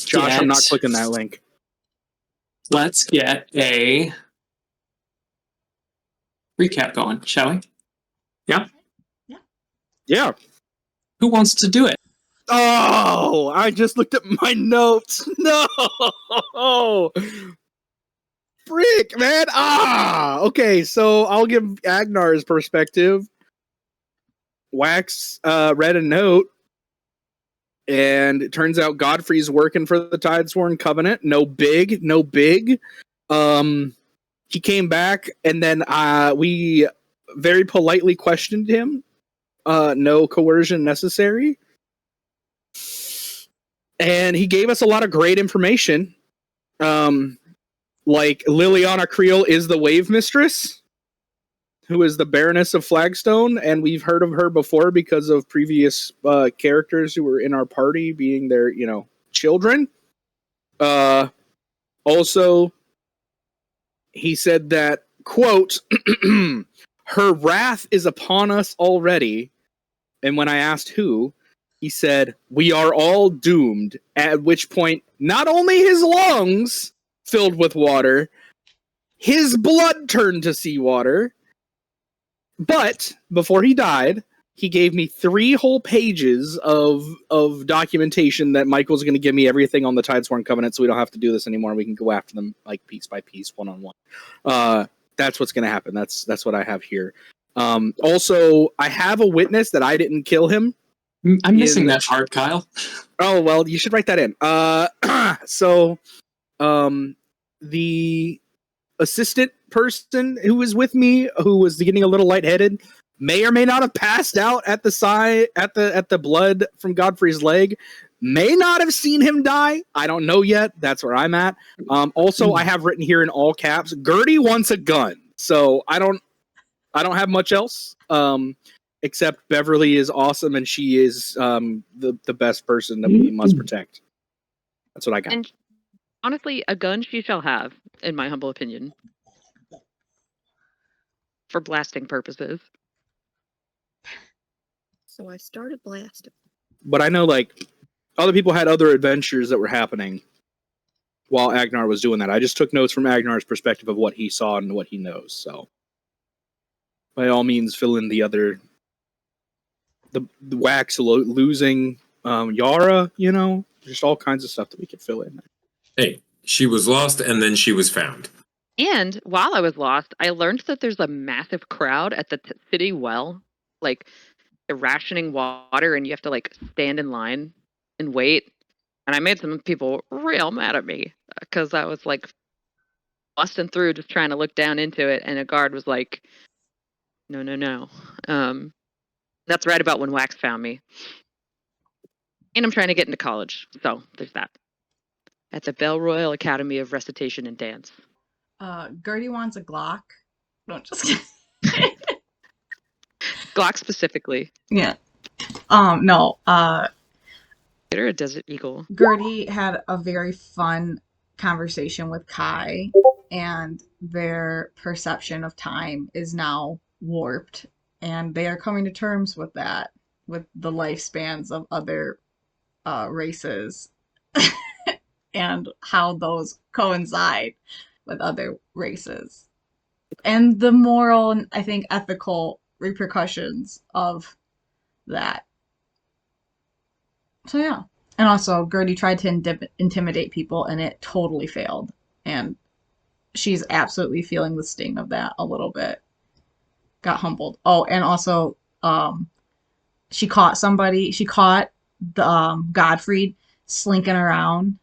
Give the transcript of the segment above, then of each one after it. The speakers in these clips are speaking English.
Josh, I'm not clicking that link. Let's get a recap going, shall we? Yeah? Yeah. Who wants to do it? Oh, I just looked at my notes. No. Frick, man. Okay, so I'll give Agnar's perspective. Wax read a note, and it turns out Godfrey's working for the Tidesworn Covenant. No big. He came back, and then we very politely questioned him. No coercion necessary. And he gave us a lot of great information. Like Liliana Creel is the Wave Mistress, who is the Baroness of Flagstone, and we've heard of her before because of previous characters who were in our party being their, children. Also, he said that, quote, her wrath is upon us already. And when I asked who, he said, we are all doomed, at which point not only his lungs filled with water, his blood turned to seawater, but before he died, he gave me 3 whole pages of documentation that Michael's going to give me everything on the Tidesworn Covenant, so we don't have to do this anymore. We can go after them like piece by piece, one-on-one. That's what's going to happen. That's what I have here. Also, I have a witness that I didn't kill him. I'm missing that part, Kyle. Oh, well, you should write that in. So, the assistant person who was with me, who was getting a little lightheaded, may or may not have passed out at the side at the blood from Godfrey's leg. May not have seen him die. I don't know yet. That's where I'm at. Also, I have written here in all caps, Gertie wants a gun. So I don't have much else. Except Beverly is awesome, and she is the best person that we must protect. That's what I got. And honestly, a gun she shall have, in my humble opinion. For blasting purposes. So I started blasting. But I know, like, other people had other adventures that were happening while Agnar was doing that. I just took notes from Agnar's perspective of what he saw and what he knows. So, by all means, fill in the other... The Wax losing Yara, just all kinds of stuff that we could fill in. Hey, she was lost and then she was found. And while I was lost, I learned that there's a massive crowd at the city well. Like, they're rationing water and you have to, like, stand in line and wait. And I made some people real mad at me because I was, like, busting through just trying to look down into it. And a guard was like, no. That's right about when Wax found me. And I'm trying to get into college. So there's that. At the Belle Royal Academy of Recitation and Dance. Gertie wants a Glock. No, just kidding. Glock specifically. Yeah. No. Or a Desert Eagle. Gertie had a very fun conversation with Kai, and their perception of time is now warped. And they are coming to terms with that, with the lifespans of other races and how those coincide with other races. And the moral and, I think, ethical repercussions of that. So, yeah. And also, Gertie tried to intimidate people, and it totally failed. And she's absolutely feeling the sting of that a little bit. Got humbled. Oh, and also, she caught the Godfrey slinking around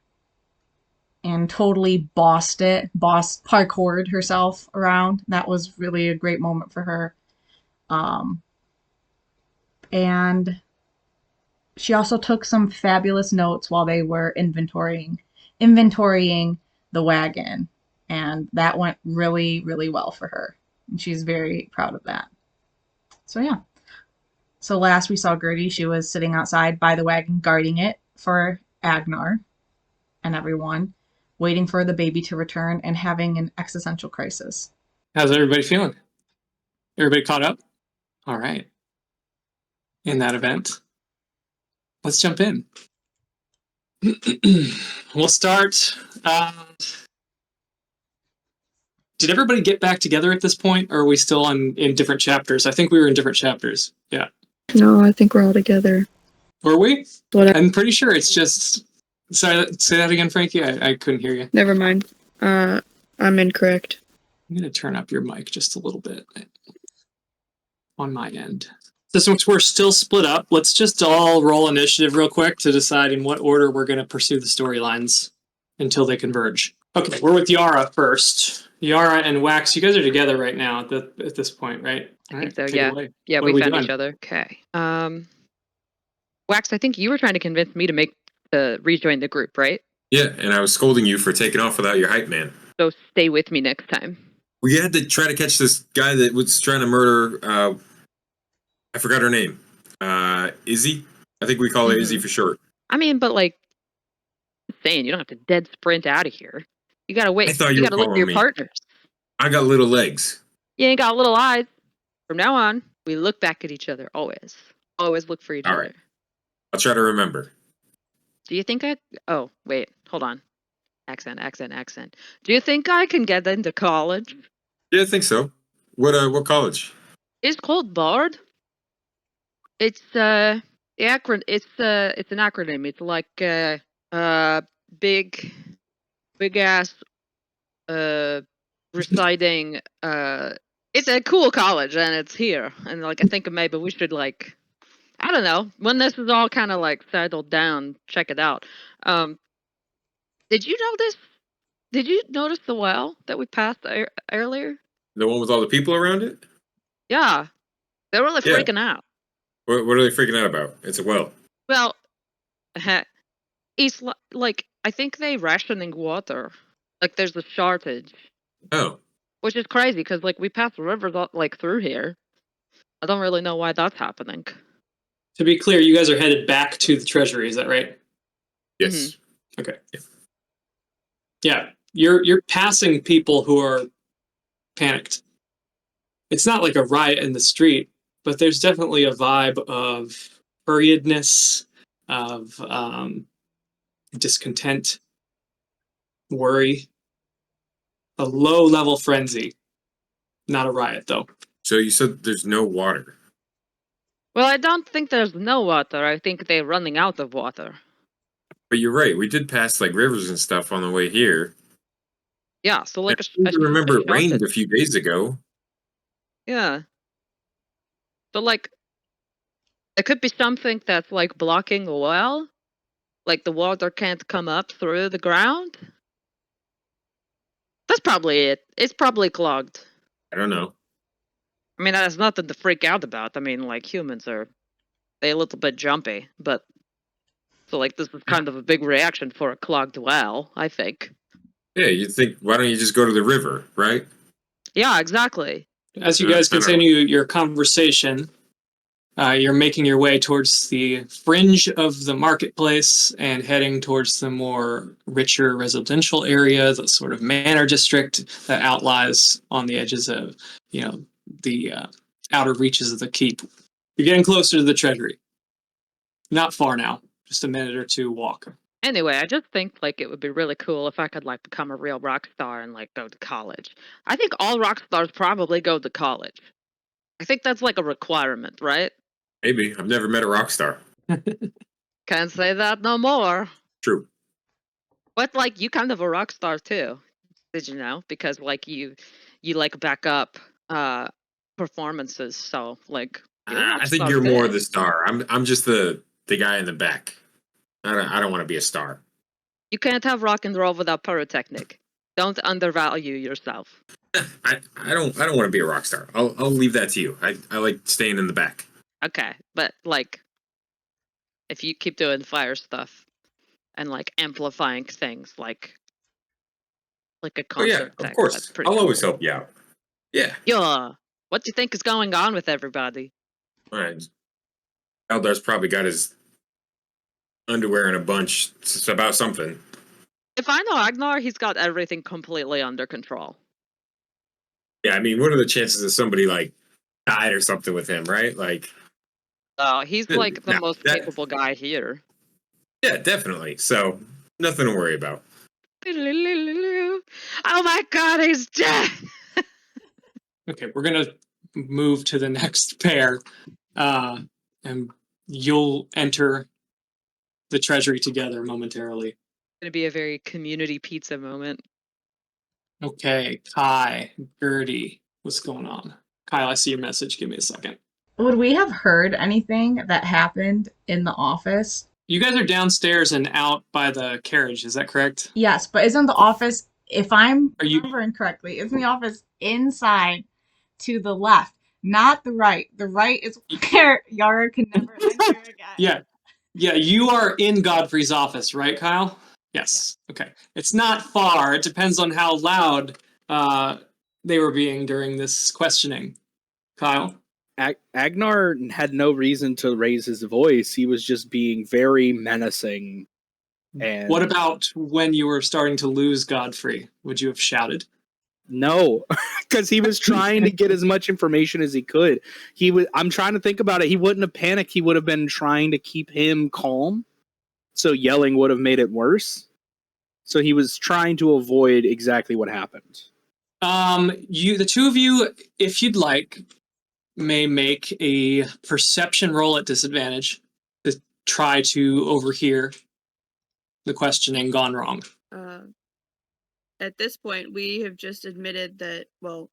and totally parkoured herself around. That was really a great moment for her. And she also took some fabulous notes while they were inventorying the wagon, and that went really, really well for her. And she's very proud of that. So, yeah. So last we saw Gertie, she was sitting outside by the wagon, guarding it for Agnar and everyone, waiting for the baby to return and having an existential crisis. How's everybody feeling? Everybody caught up? All right. In that event, let's jump in. We'll start. Did everybody get back together at this point, or are we still in different chapters? I think we were in different chapters. Yeah. No, I think we're all together. Were we? What? I'm pretty sure it's just. Sorry, say that again, Frankie. I couldn't hear you. Never mind. I'm incorrect. I'm going to turn up your mic just a little bit on my end. So since we're still split up, let's just all roll initiative real quick to decide in what order we're going to pursue the storylines until they converge. Okay, we're with Yara first. Yara and Wax, you guys are together right now at this point, right? All I right, think so, take yeah. it away. Yeah, What we are found doing? each other. Okay. Wax, I think you were trying to convince me to rejoin the group, right? Yeah, and I was scolding you for taking off without your hype man. So stay with me next time. We had to try to catch this guy that was trying to murder. I forgot her name. Izzy. I think we call her Izzy for short. I mean, but like, saying you don't have to dead sprint out of here. You gotta wait. I thought you You were gotta look for calling your me. partners. I got little legs. You ain't got little eyes. From now on, we look back at each other always. Always look for each All other. right. I'll try to remember. Do you think I? Oh, wait. Hold on. Accent. Do you think I can get into college? Yeah, I think so. What college? It's called Bard. It's the acronym. It's an acronym. It's like big ass reciting. It's a cool college and it's here. And like I think maybe we should like, I don't know, when this is all kind of like settled down, check it out. Did you notice? Did you notice the well that we passed earlier? The one with all the people around it? Yeah, they're really Yeah. freaking out. What are they freaking out about? It's a well. Well, it's like I think they rationing water. Like there's a shortage, Oh. which is crazy because like we pass rivers like through here. I don't really know why that's happening. To be clear, you guys are headed back to the treasury. Is that right? Yes. Okay. Yeah, you're passing people who are panicked. It's not like a riot in the street, but there's definitely a vibe of hurriedness, of discontent, worry, a low-level frenzy. Not a riot, though. So you said there's no water. Well, I don't think there's no water. I think they're running out of water. But you're right. We did pass like rivers and stuff on the way here. Yeah, so like I remember it rained shortage. a few days ago. Yeah. So like, it could be something that's like blocking a well. Like the water can't come up through the ground. That's probably it. It's probably clogged. I don't know. I mean, that's nothing to freak out about. I mean, like humans are they a little bit jumpy, but so like this is kind of a big reaction for a clogged well, I think. Yeah, you think why don't you just go to the river, right? Yeah, exactly. As you guys continue your conversation, you're making your way towards the fringe of the marketplace and heading towards the more richer residential area, the sort of manor district that outlies on the edges of, the outer reaches of the keep. You're getting closer to the treasury. Not far now, just a minute or two walk. Anyway, I just think like it would be really cool if I could like become a real rock star and like go to college. I think all rock stars probably go to college. I think that's like a requirement, right? Maybe. I've never met a rock star. Can't say that no more. True. But like you kind of a rock star too. Did you know? Because like you like back up performances, so like you're a rock I think star you're more too. the star. I'm just the guy in the back. I don't want to be a star. You can't have rock and roll without pyrotechnic. Don't undervalue yourself. I don't want to be a rock star. I'll leave that to you. I like staying in the back. Okay, but like if you keep doing fire stuff and like amplifying things like a Oh yeah, concert of thing, course. that's pretty I'll cool. always help you out. Yeah. Yeah. What do you think is going on with everybody? All right. Eldar's probably got his underwear in a bunch. It's about something. If I know Agnar, he's got everything completely under control. Yeah, I mean, what are the chances that somebody like died or something with him, right? Like, He's like the no, most capable guy here. Yeah, definitely. So nothing to worry about. Oh my god, he's dead! Okay, we're gonna move to the next pair, and you'll enter the treasury together momentarily. It's gonna be a very community pizza moment. Okay, Kai, Gertie, what's going on? Kyle, I see your message. Give me a second. Would we have heard anything that happened in the office? You guys are downstairs and out by the carriage. Is that correct? Yes, but isn't the office, if I'm Are you? remembering correctly, isn't the office inside to the left, not the right? The right is where Yara can never enter again. Yeah, yeah. You are in Godfrey's office, right, Kyle? Yes. Okay. It's not far. It depends on how loud they were being during this questioning. Kyle. Agnar had no reason to raise his voice. He was just being very menacing. And What about when you were starting to lose Godfrey? Would you have shouted? no, because he was trying to get as much information as he could. I'm trying to think about it. He wouldn't have panicked. He would have been trying to keep him calm. So yelling would have made it worse. So he was trying to avoid exactly what happened. The two of you, if you'd like, may make a perception roll at disadvantage to try to overhear the questioning gone wrong. At this point, we have just admitted that, well,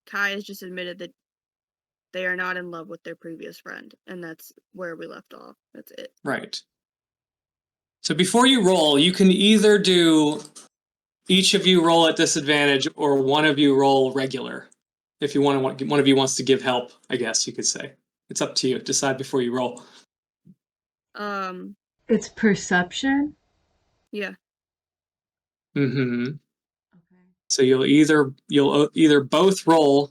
Kai has just admitted that they are not in love with their previous friend, and that's where we left off. That's it. Right. So before you roll, you can either do each of you roll at disadvantage or one of you roll regular. If you want to, one of you wants to give help, I guess you could say. It's up to you. Decide before you roll. It's perception? Yeah. Mm-hmm. Okay. So you'll either both roll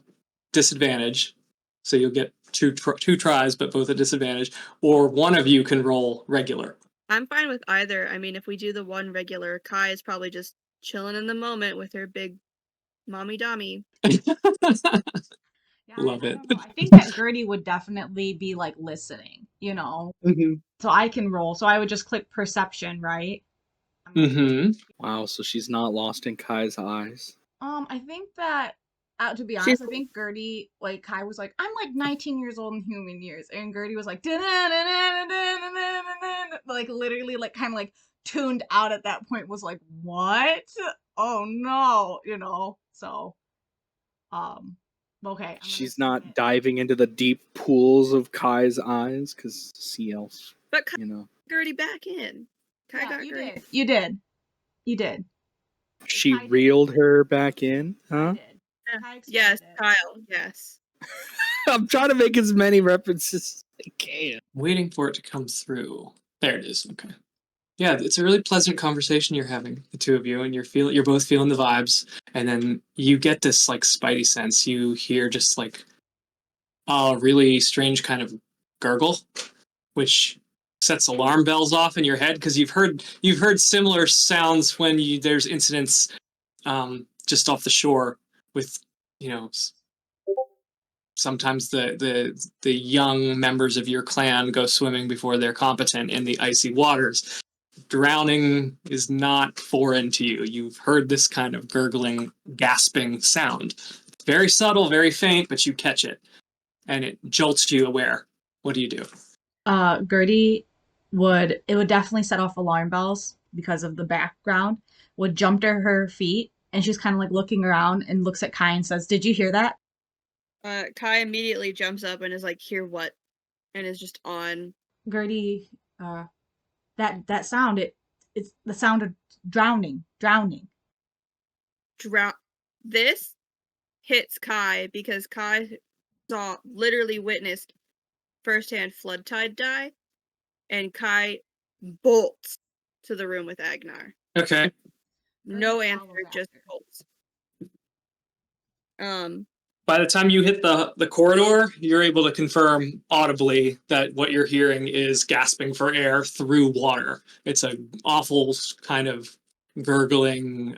disadvantage, so you'll get two tries, but both at disadvantage, or one of you can roll regular. I'm fine with either. I mean, if we do the one regular, Kai is probably just chilling in the moment with her big mommy dommy. Yeah, Love I it. don't know. I think that Gertie would definitely be like listening, you know. Mm-hmm. So I can roll. So I would just click perception, right? Mm-hmm. Wow, so she's not lost in Kai's eyes. I think that to be She's- honest, I think Gertie, like Kai was like, I'm like 19 years old in human years, and Gertie was like, like literally like kind of like tuned out at that point. Was like, what? Oh no, you know. So, okay. She's not diving into the deep pools of Kai's eyes because see else, But Kai you know. got Gertie back in. Kai Yeah, got you Gertie. did. You did. You did. She Kai did. reeled her back in, I huh? did. Kai explained Yes, it. Kyle. Yes. I'm trying to make as many references as I can. Waiting for it to come through. There it is. Okay. Yeah, it's a really pleasant conversation you're having, the two of you, and you're both feeling the vibes, and then you get this like spidey sense. You hear just like a really strange kind of gurgle, which sets alarm bells off in your head because you've heard similar sounds when there's incidents just off the shore with, you know, sometimes the young members of your clan go swimming before they're competent in the icy waters. Drowning is not foreign to you. You've heard this kind of gurgling, gasping sound. It's very subtle, very faint, but you catch it, and it jolts you aware. What do you do? Gertie would definitely set off alarm bells because of the background, would jump to her feet, and she's kind of like looking around and looks at Kai and says, "Did you hear that?" Kai immediately jumps up and is like, "Hear what?" and is just on. Gertie, that sound, it's the sound of drowning. This hits Kai because Kai literally witnessed firsthand flood tide die, and Kai bolts to the room with Agnar. Okay. No Gertie answer, follows just after. bolts. By the time you hit the corridor, you're able to confirm audibly that what you're hearing is gasping for air through water. It's an awful kind of gurgling,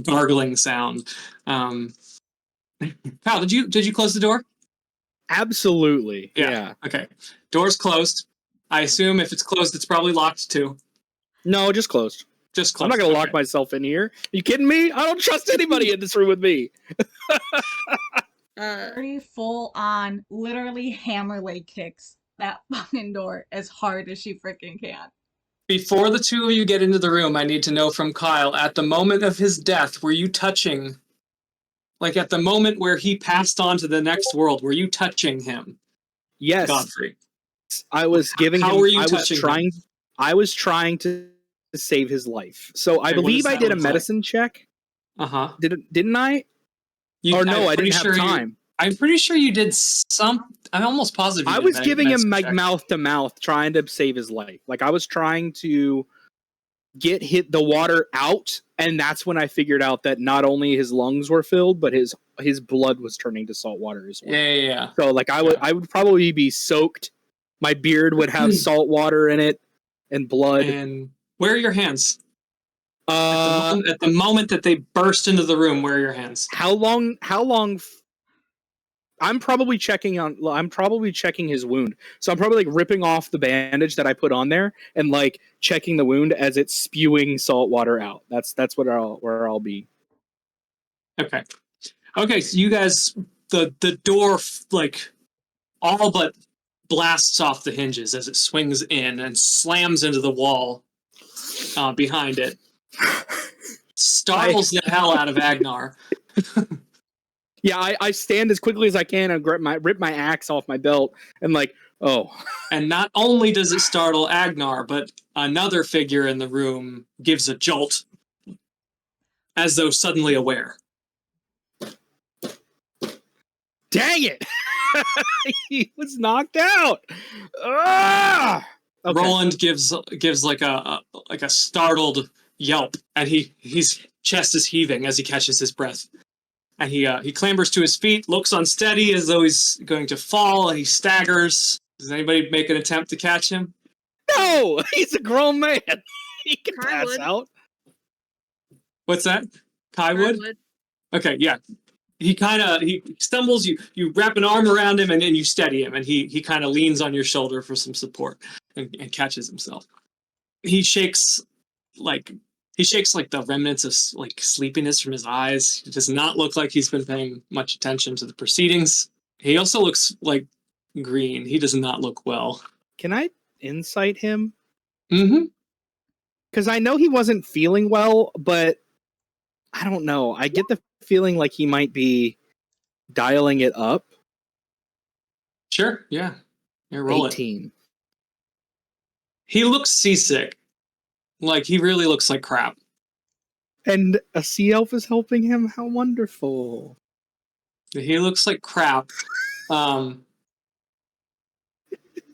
gargling sound. Kyle, did you close the door? Absolutely. Yeah. Okay. Door's closed. I assume if it's closed, it's probably locked too. No, just closed. Just closed. I'm not gonna lock okay. myself in here. Are you kidding me? I don't trust anybody in this room with me. Pretty full on, literally hammer leg kicks that fucking door as hard as she freaking can. Before the two of you get into the room, I need to know from Kyle, at the moment of his death, were you touching, like at the moment where he passed on to the next world, were you touching him, Yes, Godfrey? I was giving How him. were you I was touching trying. him? I was trying to save his life. So I Okay, what believe does I that did a look like? medicine check. Uh-huh. Didn't I? Or no, I didn't have time. I'm pretty sure you did some. I'm almost positive you I did was giving him medicine like check. mouth to mouth, trying to save his life. Like I was trying to get the water out, and that's when I figured out that not only his lungs were filled, but his blood was turning to salt water as well. Yeah. So like I would probably be soaked. My beard would have salt water in it and blood. And where are your hands? At At the moment that they burst into the room, where are your hands? how long? I'm probably checking his wound. So I'm probably like ripping off the bandage that I put on there and like checking the wound as it's spewing salt water out. That's where I'll be. Okay. So you guys, the door like all but blasts off the hinges as it swings in and slams into the wall behind it. Startles the hell out of Agnar. Yeah, I stand as quickly as I can and rip my axe off my belt and like, oh. And not only does it startle Agnar, but another figure in the room gives a jolt as though suddenly aware. Dang it! He was knocked out. Ah! Okay. Roland gives like a startled yelp, and his chest is heaving as he catches his breath. And he clambers to his feet, looks unsteady as though he's going to fall, and he staggers. Does anybody make an attempt to catch him? No, he's a grown man. He can Kai pass would. out. What's that? Kai would? Would. Okay, yeah. He stumbles, you wrap an arm around him and you steady him, and he kind of leans on your shoulder for some support and catches himself. He shakes like the remnants of like sleepiness from his eyes. It does not look like he's been paying much attention to the proceedings. He also looks like green. He does not look well. Can I insight him? Mm-hmm. Because I know he wasn't feeling well, but I don't know. I get the feeling like he might be dialing it up. Sure, yeah. Roll 18. it. He looks seasick. Like, he really looks like crap. And a sea elf is helping him? How wonderful. He looks like crap.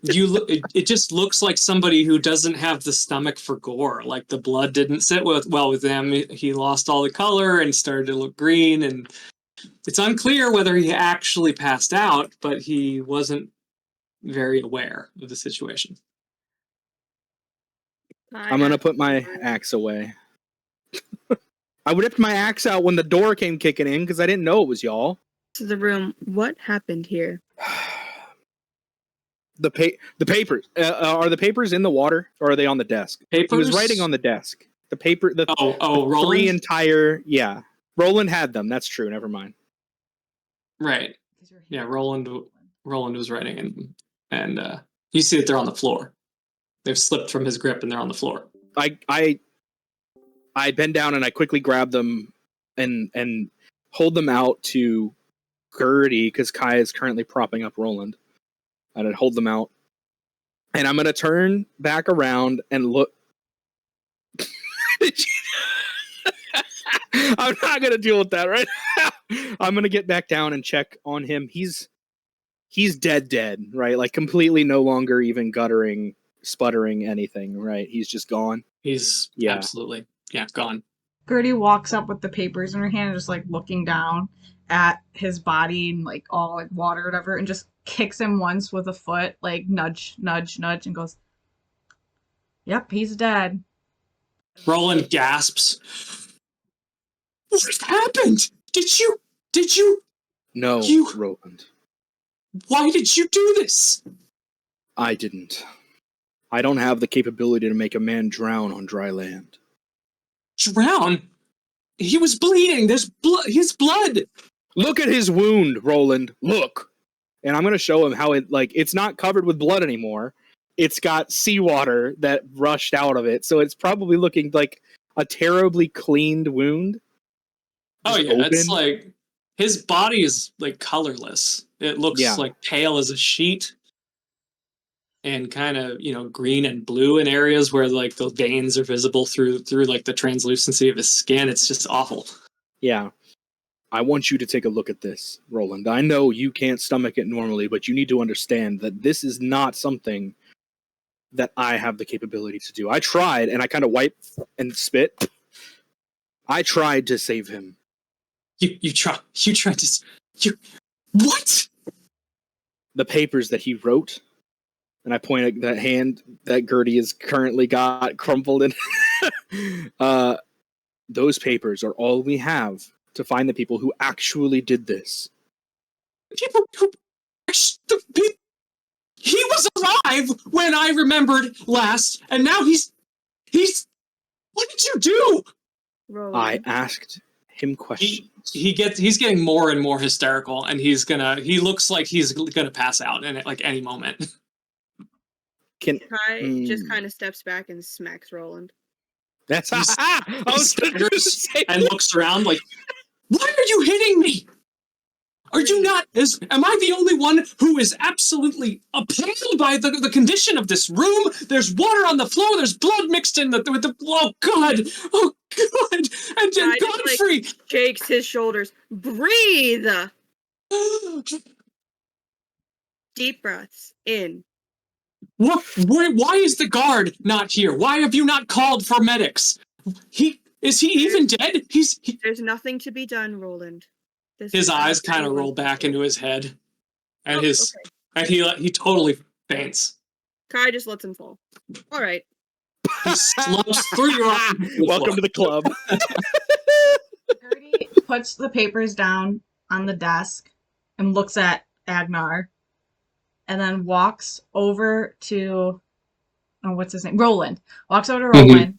It just looks like somebody who doesn't have the stomach for gore. Like, the blood didn't sit well with him. He lost all the color and started to look green, and it's unclear whether he actually passed out, but he wasn't very aware of the situation. I'm going to put my axe away. I ripped my axe out when the door came kicking in because I didn't know it was y'all. To the room. What happened here? The papers. Are the papers in the water or are they on the desk? Papers? He was writing on the desk. The paper. The Roland? three entire. Yeah. Roland had them. That's true. Never mind. Right. Yeah, Roland was writing, and you see that they're on the floor. They've slipped from his grip and they're on the floor. I bend down and I quickly grab them and hold them out to Gertie because Kai is currently propping up Roland. I'd hold them out, and I'm gonna turn back around and look. I'm not gonna deal with that right now. I'm gonna get back down and check on him. He's dead, right? Like completely no longer even guttering, sputtering, anything, right? He's just gone. He's absolutely gone. Gertie walks up with the papers in her hand, just like looking down at his body and like all like water or whatever, and just kicks him once with a foot, like nudge, nudge, nudge, and goes, "Yep, he's dead." Roland gasps. What happened? Did you? No, Roland. Why did you do this? I didn't. I don't have the capability to make a man drown on dry land. Drown? He was bleeding. There's his blood. Look at his wound, Roland. Look. And I'm going to show him how it's not covered with blood anymore. It's got seawater that rushed out of it. So it's probably looking like a terribly cleaned wound. Oh, Just yeah. open. It's like his body is like colorless. It looks like pale as a sheet and kind of, green and blue in areas where like the veins are visible through like the translucency of his skin. It's just awful. Yeah. I want you to take a look at this, Roland. I know you can't stomach it normally, but you need to understand that this is not something that I have the capability to do. I tried, and I kind of wiped and spit. I tried to save him. You tried to... What? The papers that he wrote, and I point at that hand that Gertie has currently got crumpled in. Those papers are all we have to find the people who actually did this. People who... He was alive when I remembered last, and now he's... What did you do? Roland. I asked him questions. He's getting more and more hysterical, and he looks like he's gonna pass out in like any moment. Kai just kind of steps back and smacks Roland. That's He I was gonna say and looks around like, why are you hitting me? Are you not? Am I the only one who is absolutely appalled by the condition of this room? There's water on the floor. There's blood mixed in with the. Oh God! Oh God! And Godfrey shakes his shoulders. Breathe. Deep breaths in. What? Why is the guard not here? Why have you not called for medics? Is he even dead? There's nothing to be done, Roland. His eyes kind of roll back into his head, and he totally faints. Kai just lets him fall. All right. He slumps through your arm. Welcome to the club. Gertie puts the papers down on the desk and looks at Agnar, and then walks over to what's his name? Roland. Walks over to Roland.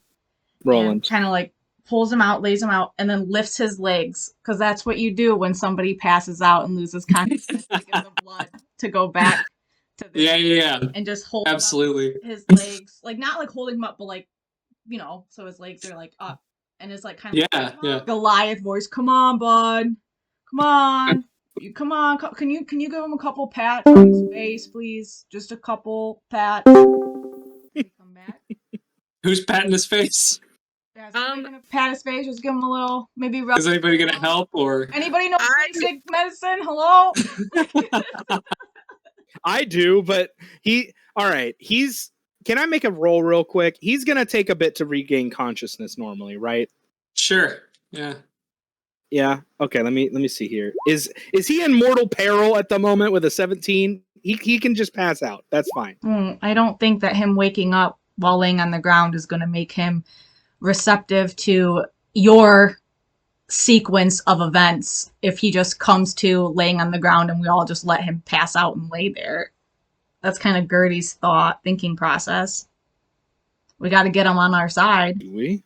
Roland. Kind of like pulls him out, lays him out, and then lifts his legs, because that's what you do when somebody passes out and loses consciousness in the blood to go back to the yeah, and just hold absolutely up his legs, like not like holding him up, but like so his legs are like up, and it's like kind of Goliath voice. Come on, bud. Come on. Come on. Can you give him a couple pats on his face, please? Just a couple pats. Come back. Who's patting his face? Yeah, is anybody gonna pat his face? Just give him a little, maybe rub. Is anybody gonna help, or anybody know basic medicine? Hello. I do, but all right. Can I make a roll real quick? He's gonna take a bit to regain consciousness normally, right? Sure. Yeah. Yeah. Okay. Let me see here. Is he in mortal peril at the moment with a 17? He can just pass out. That's fine. I don't think that him waking up while laying on the ground is gonna make him receptive to your sequence of events if he just comes to laying on the ground and we all just let him pass out and lay there. That's kind of Gertie's thinking process. We got to get him on our side. Do we?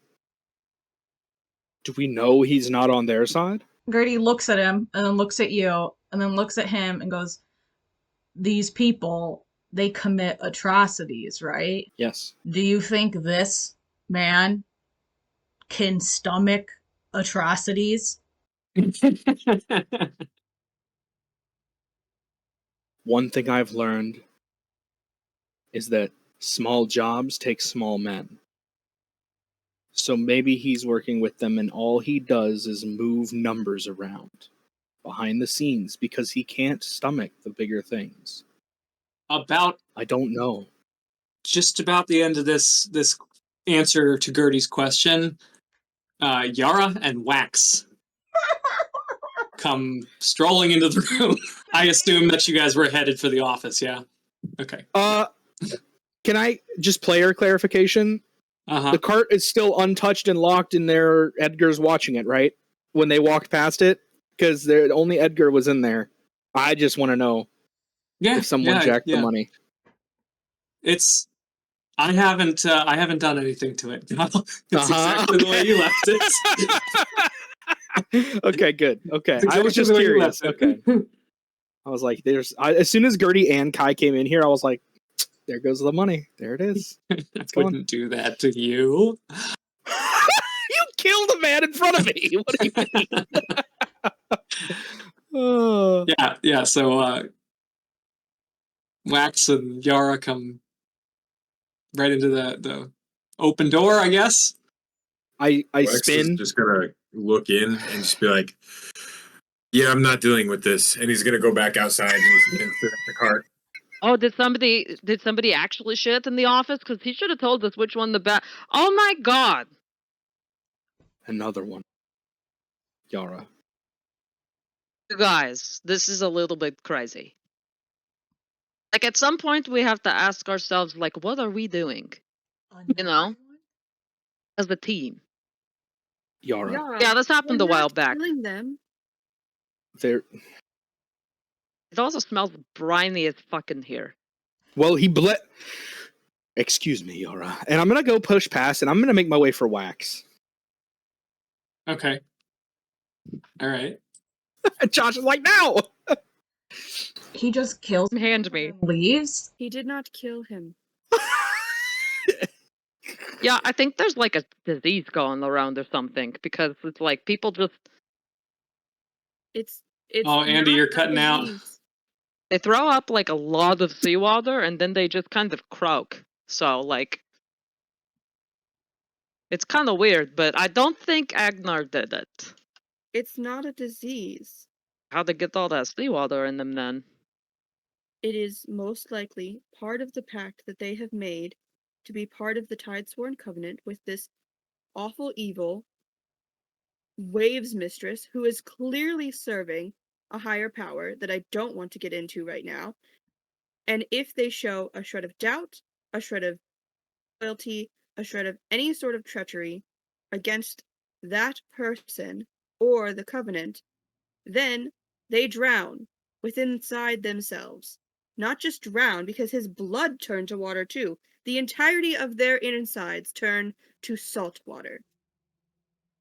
Do we know he's not on their side? Gertie looks at him and then looks at you and then looks at him and goes, these people, they commit atrocities, right? Yes. Do you think this man can stomach atrocities? One thing I've learned is that small jobs take small men. So maybe he's working with them and all he does is move numbers around behind the scenes because he can't stomach the bigger things. I don't know. Just about the end of this answer to Gertie's question, Yara and Wax come strolling into the room. I assume that you guys were headed for the office, yeah? Okay. Can I just player clarification? The cart is still untouched and locked in there. Edgar's watching it, right? When they walked past it? Because only Edgar was in there. I just want to know if someone jacked the money. It's I haven't done anything to it. It's exactly the way okay. you left it. Okay, good. Okay, It's I was exactly just the way you curious. left it. Okay, I was like, as soon as Gertie and Kai came in here, I was like, there goes the money. There it is. I gone. wouldn't do that to you. You killed a man in front of me. What do you mean? Yeah. So Wax and Yara come right into the open door, I guess. I Lex spin. is just gonna look in and just be like, "Yeah, I'm not dealing with this," and he's gonna go back outside and sit at the cart. Oh, did somebody actually shit in the office? Because he should have told us which one the best. Oh my god! Another one. Yara. You guys, this is a little bit crazy. Like, at some point, we have to ask ourselves, like, what are we doing? You know? As a team. Yara. Yeah, this happened we're a while not back. killing them. There. It also smells briny as fucking here. Well, he Excuse me, Yara. And I'm gonna go push past, and I'm gonna make my way for Wax. Okay. All right. Josh is like, no. He just kills Hand me. and leaves. He did not kill him. Yeah, I think there's like a disease going around or something, because it's like people just It's Oh, Andy, not you're a cutting out. disease. they throw up like a lot of seawater and then they just kind of croak. So like it's kind of weird, but I don't think Agnar did it. It's not a disease. How'd they get all that seawater in them then? It is most likely part of the pact that they have made to be part of the Tidesworn Covenant with this awful evil Waves Mistress who is clearly serving a higher power that I don't want to get into right now. And if they show a shred of doubt, a shred of loyalty, a shred of any sort of treachery against that person or the Covenant, then they drown within inside themselves. Not just drown, because his blood turned to water too. The entirety of their insides turn to salt water.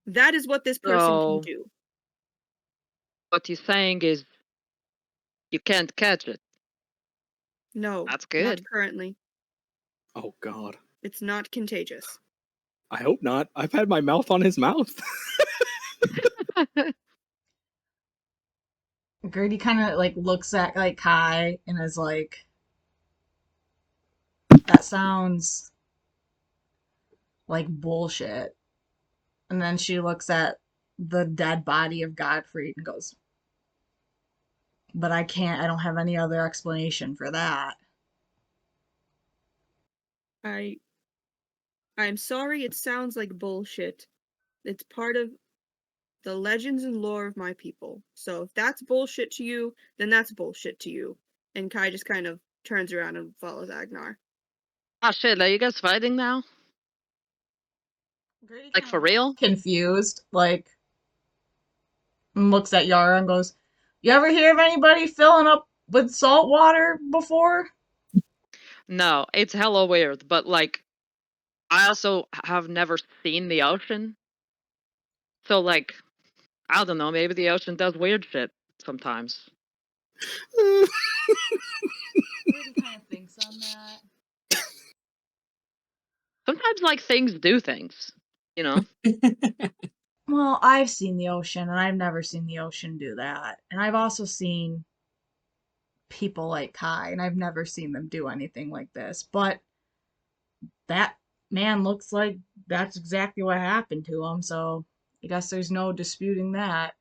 That is what this person So can do. what you're saying is you can't catch it. No, That's not good. currently. Oh God. It's not contagious. I hope not. I've had my mouth on his mouth. Gertie kind of like looks at like Kai and is like, "That sounds like bullshit." And then she looks at the dead body of Godfrey and goes, "But I don't have any other explanation for that." I'm sorry it sounds like bullshit. It's part of the legends and lore of my people. So if that's bullshit to you, then that's bullshit to you. And Kai just kind of turns around and follows Agnar. Oh shit, are you guys fighting now? Gertie Like kinda for real? confused, like, and looks at Yara and goes, "You ever hear of anybody filling up with salt water before?" No, it's hella weird, but like I also have never seen the ocean. So like I don't know, maybe the ocean does weird shit sometimes. Gertie kind of thinks on that. Sometimes like things do things, you know? Well, I've seen the ocean, and I've never seen the ocean do that. And I've also seen people like Kai, and I've never seen them do anything like this. But that man looks like that's exactly what happened to him, so I guess there's no disputing that.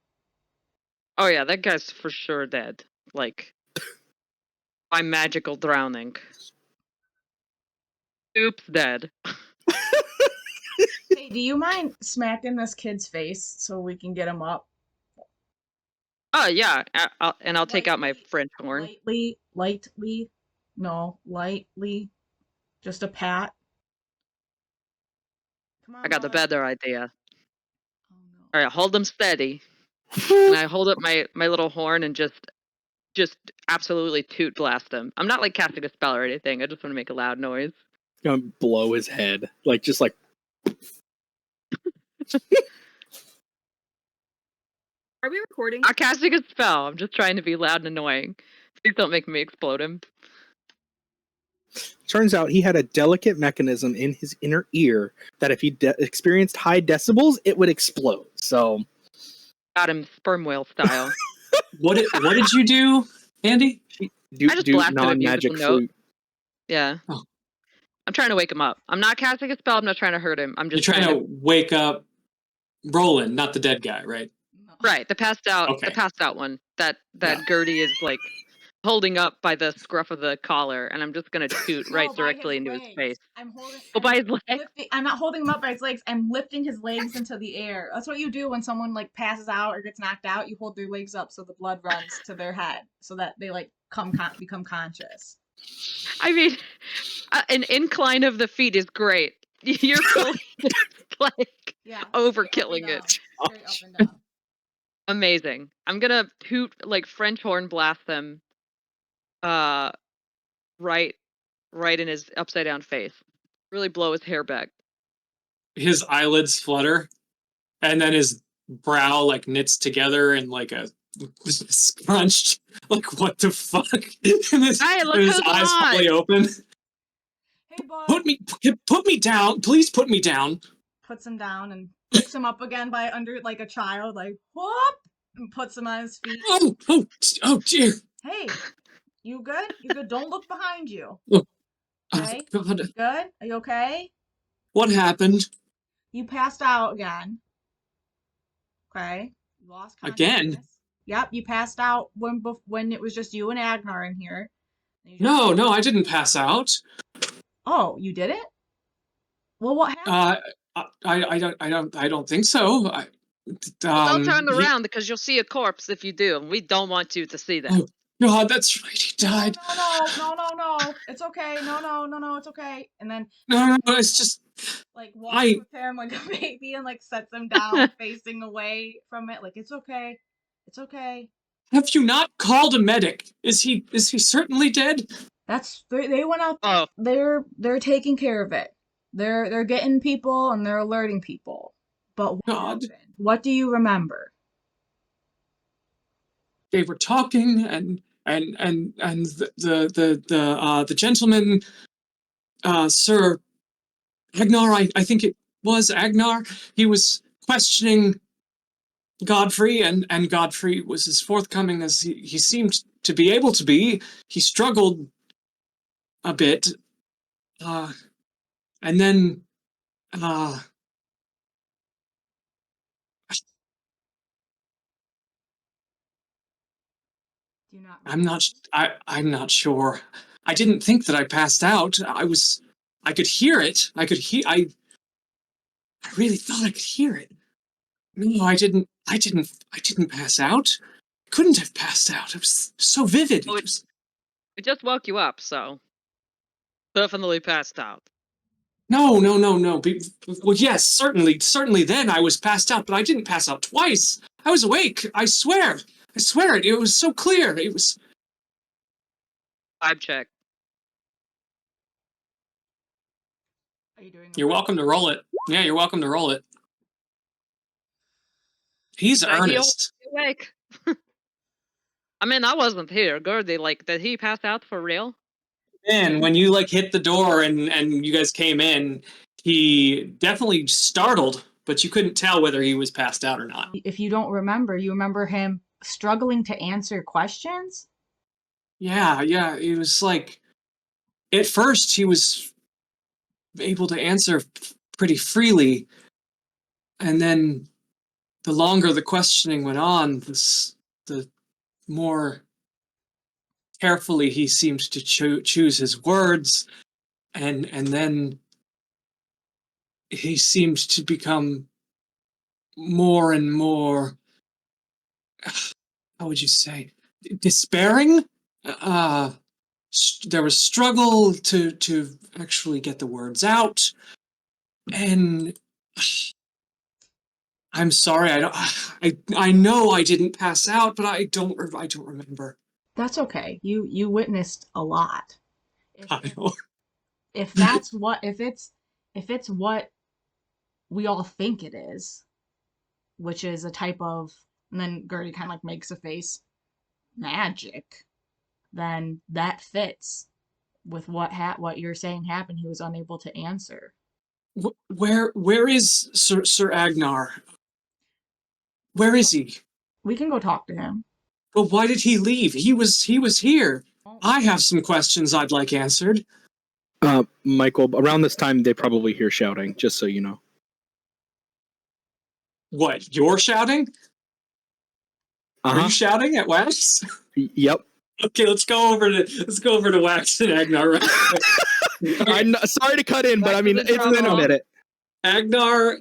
Oh yeah, that guy's for sure dead. Like by magical drowning. Oops, dead. Hey, do you mind smacking this kid's face so we can get him up? Oh yeah, I'll take out my Lightly, French horn. lightly, just a pat. Come I on, got the bud. better idea. Oh no. All right, hold him steady, and I hold up my little horn and just absolutely toot blast him. I'm not like casting a spell or anything. I just want to make a loud noise. gonna blow his head. Like, just like. Are we recording? I'm casting a spell. I'm just trying to be loud and annoying. Please don't make me explode him. Turns out he had a delicate mechanism in his inner ear that if he experienced high decibels, it would explode. So. Got him sperm whale style. What did you do, Andy? I just blasted a non-magic musical note. flute. Yeah. Oh. I'm trying to wake him up. I'm not casting a spell. I'm not trying to hurt him. I'm You're just trying to wake up Roland, not the dead guy, right? Right, the passed out, Okay. the passed out one. That Yeah. Gertie is like holding up by the scruff of the collar, and I'm just gonna toot No, right by directly his into his legs. face. I'm holding. Oh, by his legs. I'm not holding him up by his legs. I'm lifting his legs into the air. That's what you do when someone like passes out or gets knocked out. You hold their legs up so the blood runs to their head, so that they like become conscious. I mean, an incline of the feet is great. You're fully like Yeah. overkilling it. Straight up and down. Amazing. I'm gonna hoot like French horn blast them. Right in his upside down face. Really blow his hair back. His eyelids flutter, and then his brow like knits together and like a scrunched. Like what the fuck? And his, Hey, look and his who's eyes on. fully open. Hey, bud. Put me down, please. Put me down. Puts him down and picks him up again by under like a child, like whoop, and puts him on his feet. Oh dear. Hey, you good? You good? Don't look behind you. Oh, Okay. God. You good? Are you okay? What happened You passed out again. Okay. You lost again? consciousness. Yep, you passed out when it was just you and Agnar in here. No, I didn't pass out. Oh, you didn't? Well, what happened? I don't think so. Don't turn around because you'll see a corpse if you do, and we don't want you to see that. Oh God, that's right. He died. No. It's okay. No, it's okay. And then No, it's just like walks with him like a baby and like sets him down facing away from it. Like it's okay. It's okay. Have you not called a medic? Is he certainly dead? They went out there. They're taking care of it. They're getting people and they're alerting people. But what happened? What do you remember? They were talking and the gentleman, Sir Agnar, I think it was Agnar, he was questioning Godfrey, and Godfrey was as forthcoming as he seemed to be able to be. He struggled a bit, and then I'm not sure. I didn't think that I passed out. I could hear it. I really thought I could hear it. No, I didn't pass out. I couldn't have passed out. It was so vivid. It just woke you up, so definitely passed out. No. Well, yes, certainly then I was passed out, but I didn't pass out twice. I was awake. I swear it. It was so clear. It was. Vibe check. Are you doing? You're welcome to roll it. Yeah, you're welcome to roll it. He's earnest. Awake. I mean, I wasn't here. Gertie, like, did he pass out for real? And when you like hit the door and you guys came in, he definitely startled, but you couldn't tell whether he was passed out or not. If you don't remember, you remember him struggling to answer questions? Yeah. It was like, at first he was able to answer pretty freely, and then the longer the questioning went on, the more carefully he seemed to choose his words, and then he seemed to become more and more, how would you say, despairing. There was struggle to actually get the words out, and I'm sorry, I know I didn't pass out, but I don't remember. That's okay. You witnessed a lot. I know. if that's what if it's what we all think it is, which is a type of, and then Gertie kind of like makes a face, magic, then that fits with what you're saying happened. He was unable to answer. Where is Sir Agnar? Where is he? We can go talk to him. But why did he leave? He was here. I have some questions I'd like answered. Michael, around this time they probably hear shouting, just so you know. What, you're shouting? Are you shouting at Wax? Yep. Okay, let's go over to Wax and Agnar. Right? I'm sorry to cut in, but I mean, it's been a minute. Agnar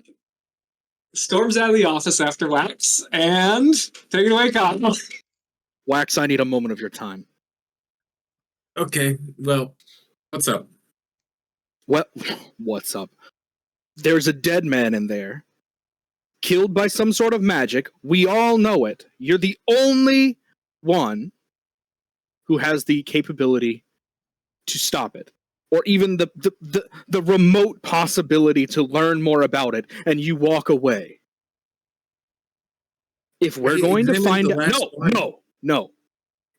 storms out of the office after Wax, and take it away, Kyle. Wax, I need a moment of your time. Okay, well, what's up? What's up? There's a dead man in there, killed by some sort of magic. We all know it. You're the only one who has the capability to stop it, or even the remote possibility to learn more about it, and you walk away. If we're going to find out, no.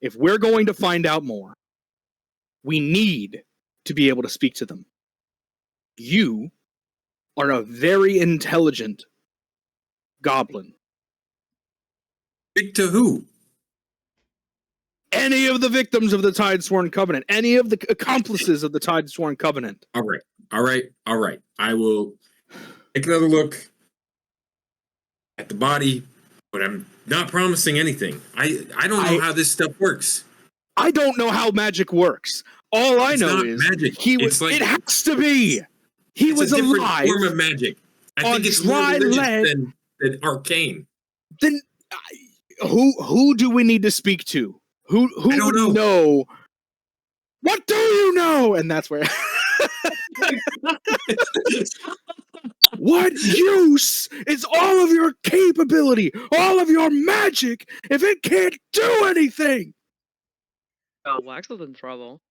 If we're going to find out more, we need to be able to speak to them. You are a very intelligent goblin. Speak to who? Any of the victims of the Tidesworn Covenant, any of the accomplices of the Tidesworn Covenant. All right. I will take another look at the body, but I'm not promising anything. I don't know how this stuff works. I don't know how magic works. All I know is magic. He was. It has to be. He was a different alive. Form of magic. I think it's more religious than arcane. Then, who do we need to speak to? Who would know? What do you know? And that's where. What use is all of your capability, all of your magic, if it can't do anything? Oh, Wax is in trouble.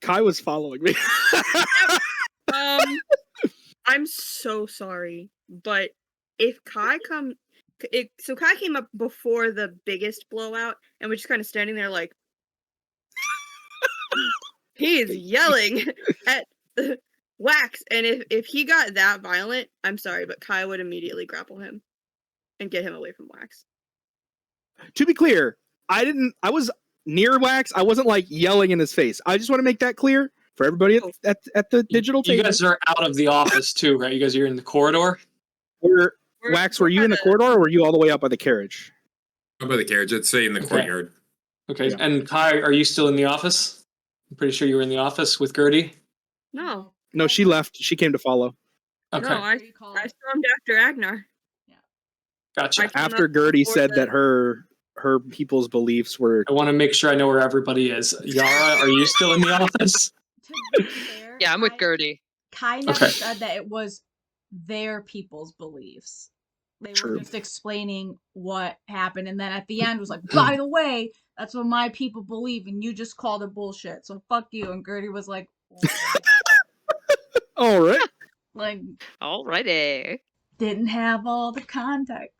Kai was following me. I'm so sorry, but if Kai so Kai came up before the biggest blowout and was just kind of standing there like he is yelling at Wax, and if he got that violent, I'm sorry, but Kai would immediately grapple him and get him away from Wax. To be clear, I was near Wax. I wasn't like yelling in his face. I just want to make that clear for everybody at the digital table. You guys are out of the office too, right? You guys are in the corridor? Wax, were you in the corridor or were you all the way up by the carriage? Up by the carriage, I'd say in the courtyard. Okay, Yeah. And Kai, are you still in the office? I'm pretty sure you were in the office with Gertie. No, she left. She came to follow. Okay. No, I stormed after Agnar. Gotcha. After Gertie said that her people's beliefs were... I want to make sure I know where everybody is. Yara, are you still in the office? To be fair, Yeah, I'm with Gertie. Kai never said that it was their people's beliefs. They were just explaining what happened, and then at the end was like, by the way, that's what my people believe, and you just called it bullshit, so fuck you. And Gertie was like, all right. Like, alrighty. Didn't have all the context.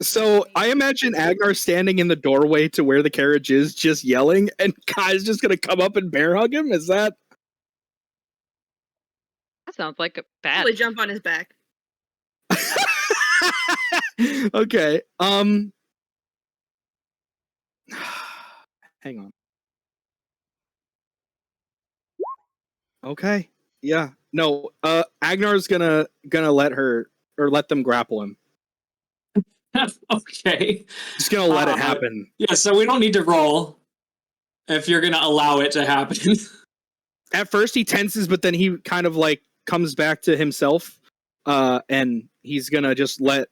So I imagine Agnar standing in the doorway to where the carriage is, just yelling, and Kai's just gonna come up and bear hug him. Is that? That sounds like a bad. Probably jump on his back. Okay. Hang on. Okay. Yeah. No. Agnar's gonna let them grapple him. Okay. Just gonna let it happen. Yeah. So we don't need to roll if you're gonna allow it to happen. At first he tenses, but then he kind of like comes back to himself, and he's gonna just let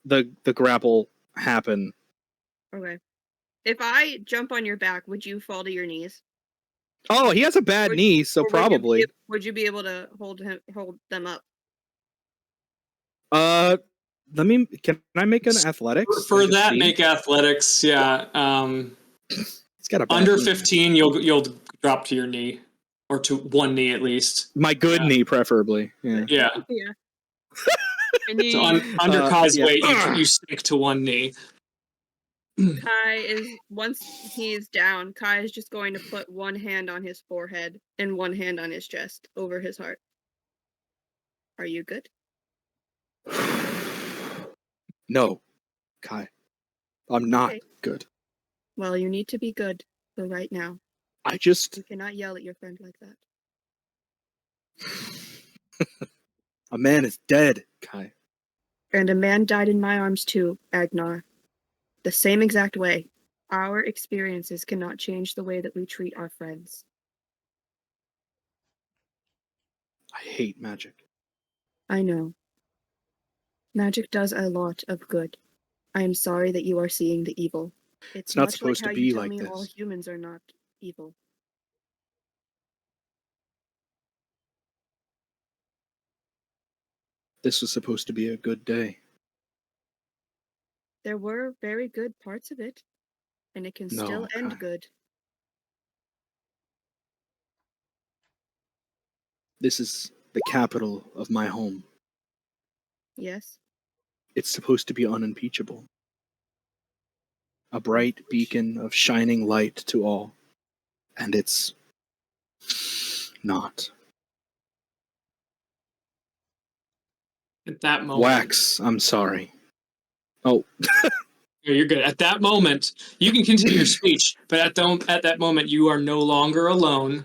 the grapple happen. Okay. If I jump on your back, would you fall to your knees? Oh, he has a bad knee, so probably. Would you be able to hold them up? Can I make an athletics? For that, make athletics. Yeah. It's got a bad under knee. 15, you'll drop to your knee. or to one knee at least. My good Yeah. knee, preferably. Yeah. Yeah. Yeah. And So under Kai's weight, you sink to one knee. Kai is, once he's down, Kai is just going to put one hand on his forehead and one hand on his chest over his heart. Are you good? No, Kai. I'm not Okay. good. Well, you need to be good for right now. I just You cannot yell at your friend like that. a man is dead, Kai. And a man died in my arms too, Agnar. The same exact way. Our experiences cannot change the way that we treat our friends. I hate magic. I know. Magic does a lot of good. I am sorry that you are seeing the evil. It's not much supposed like to how you be tell like me all this. humans are not evil. This was supposed to be a good day. There were very good parts of it, and it can No, still end Kai. good. This is the capital of my home. Yes? It's supposed to be unimpeachable. A bright beacon of shining light to all. And it's not. At that moment, Wax, I'm sorry. Oh, you're good. At that moment, you can continue your speech, but at that moment, you are no longer alone,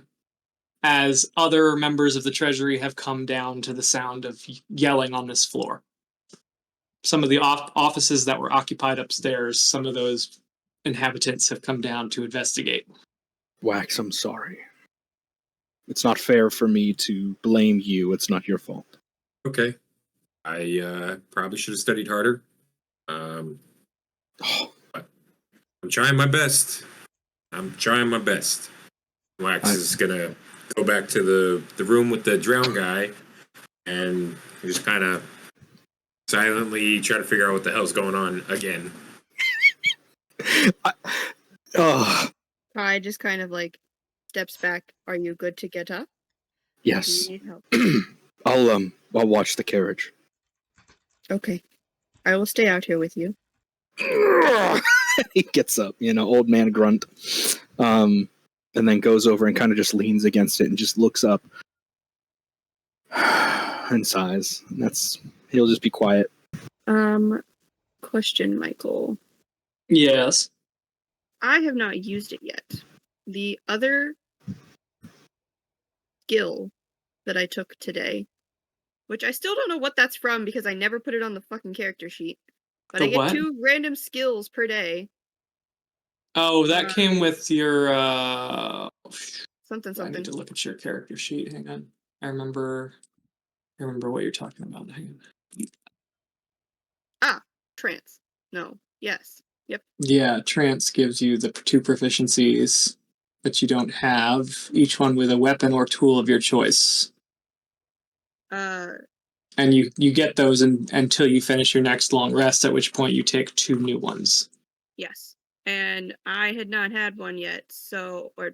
as other members of the Treasury have come down to the sound of yelling on this floor. Some of the offices that were occupied upstairs, some of those inhabitants have come down to investigate. Wax, I'm sorry. It's not fair for me to blame you. It's not your fault. Okay. I probably should have studied harder. But I'm trying my best. Wax is gonna go back to the room with the drowned guy and just kind of silently try to figure out what the hell's going on again. Kai just kind of like steps back. Are you good to get up? Yes. Do you need help? I'll watch the carriage. Okay. I will stay out here with you. He gets up, old man grunt. And then goes over and kind of just leans against it and just looks up and sighs. He'll just be quiet. Question, Michael. Yes. I have not used it yet. The other skill that I took today, which I still don't know what that's from because I never put it on the fucking character sheet. But The I get what? 2 random skills per day. Oh, that came with your Something. I need to look at your character sheet. Hang on. I remember what you're talking about. Hang on. Trance. No. Yes. Yep. Yeah, trance gives you the 2 proficiencies that you don't have, each one with a weapon or tool of your choice. And you get those until you finish your next long rest, at which point you take 2 new ones. Yes. And I had not had one yet, or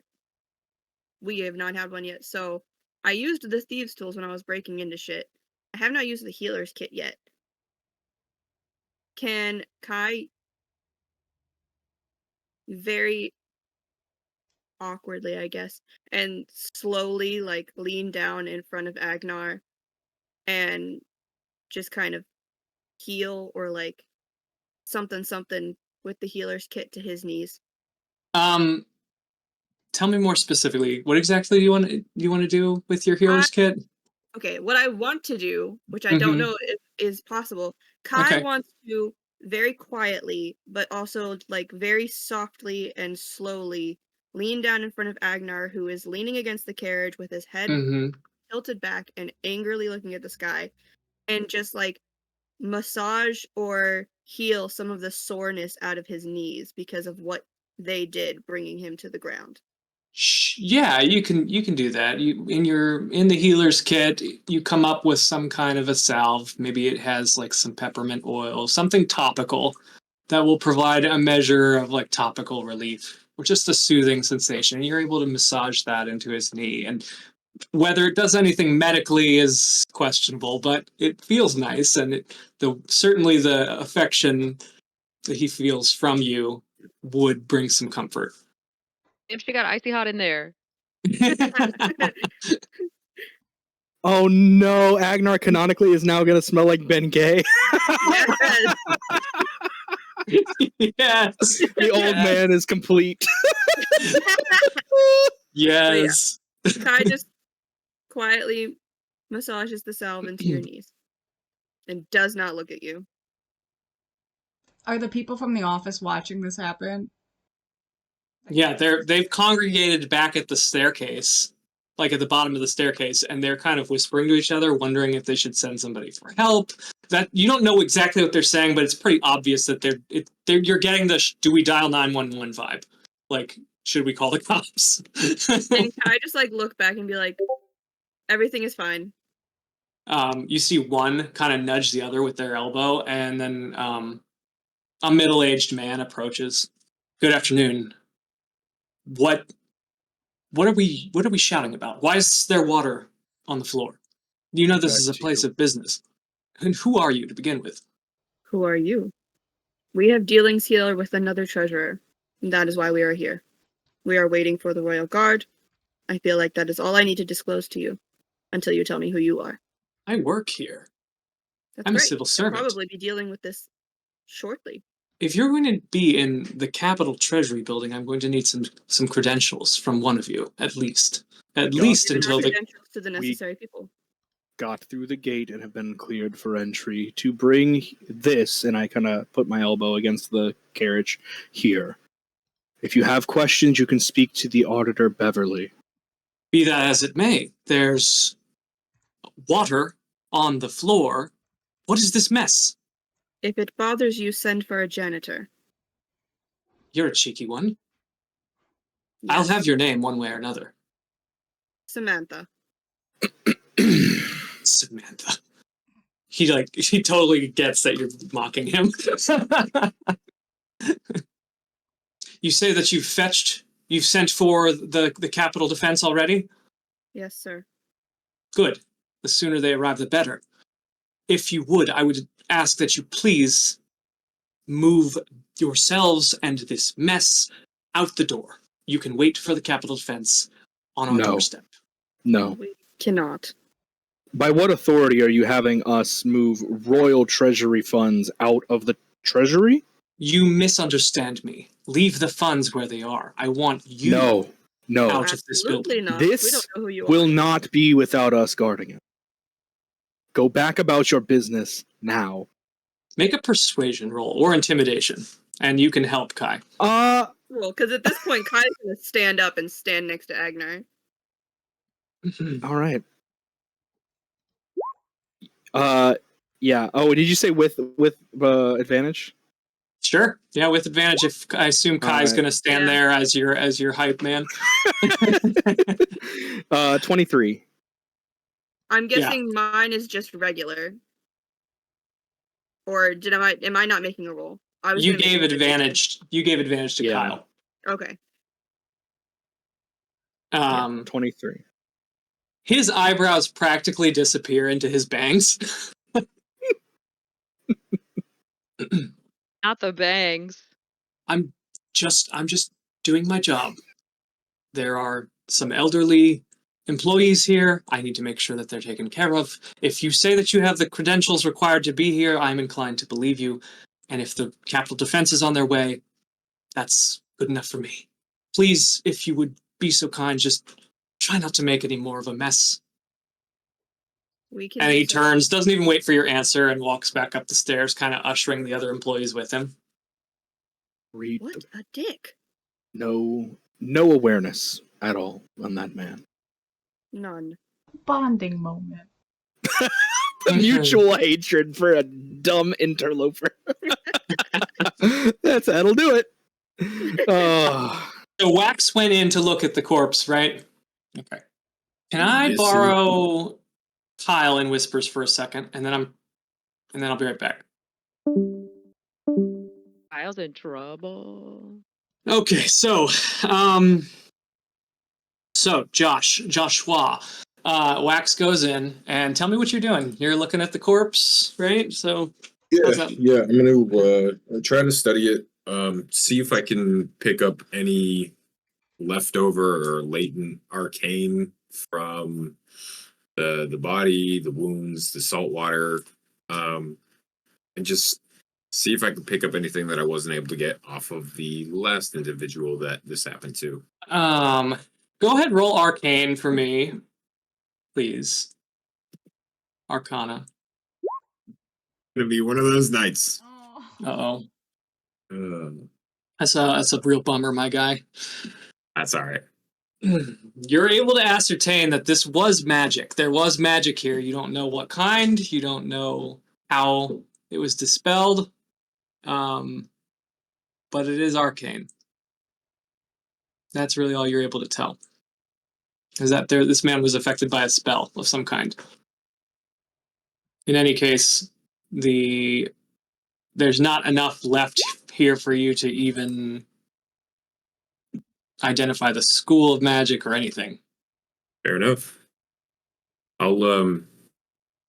we have not had one yet, so I used the thieves' tools when I was breaking into shit. I have not used the healer's kit yet. Can Kai very awkwardly, I guess, and slowly lean down in front of Agnar and just kind of heal or something with the healer's kit to his knees? Tell me more specifically. What exactly do you want to do with your healer's kit? Okay, what I want to do, which I don't know if is possible, Kai wants to very quietly, but also very softly and slowly lean down in front of Agnar, who is leaning against the carriage with his head tilted back and angrily looking at the sky, and just massage or heal some of the soreness out of his knees because of what they did, bringing him to the ground. Yeah, you can do that. In the healer's kit, you come up with some kind of a salve. Maybe it has some peppermint oil, something topical that will provide a measure of topical relief. or just a soothing sensation. And you're able to massage that into his knee. And whether it does anything medically is questionable, but it feels nice, and certainly the affection that he feels from you would bring some comfort. If she got icy hot in there. Oh no, Agnar canonically is now gonna smell like Ben Gay. Yes. Yes. The old man is complete. Yes. Kai just quietly massages the salve into your knees and does not look at you. Are the people from the office watching this happen? Yeah, they've congregated back at the staircase, like at the bottom of the staircase, and they're kind of whispering to each other, wondering if they should send somebody for help. That you don't know exactly what they're saying, but it's pretty obvious that you're getting the do we dial 911 vibe. Like, should we call the cops? And Kai just like look back and be like, everything is fine. You see one kind of nudge the other with their elbow, and then a middle-aged man approaches. Good afternoon. What are we shouting about? Why is there water on the floor? You know this is a place of business. And who are you to begin with? Who are you? We have dealings here with another treasurer, and that is why we are here. We are waiting for the royal guard. I feel like that is all I need to disclose to you until you tell me who you are. I work here. That's I'm great. a civil I'll servant. probably be dealing with this shortly. If you're going to be in the Capitol Treasury building, I'm going to need some credentials from one of you, at least. At least Given our until the... credentials to the necessary people. Got through the gate and have been cleared for entry to bring this, and I kind of put my elbow against the carriage here. If you have questions, you can speak to the Auditor Beverly. Be that as it may, there's water on the floor. What is this mess? If it bothers you, send for a janitor. You're a cheeky one. Yes. I'll have your name one way or another. Samantha. Samantha. He totally gets that you're mocking him. You say that you've sent for the Capitol Defense already? Yes, sir. Good. The sooner they arrive, the better. If you would, I would ask that you please move yourselves and this mess out the door. You can wait for the Capitol Defense on our doorstep. No. We cannot. By what authority are you having us move royal treasury funds out of the treasury? You misunderstand me. Leave the funds where they are. I want you No. out of this building. Not. We This don't know who you will are. not be without us guarding it. Go back about your business now. Make a persuasion roll or intimidation, and you can help Kai. Well, because at this point, Kai's going to stand up and stand next to Agnar. All right. Yeah. Oh, did you say with advantage? Sure. Yeah, with advantage. If I assume Kai's going to stand there as your hype man. 23. I'm guessing mine is just regular. Or am I not making a roll? You gave advantage. You gave advantage to Kyle. Okay. 23. His eyebrows practically disappear into his bangs. Not the bangs. I'm just doing my job. There are some elderly employees here. I need to make sure that they're taken care of. If you say that you have the credentials required to be here, I'm inclined to believe you. And if the Capitol Defense is on their way, that's good enough for me. Please, if you would be so kind, just try not to make any more of a mess. And he turns, doesn't even wait for your answer, and walks back up the stairs, kind of ushering the other employees with him. What a dick. No awareness at all on that man. None. Bonding moment. The mutual hatred for a dumb interloper. That'll do it. So Wax went in to look at the corpse, right? Okay. Can I borrow Kyle in whispers for a second, and then I'll be right back. Kyle's in trouble. Okay, so Joshua, Wax goes in, and tell me what you're doing. You're looking at the corpse, right? So how's that? Yeah. I'm gonna try to study it. See if I can pick up any leftover or latent arcane from the body, the wounds, the salt water, and just see if I can pick up anything that I wasn't able to get off of the last individual that this happened to. Go ahead, roll arcane for me, please. Arcana. Gonna be one of those nights. Uh-oh. Uh, That's a real bummer, my guy. that's all right. You're able to ascertain that this was magic. There was magic here. You don't know what kind. You don't know how it was dispelled. But it is arcane. That's really all you're able to tell. Is that this man was affected by a spell of some kind. In any case, there's not enough left here for you to even identify the school of magic or anything. Fair enough. I'll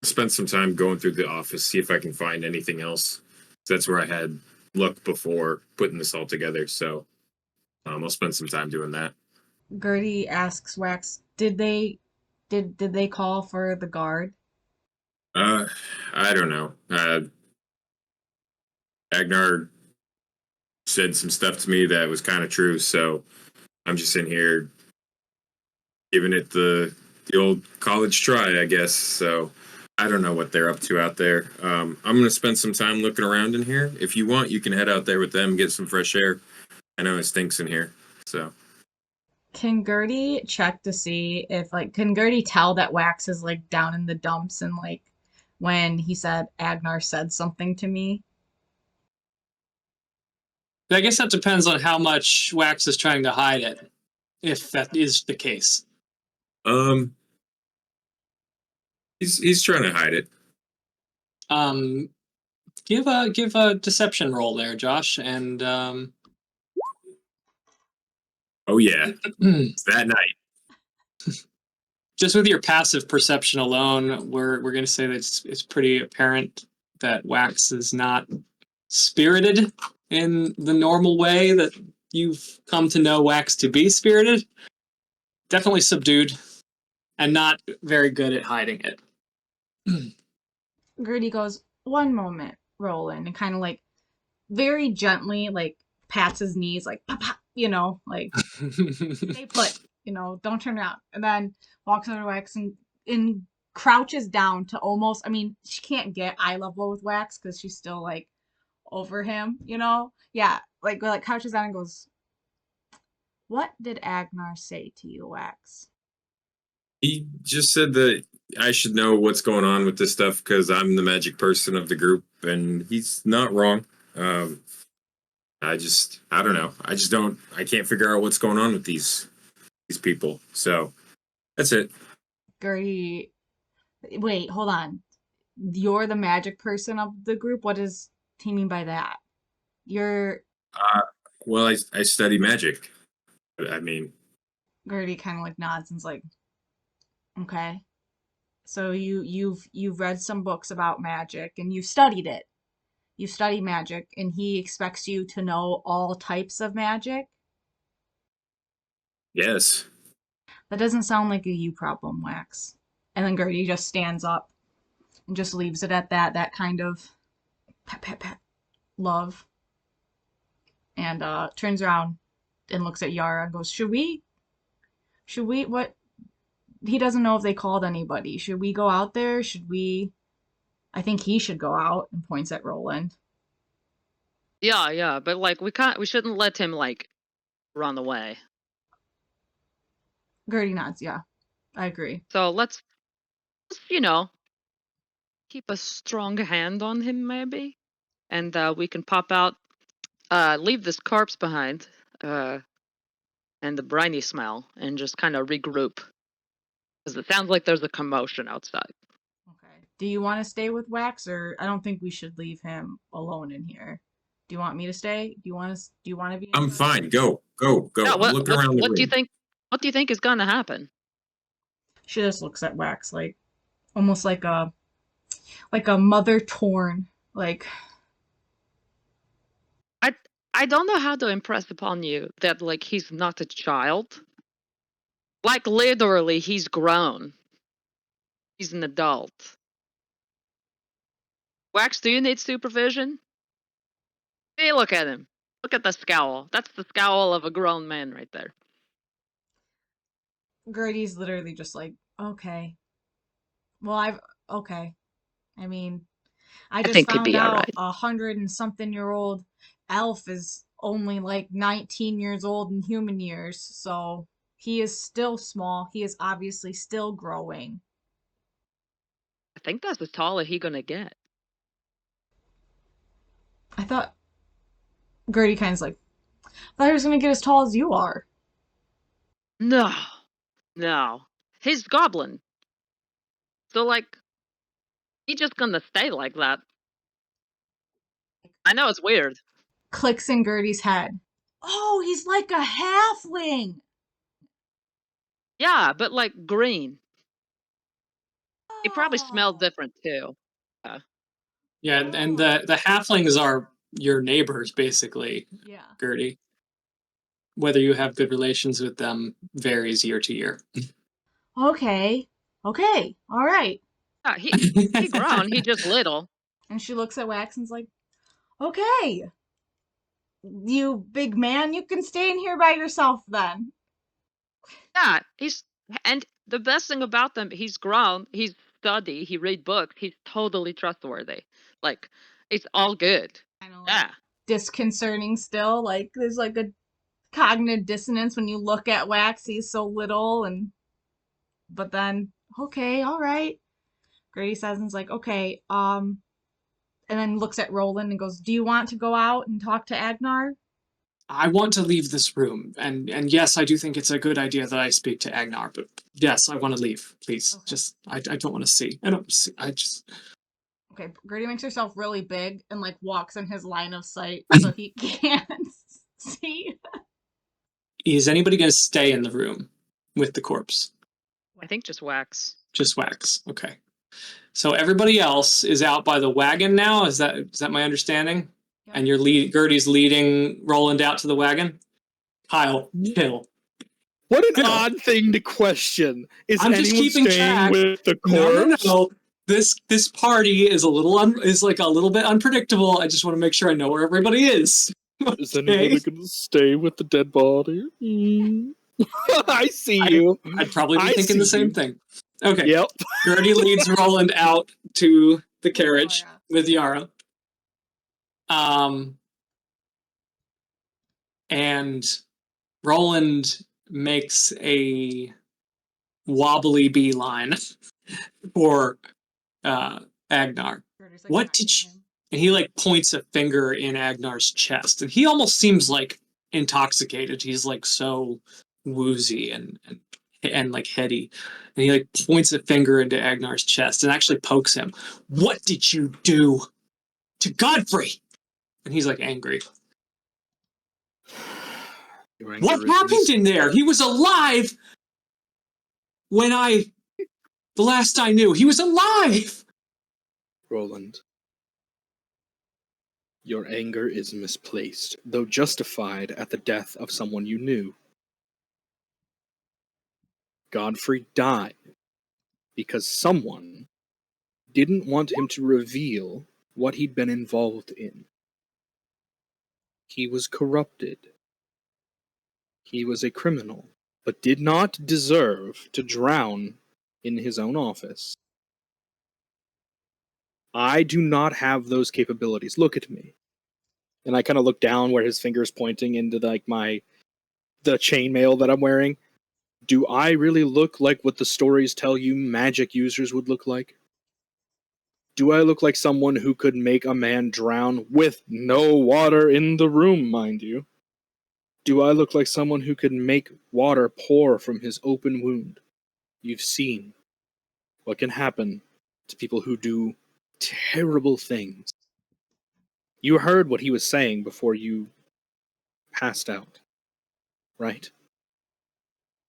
spend some time going through the office, see if I can find anything else. That's where I had looked before putting this all together. So I'll spend some time doing that. Gertie asks Wax, did they call for the guard? I don't know. Agnar said some stuff to me that was kind of true, so I'm just in here giving it the old college try, I guess. So I don't know what they're up to out there. I'm gonna spend some time looking around in here. If you want, you can head out there with them, get some fresh air. I know it stinks in here, so. Can Gertie check to see if can Gertie tell that Wax is down in the dumps and when he said Agnar said something to me? I guess that depends on how much Wax is trying to hide it, if that is the case. He's trying to hide it. Give a deception roll there, Josh, and Oh yeah, it's that night. just with your passive perception alone, we're going to say that it's pretty apparent that Wax is not spirited in the normal way that you've come to know Wax to be spirited. Definitely subdued and not very good at hiding it. Gertie goes, "One moment, Roland," and kind of very gently pats his knees pop, pop, stay put, don't turn around. And then walks over to Wax and crouches down to almost, she can't get eye level with Wax because she's still over him, Yeah, crouches down and goes, "What did Agnar say to you, Wax?" He just said that I should know what's going on with this stuff because I'm the magic person of the group, and he's not wrong. I don't know. I can't figure out what's going on with these people. So that's it. Gertie, wait, hold on. You're the magic person of the group? What does he mean by that? You're Well, I study magic. I mean, Gertie kind of nods and's okay. So you've read some books about magic and you've studied it. You study magic and he expects you to know all types of magic? yes. That doesn't sound like a you problem, Wax. And then Gertie just stands up and just leaves it at that kind of pat pat pat love. And turns around and looks at Yara and goes, should we what he doesn't know if they called anybody. Should we go out there? I think he should go out, and points at Roland. Yeah, but we shouldn't let him run away. Gertie nods, yeah. I agree. So let's keep a strong hand on him maybe. And we can pop out, leave this corpse behind, and the briny smell, and just kind of regroup. Because it sounds like there's a commotion outside. Okay. Do you want to stay with Wax, or I don't think we should leave him alone in here. Do you want me to stay? Do you want to be in I'm charge? fine. Go. Yeah, I'm looking around the what do you room. think? What do you think is gonna happen? She just looks at Wax like almost like a mother torn. Like, I I don't know how to impress upon you that like he's not a child. Like literally, he's grown. He's an adult. Wax, do you need supervision? Hey, look at him. Look at the scowl. That's the scowl of a grown man right there. Gertie's literally just like, okay. Well, okay. I mean, I I just think he'd found be all out right. 100-and-something-year-old elf is only like 19 years old in human years, so he is still small. He is obviously still growing. I think that's as tall as he gonna get. I thought Gertie kind of like, I thought he was gonna get as tall as you are. No, no. He's goblin. So like, he's just gonna stay like that. I know it's weird. Clicks in Gertie's head. Oh, he's like a halfling. Yeah, but like green. He probably smelled Oh. different too. Yeah, and the halflings are your neighbors, basically, Yeah. Gertie. Whether you have good relations with them varies year to year. Okay. Okay. All right. Yeah, he grown. He just little. And she looks at Wax and's like, okay, you big man, you can stay in here by yourself then. Yeah, and the best thing about them, he's grown. He's study. He read books. He's totally trustworthy. Like it's all good. Kind of like Yeah. disconcerting still. Like there's like a cognitive dissonance when you look at Wax. He's so little, but then okay, all right. Grady says and's like, okay, and then looks at Roland and goes, do you want to go out and talk to Agnar? I want to leave this room, and yes, I do think it's a good idea that I speak to Agnar. But yes, I want to leave, please. Okay. Just I don't want to see. I don't see. I just Okay, Grady makes herself really big and like walks in his line of sight so he can't see. is anybody going to stay in the room with the corpse? I think just Wax. Just Wax. Okay. So everybody else is out by the wagon now. Is that my understanding? Yep. And Gertie's leading Roland out to the wagon. Kyle, chill. What an Phil. odd thing to question. Is I'm just anyone keeping staying track. with the corpse? No. This party is a little is like a little bit unpredictable. I just want to make sure I know where everybody is. Is anybody going to stay with the dead body? I see you. I'd probably be I thinking the see same you. thing. Okay. Yep. Gertie leads Roland out to the carriage Yara. with Yara. And Roland makes a wobbly beeline for Agnar. Gertie's like, What "Not did near you? him." And he like points a finger in Agnar's chest, and he almost seems like intoxicated. He's like so woozy and like heady, and he like points a finger into Agnar's chest and actually pokes him. What did you do to Godfrey? And he's like angry. What happened in there? He was alive when the last I knew. He was alive. Roland, your anger is misplaced, though justified at the death of someone you knew. Godfrey died because someone didn't want him to reveal what he'd been involved in. He was corrupted. He was a criminal, but did not deserve to drown in his own office. I do not have those capabilities. Look at me. And I kind of look down where his finger's pointing into the chainmail that I'm wearing. Do I really look like what the stories tell you magic users would look like? Do I look like someone who could make a man drown with no water in the room, mind you? Do I look like someone who could make water pour from his open wound? You've seen what can happen to people who do terrible things. You heard what he was saying before you passed out, right?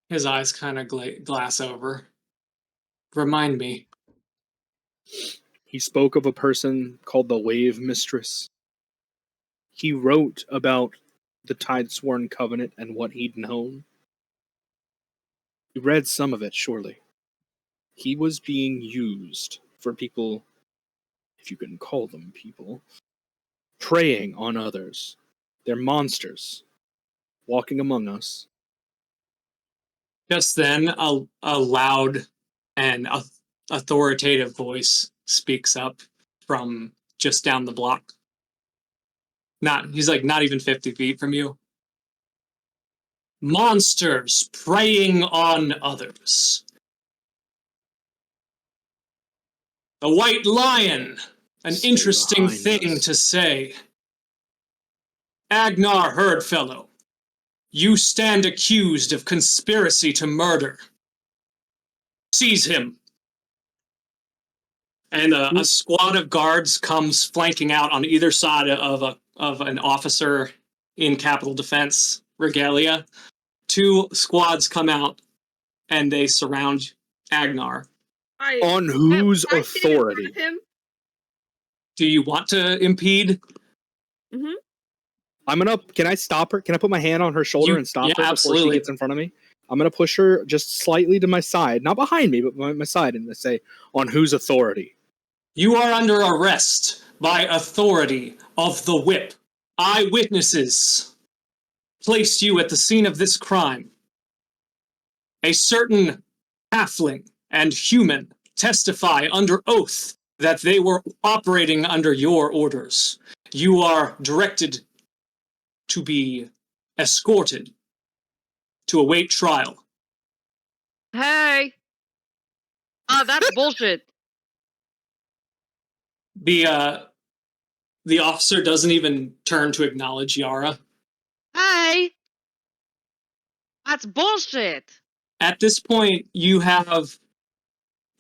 His eyes kind of glass over. Remind me. He spoke of a person called the Wave Mistress. He wrote about the Tidesworn Covenant and what he'd known. You read some of it, surely. He was being used for people, if you can call them people, preying on others. They're monsters, walking among us. Just then, a loud and authoritative voice speaks up from just down the block. He's like not even 50 feet from you. Monsters preying on others. The White Lion. An Stay interesting behind thing us. to say. Agnar Herdfellow, you stand accused of conspiracy to murder. Seize him. And a squad of guards comes flanking out on either side of an officer in Capitol Defense regalia. 2 squads come out and they surround Agnar. On whose I stand in front authority? of him. Do you want to impede? Can I stop her? Can I put my hand on her shoulder and stop her before absolutely. she gets in front of me? I'm gonna push her just slightly to my side, not behind me, but my side, and say, on whose authority? You are under arrest by authority of the whip. Eyewitnesses placed you at the scene of this crime. A certain halfling and human testify under oath that they were operating under your orders. You are directed to be escorted to await trial. Hey! Oh, that's bullshit. The officer doesn't even turn to acknowledge Yara. Hey! That's bullshit! At this point, you have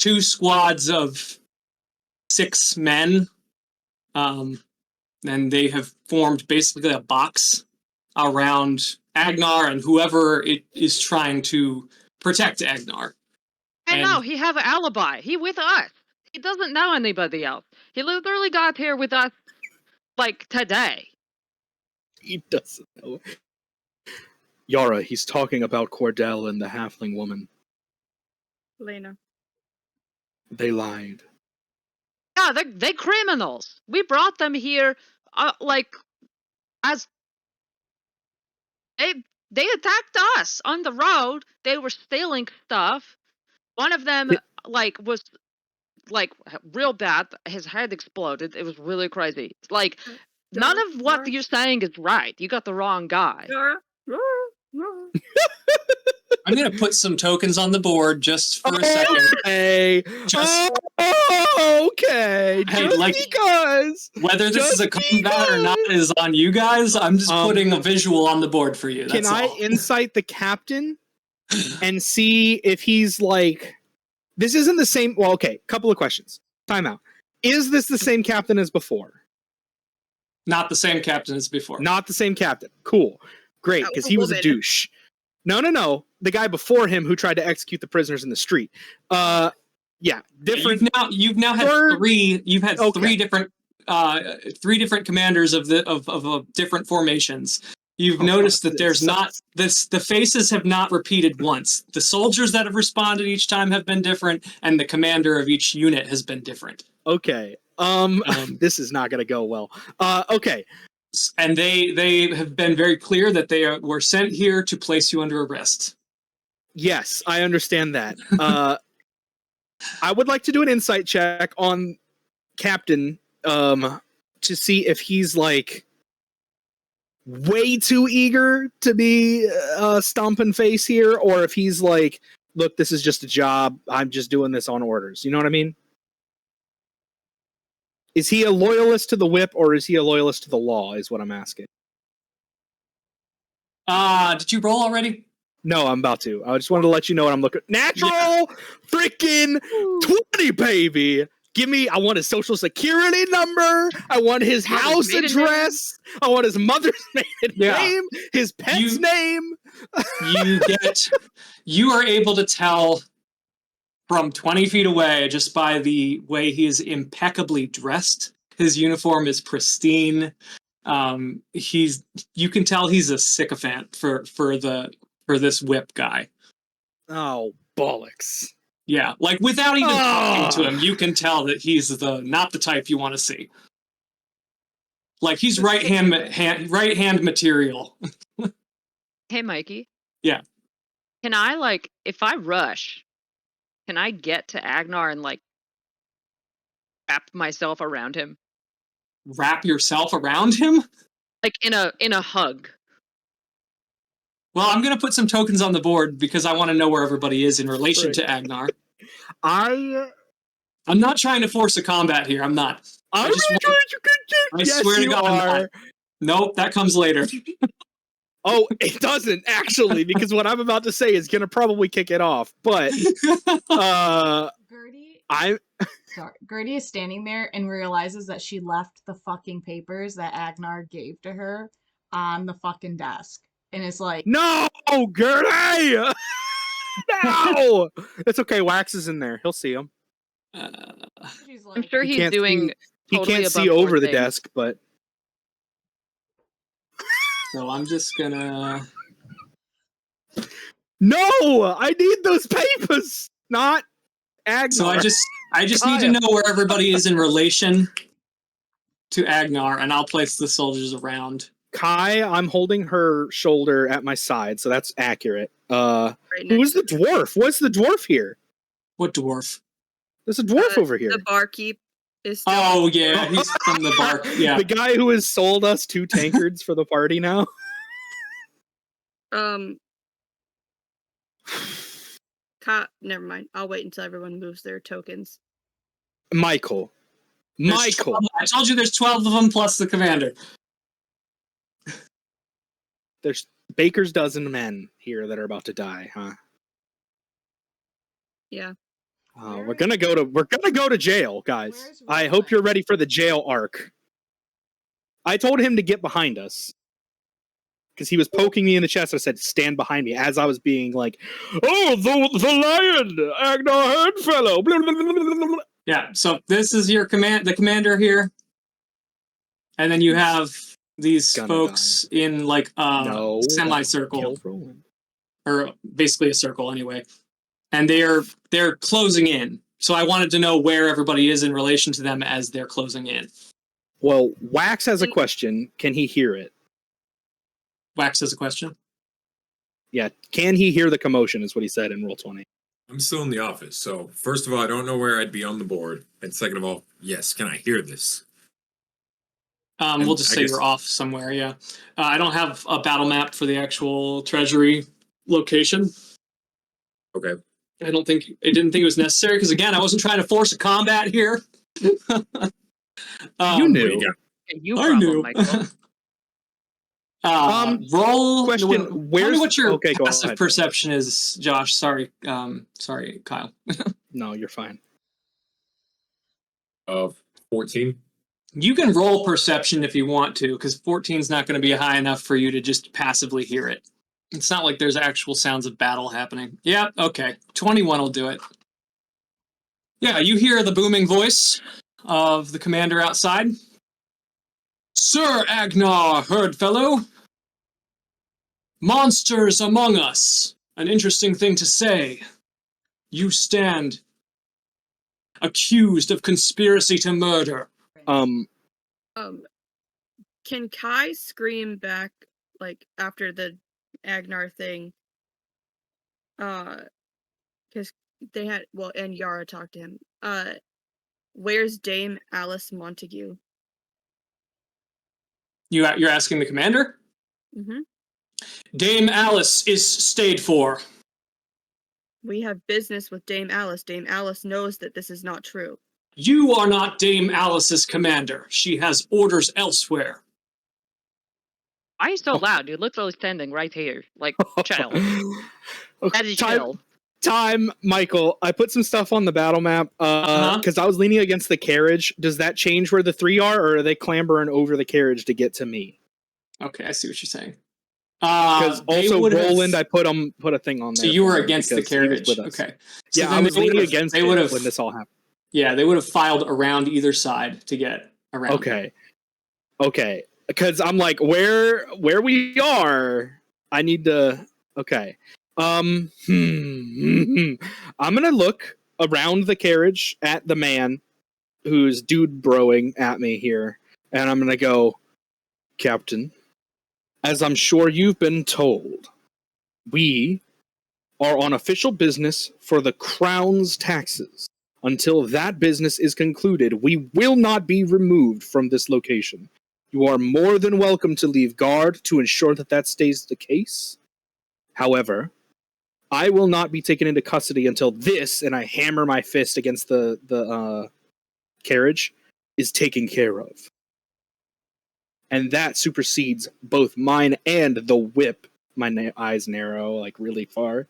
2 squads of 6 men, and they have formed basically a box around Agnar and whoever it is trying to protect Agnar. And no, he have an alibi. He with us. He doesn't know anybody else. He literally got here with us, like, today. He doesn't know. Yara, he's talking about Cordell and the halfling woman. Lena. They lied. Yeah, they criminals. We brought them here, as they attacked us on the road. They were stealing stuff. One of them, was real bad. His head exploded. It was really crazy. None of what you're saying is right. You got the wrong guy. I'm going to put some tokens on the board just for a second. Okay. Okay. Hey, Just because. Whether this is a combat or not is on you guys. I'm just putting a visual on the board for you. That's Can I all. insight the captain and see if he's like... This isn't the same... Well, okay. Couple of questions. Time out. Is this the same captain as before? Not the same captain as before. Not the same captain. Cool. Great, because he was a douche. No. The guy before him who tried to execute the prisoners in the street. Yeah, different. You've now had three. You've had three different commanders of different formations. You've noticed that there's not this. The faces have not repeated once. The soldiers that have responded each time have been different, and the commander of each unit has been different. Okay. This is not going to go well. Okay. And they have been very clear that they were sent here to place you under arrest. Yes, I understand that. I would like to do an insight check on Captain to see if he's like way too eager to be stomping face here, or if he's like, look, this is just a job. I'm just doing this on orders. You know what I mean? Is he a loyalist to the whip, or is he a loyalist to the law, is what I'm asking. Did you roll already? No, I'm about to. I just wanted to let you know what I'm looking. Natural freaking 20, baby! I want his social security number. I want his Mother's house maiden address. I want his mother's maiden Yeah. name, his pet's name. You are able to tell from 20 feet away just by the way he is impeccably dressed. His uniform is pristine. You can tell he's a sycophant for this whip guy. Oh, bollocks. Yeah, like without even talking to him, you can tell that he's not the type you want to see. Like he's right hand material. Hey, Mikey. Yeah. Can I if I rush, can I get to Agnar and wrap myself around him? Wrap yourself around him? Like in a hug. Well, I'm gonna put some tokens on the board because I want to know where everybody is in relation to Agnar. I'm not trying to force a combat here. I'm not. I swear to God, I'm not. Nope, that comes later. Oh, it doesn't actually, because what I'm about to say is gonna probably kick it off. But Gertie is standing there and realizes that she left the fucking papers that Agnar gave to her on the fucking desk, and is like, "No, Gertie, no, it's okay. Wax is in there. He'll see him. she's I'm like, sure He he's can't doing. He totally can't above see board over the things. desk, but So I'm just gonna. no, I need those papers, not Agnar. So I just need to know where everybody is in relation to Agnar, and I'll place the soldiers around. Kai, I'm holding her shoulder at my side, so that's accurate. Right Who is next the dwarf? What's the dwarf here? What dwarf? There's a dwarf over here. The barkeep is still. Oh yeah, he's from the bar. Yeah, The guy who has sold us 2 tankards for the party now. Never mind. I'll wait until everyone moves their tokens. Michael. I told you there's 12 of them plus the commander. There's baker's dozen men here that are about to die, huh? Yeah. We're gonna go to jail, guys. I hope you're ready for the jail arc. I told him to get behind us because he was poking me in the chest. I said, "Stand behind me," as I was being like, "Oh, the lion, Agnar Herdfellow." Blah, blah, blah, blah, blah. Yeah. So this is your the commander here, and then you have these folks in semicircle, or basically a circle anyway, and they're closing in. So I wanted to know where everybody is in relation to them as they're closing in. Well, Wax has a question. Can he hear it? Wax has a question? Yeah. Can he hear the commotion is what he said in Roll20. I'm still in the office, so first of all, I don't know where I'd be on the board. And second of all, yes, can I hear this? We'll just say you're off somewhere, yeah. I don't have a battle map for the actual treasury location. Okay. I didn't think it was necessary, because again, I wasn't trying to force a combat here. You knew. I knew. Roll question. Tell me what your go passive ahead. perception is, Josh. Sorry, Kyle. No, you're fine. 14. You can roll perception if you want to, because 14 is not going to be high enough for you to just passively hear it. It's not like there's actual sounds of battle happening. Yeah, okay. 21 will do it. Yeah, you hear the booming voice of the commander outside. Sir Agnar Herdfellow, monsters among us. An interesting thing to say. You stand accused of conspiracy to murder. Can Kai scream back after the Agnar thing? Because they had and Yara talked to him. Where's Dame Alice Montague? You're asking the commander? Mm-hmm. Dame Alice is stayed for. We have business with Dame Alice. Dame Alice knows that this is not true. You are not Dame Alice's commander. She has orders elsewhere. Why are you so loud, dude? Literally standing right here. Chill. That is chill. time, Michael, I put some stuff on the battle map because I was leaning against the carriage. Does that change where the 3 are, or are they clambering over the carriage to get to me? Okay, I see what you're saying. Because also Roland, I put a thing on there. So you were for him against the because he was carriage. with us. Okay. So Yeah, I was leaning against it when this all happened. Yeah, they would have filed around either side to get around. Okay. Because I'm like, where we are, I need to. Okay. I'm gonna look around the carriage at the man who's dude broing at me here, and I'm gonna go, Captain, as I'm sure you've been told, we are on official business for the Crown's taxes. Until that business is concluded, we will not be removed from this location. You are more than welcome to leave guard to ensure that stays the case. However, I will not be taken into custody until this, and I hammer my fist against the carriage, is taken care of. And that supersedes both mine and the whip. My eyes narrow, like really far.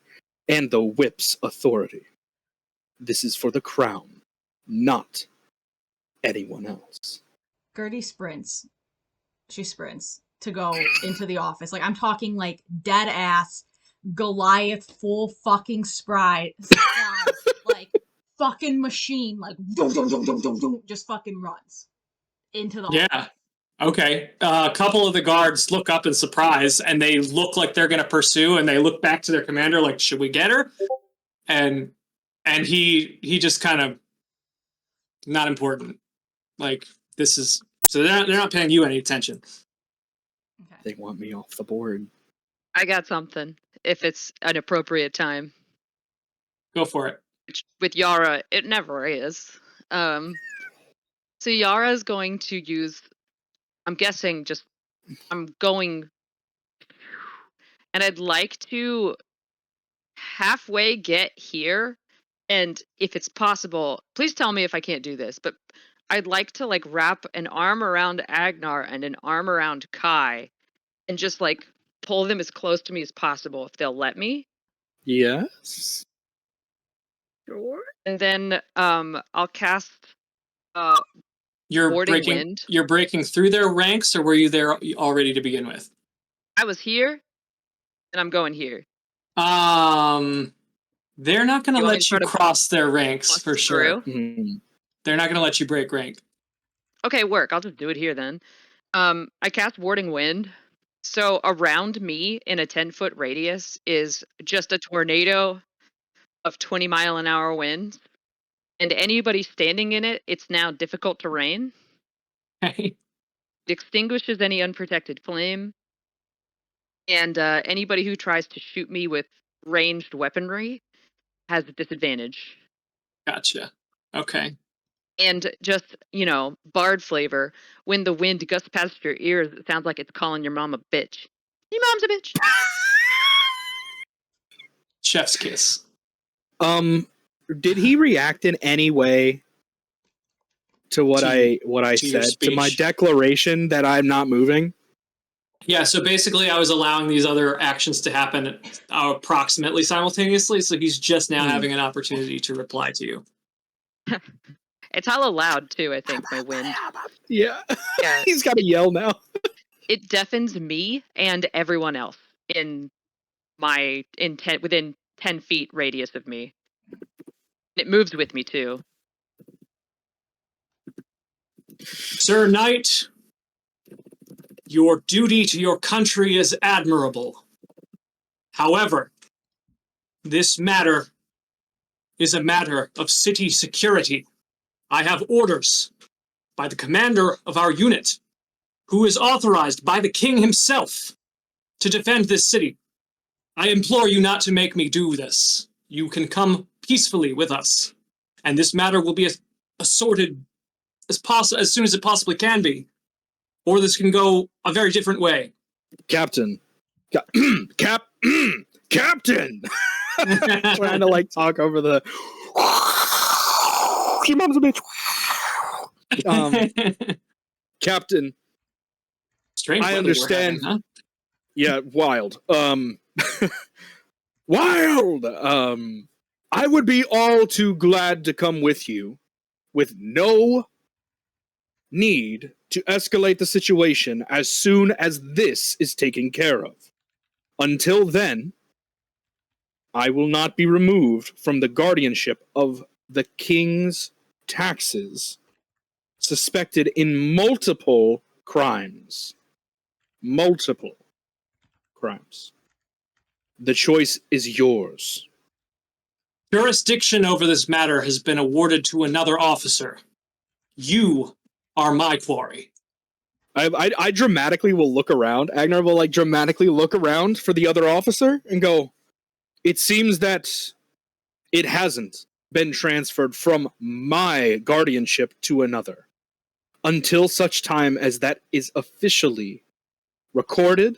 And the whip's authority. This is for the crown, not anyone else. Gertie sprints. She sprints to go into the office. Like, I'm talking like dead ass Goliath full fucking stride, like fucking machine, like just fucking runs into the office. Okay. A couple of the guards look up in surprise, and they look like they're going to pursue, and they look back to their commander like, should we get her? And he just kind of, not important. Like, this is, so they're not paying you any attention. Okay. They want me off the board. I got something, if it's an appropriate time. Go for it. With Yara, it never is. So Yara is going to use, I'm guessing, I'm going, and I'd like to halfway get here, and if it's possible, please tell me if I can't do this, but I'd like to like wrap an arm around Agnar and an arm around Kai and just like pull them as close to me as possible if they'll let me. Yes. Sure. And then I'll cast You're Warding Wind. You're breaking through their ranks, or were you there already to begin with? I was here, and I'm going here. They're not going to let you cross their ranks for sure. Mm-hmm. They're not going to let you break rank. Okay, work. I'll just do it here then. I cast Warding Wind. So around me in a 10-foot radius is just a tornado of 20-mile-an-hour winds. And anybody standing in it, it's now difficult terrain. Okay. It extinguishes any unprotected flame. And anybody who tries to shoot me with ranged weaponry has a disadvantage. Gotcha. Okay. And just, bard flavor, when the wind gusts past your ears, it sounds like it's calling your mom a bitch. Your mom's a bitch. Chef's kiss. Did he react in any way to what I said, to my declaration that I'm not moving? Yeah, so basically I was allowing these other actions to happen approximately simultaneously, so he's just now having an opportunity to reply to you. It's hella loud too, I think, my wind. Yeah. He's got to yell now. It deafens me and everyone else within 10 feet radius of me. It moves with me too. Sir Knight, your duty to your country is admirable. However, this matter is a matter of city security. I have orders by the commander of our unit, who is authorized by the king himself to defend this city. I implore you not to make me do this. You can come peacefully with us, and this matter will be sorted as soon as it possibly can be, or this can go a very different way. Captain. Captain! Trying to like talk over the your mom's a bitch. Captain, strange. I understand. Having, huh? Yeah, wild. Wild. I would be all too glad to come with you, with no need to escalate the situation as soon as this is taken care of. Until then, I will not be removed from the guardianship of the king's taxes, suspected in multiple crimes. Multiple crimes. The choice is yours. Jurisdiction over this matter has been awarded to another officer. You are my quarry. I dramatically will look around. Agnar will like dramatically look around for the other officer and go, it seems that it hasn't been transferred from my guardianship to another. Until such time as that is officially recorded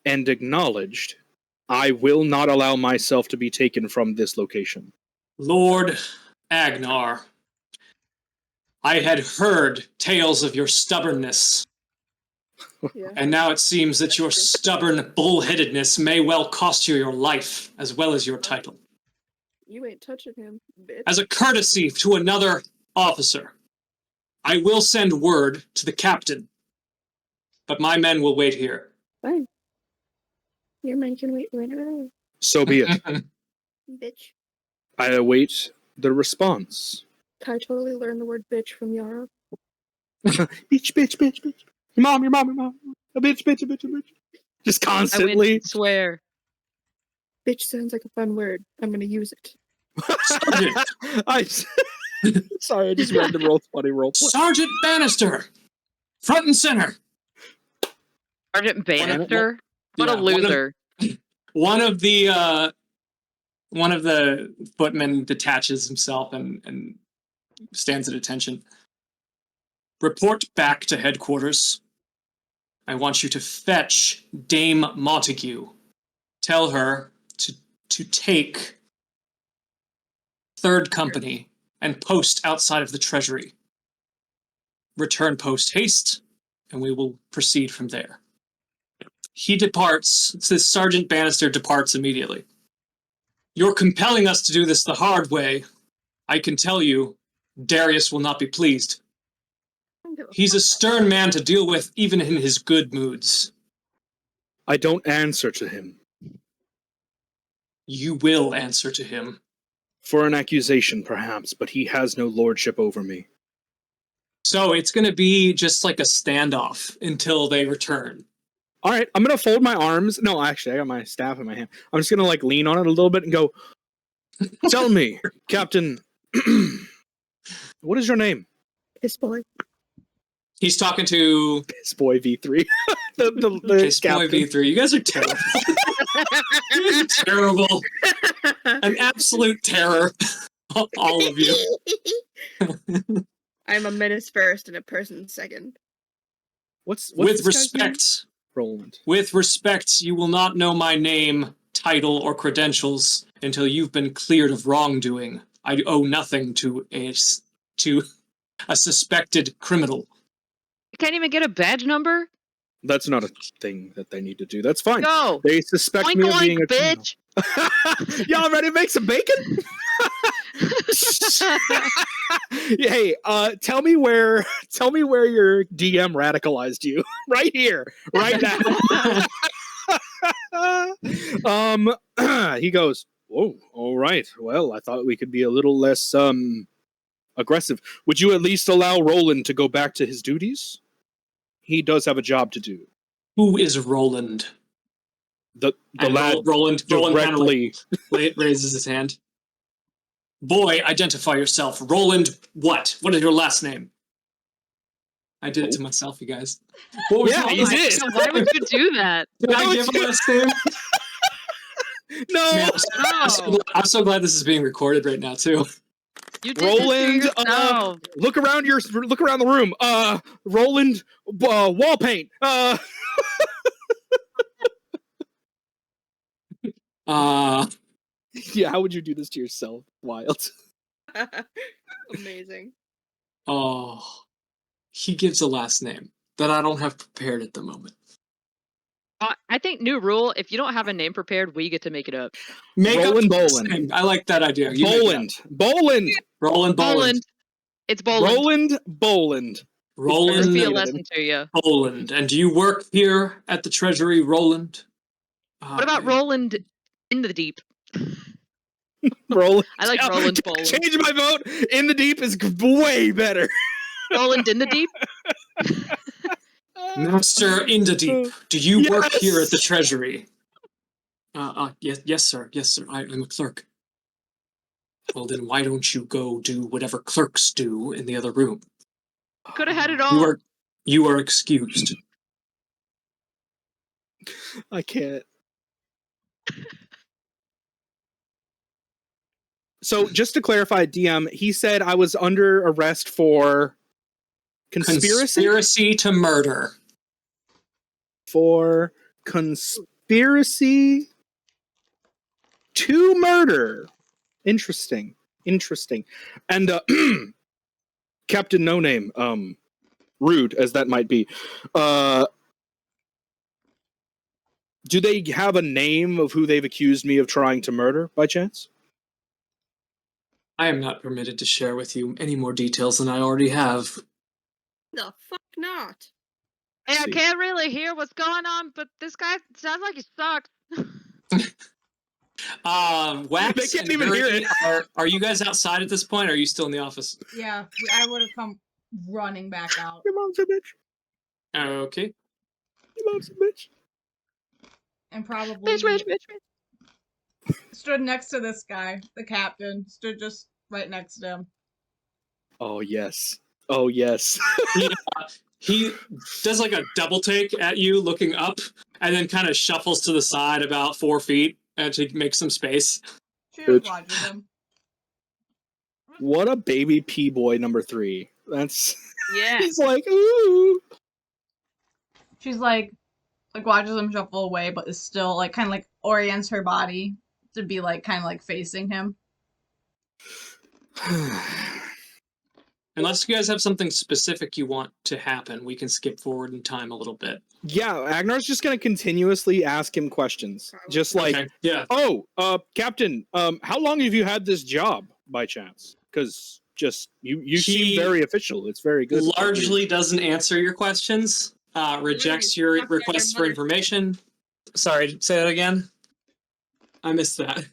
and acknowledged, I will not allow myself to be taken from this location. Lord Agnar, I had heard tales of your stubbornness, Yeah. and now it seems that your stubborn bullheadedness may well cost you your life as well as your title. You ain't touching him, bitch. As a courtesy to another officer, I will send word to the captain, but my men will wait here. Fine. Your man can wait right away. So be it. Bitch. I await the response. Kai totally learned the word bitch from Yara. Bitch, bitch, bitch, bitch. Your mom, your mom, your mom. A bitch, bitch, a bitch, a bitch. Just I constantly. would swear. Bitch sounds like a fun word. I'm gonna use it. Sergeant, Sorry, I just read the roll. Sergeant Bannister, front and center. Sergeant Bannister? What Yeah, a loser. One of the footmen detaches himself and stands at attention. Report back to headquarters. I want you to fetch Dame Montague. Tell her to take third company and post outside of the treasury. Return post haste, and we will proceed from there. He departs. It says Sergeant Bannister departs immediately. You're compelling us to do this the hard way. I can tell you, Darius will not be pleased. He's a stern man to deal with, even in his good moods. I don't answer to him. You will answer to him. For an accusation, perhaps, but he has no lordship over me. So it's going to be just like a standoff until they return. All right, I'm going to fold my arms. No, actually, I got my staff in my hand. I'm just going to like lean on it a little bit and go, tell me, Captain, what is your name? Piss boy. He's talking to Piss Boy V3. the Piss Boy captain. V3. You guys are terrible. You guys are terrible. An absolute terror. All of you. I'm a menace first and a person second. What's With this guy's name? respect, Roland. with respect, you will not know my name, title, or credentials until you've been cleared of wrongdoing. I owe nothing to a suspected criminal. You can't even get a badge number? That's not a thing that they need to do. That's fine. Go! They suspect Oink me of oink, being a criminal. bitch! Y'all ready to make some bacon? Hey, tell me where your DM radicalized you. Right here, right now. He goes, "Whoa, all right. Well, I thought we could be a little less aggressive. Would you at least allow Roland to go back to his duties? He does have a job to do." Who is Roland? The And lad Roland kind of directly. raises his hand. Boy, identify yourself. Roland, what? What is your last name? I did it to myself, you guys. What was Yeah, your you last did. Why would you do that? Did I give a last name? No, Man, No. I'm so glad this is being recorded right now, too. You did Roland, this to yourself. look around the room. Roland, wall paint. Yeah, how would you do this to yourself? Wild. Amazing. Oh, he gives a last name that I don't have prepared at the moment. I think new rule: if you don't have a name prepared, we get to make it up. Make Roland up Boland. name. I like that idea. You make it Boland. Boland. up. Roland Boland. It's Boland. Roland Boland. This Roland be a lesson to you. Boland. And do you work here at the Treasury, Roland? What about Roland in the deep? Roland. I like Roland Boland. Change my vote. In the deep is way better. Roland in the deep? Master in the deep? Do you work Yes! here at the Treasury? Yes, sir. Yes, sir. I'm a clerk. Well, then why don't you go do whatever clerks do in the other room? Could have had it all. You are excused. I can't. So just to clarify, DM, he said I was under arrest for Conspiracy to murder. For conspiracy to murder. Interesting. And Captain No Name, rude as that might be, do they have a name of who they've accused me of trying to murder by chance? I am not permitted to share with you any more details than I already have. The fuck not? Hey, I See. can't really hear what's going on, but this guy sounds like he sucks. Wax They can't and even hear Gertie, it. Are you guys outside at this point, or are you still in the office? Yeah, I would have come running back out. Your mom's a bitch. Okay. Your mom's a bitch. And probably Bitch. stood next to this guy, the captain, stood just right next to him. Oh, yes. Oh, yes. He does like a double take at you, looking up, and then kind of shuffles to the side about 4 feet to make some space. She Bitch. just watches him. What a baby P-boy number 3. That's... Yeah. He's like, ooh. She's like watches him shuffle away, but is still like kind of like orients her body to be like kind of like facing him. Unless you guys have something specific you want to happen, we can skip forward in time a little bit. Yeah, Agnar's just gonna continuously ask him questions. Just like, Okay, yeah. oh, Captain, how long have you had this job by chance? Because just you seem very official. It's very good. Largely doesn't answer your questions. Rejects your Talk about your requests for mother. information. Sorry, say that again. I missed that.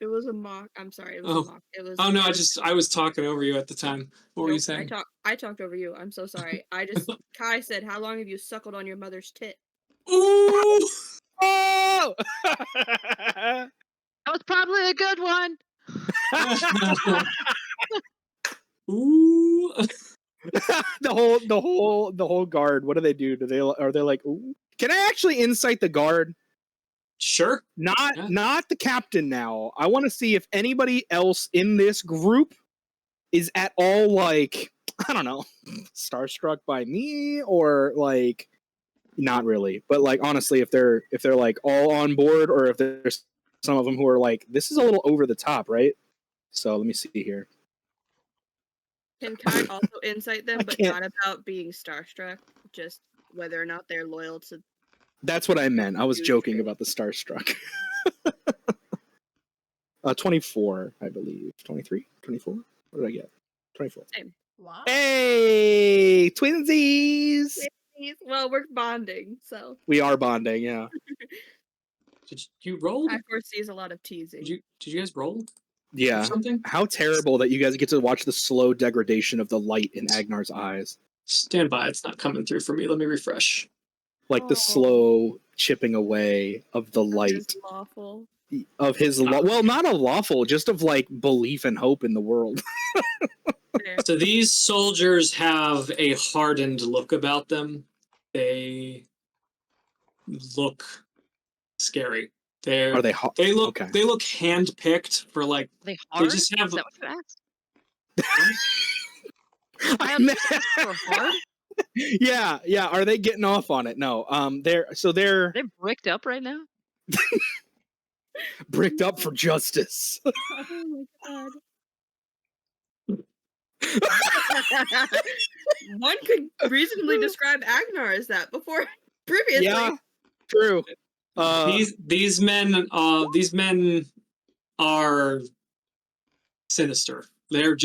It was a mock. I'm sorry. It was Oh. a mock. It was. Oh no, I was talking over you at the time. What were you Nope, saying? I talked over you. I'm so sorry. Kai said, "How long have you suckled on your mother's tit?" Ooh! Oh! That was probably a good one. Ooh! the whole guard. What do they do? Are they like, ooh? Can I actually incite the guard? Sure. Not Yeah. not the captain now. I want to see if anybody else in this group is at all like, I don't know, starstruck by me, or like not really. But like honestly, if they're like all on board, or if there's some of them who are like, this is a little over the top, right? So let me see here. Can Kai also incite them, I but can't- not about being starstruck, just whether or not they're loyal to? That's what I meant. I was Dude, joking shit. about the starstruck. 24, I believe. 23? 24? What did I get? 24. Wow. Hey, twinsies! Well, we're bonding, so We are bonding, yeah. Did you roll? I foresee a lot of teasing. Did you guys roll? Or Yeah. something? How terrible that you guys get to watch the slow degradation of the light in Agnar's eyes. Stand by, it's not coming through for me. Let me refresh. Like the Oh. slow chipping away of the That light is lawful. of his well, not a lawful, just of like belief and hope in the world. Fair. So these soldiers have a hardened look about them. They look scary. Are they hot? They look Okay. they look handpicked for like They hard? just have Is that what you asked? I I meant- for hard? yeah. Are they getting off on it? No. They're Are they bricked up right now? bricked up for justice. Oh my god. One could reasonably describe Agnar as that before previously. Yeah. True. These men are sinister. They're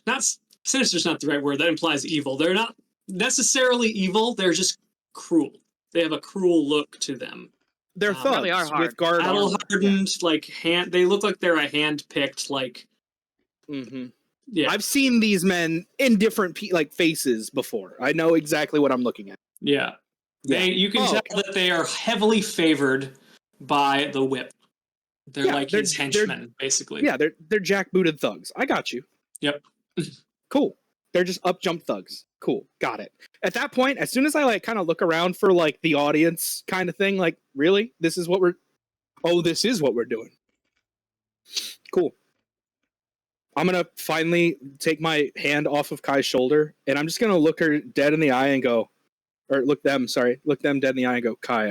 not sinister's not the right word. That implies evil. They're not necessarily evil. They're just cruel. They have a cruel look to them. They're thugs really are hard. with guard Battle armor. hardened, like hand. They look like they're a hand picked. Like, Mm-hmm. yeah, I've seen these men in different faces before. I know exactly what I'm looking at. yeah. Yeah. You can tell that they are heavily favored by the whip. They're Yeah, like his henchmen, basically. Yeah, they're jackbooted thugs. I got you. Yep. Cool. They're just up jump thugs. Cool. Got it. At that point, as soon as I like kind of look around for like the audience kind of thing, like, really? This is what we're doing. Cool. I'm gonna finally take my hand off of Kai's shoulder, and I'm just gonna look her dead in the eye and go, or look them dead in the eye and go, Kai,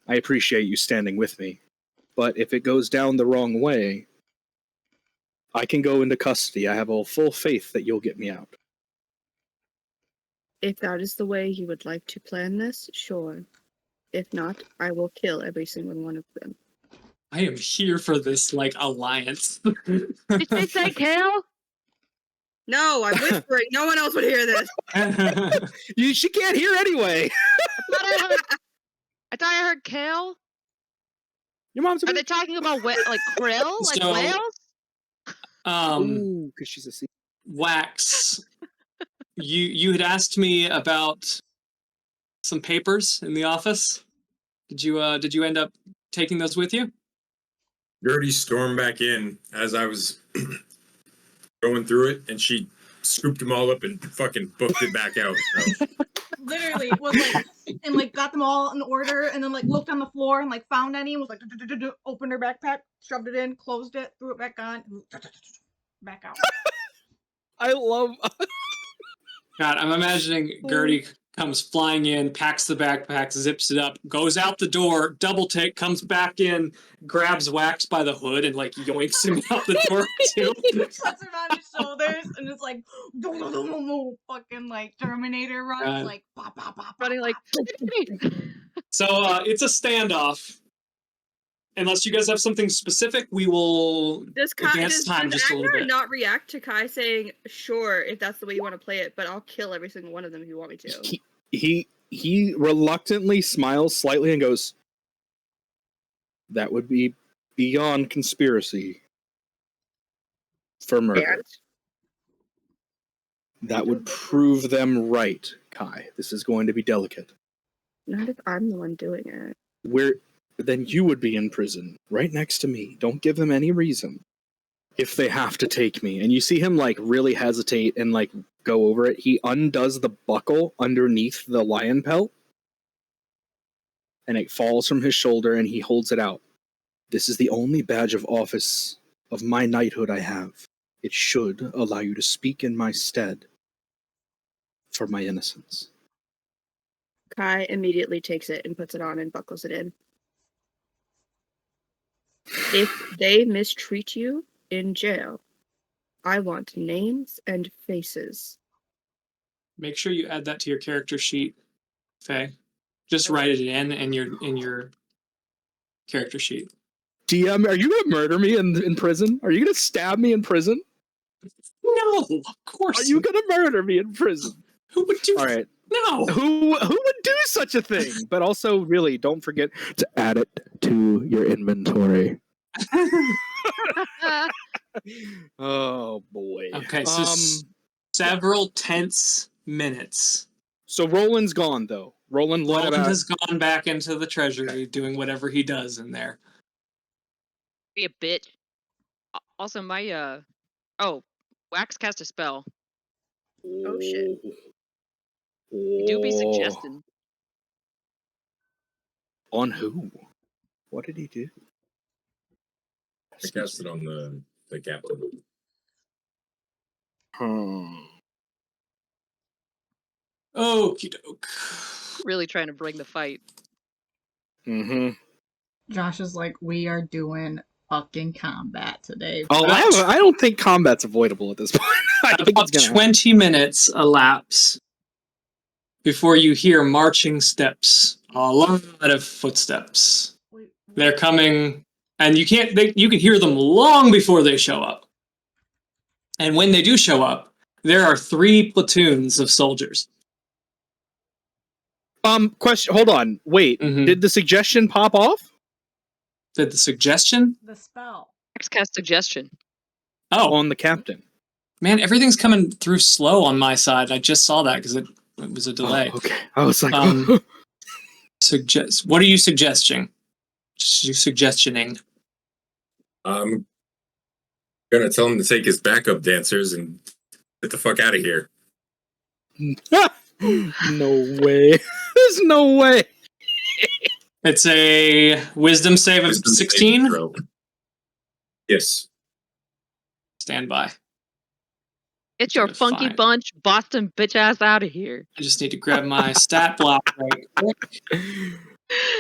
I appreciate you standing with me, but if it goes down the wrong way, I can go into custody. I have all full faith that you'll get me out. If that is the way you would like to plan this, sure. If not, I will kill every single one of them. I am here for this like alliance. Did they say Kale? No, I'm whispering. No one else would hear this. She can't hear anyway. I thought I heard Kale. Your mom's a Are they talking about like krill, like So, whales? Ooh, because she's a sea. Wax. You had asked me about some papers in the office. Did you end up taking those with you? Gertie stormed back in as I was going through it, and she scooped them all up and fucking booked it back out. So. Literally was like, and like got them all in order, and then like looked on the floor and like found any, and was like, opened her backpack, shoved it in, closed it, threw it back on, back out. I love. God, I'm imagining Gertie comes flying in, packs the backpack, zips it up, goes out the door, double take, comes back in, grabs Wax by the hood, and like yoinks him out the door too. Puts him on his shoulders, and it's like fucking like Terminator runs, like pop, pop, pop, Running like. So it's a standoff. Unless you guys have something specific, we will advance time just a little Agnar bit. not react to Kai saying, sure, if that's the way you want to play it, but I'll kill every single one of them if you want me to. He reluctantly smiles slightly and goes, that would be beyond conspiracy for murder. That would prove them right, Kai. This is going to be delicate. Not if I'm the one doing it. Then you would be in prison, right next to me. Don't give them any reason. If they have to take me. And you see him, like, really hesitate and, like, go over it. He undoes the buckle underneath the lion pelt. And it falls from his shoulder, and he holds it out. This is the only badge of office of my knighthood I have. It should allow you to speak in my stead for my innocence. Kai immediately takes it and puts it on and buckles it in. If they mistreat you in jail, I want names and faces. Make sure you add that to your character sheet, Faye. Just write it in your character sheet. DM, are you going to murder me in prison? Are you going to stab me in prison? No, of course. Are you going to murder me in prison? Who would do? All right. No. Who would do such a thing? But also, really, don't forget to add it to your inventory. Oh boy. Okay, so several tense minutes. So Roland's gone though. Roland has gone back into the treasury, doing whatever he does in there. Be a bitch. Also, my Wax cast a spell. Oh shit. Do be suggesting. On who? What did he do? I cast it on the captain. Okie doke. Really trying to bring the fight. Mm-hmm. Josh is like, we are doing fucking combat today. Oh, I don't think combat's avoidable at this point. I think About it's gonna 20 minutes elapse before you hear marching steps. A lot of footsteps. They're coming, and you can hear them long before they show up. And when they do show up, there are 3 platoons of soldiers. Question. Hold on. Wait. Mhm. Did the suggestion pop off? Did the suggestion? The spell. Xcast suggestion. Oh, On the captain. man, everything's coming through slow on my side. I just saw that because it was a delay. Oh, okay. I was like, What are you suggesting? You suggestioning? I'm gonna tell him to take his backup dancers and get the fuck out of here. no way. There's no way. It's a wisdom save of Wisdom 16. saving throw. Yes. Stand by. Get your That's funky fine. bunch Boston bitch ass out of here. I just need to grab my stat block right quick.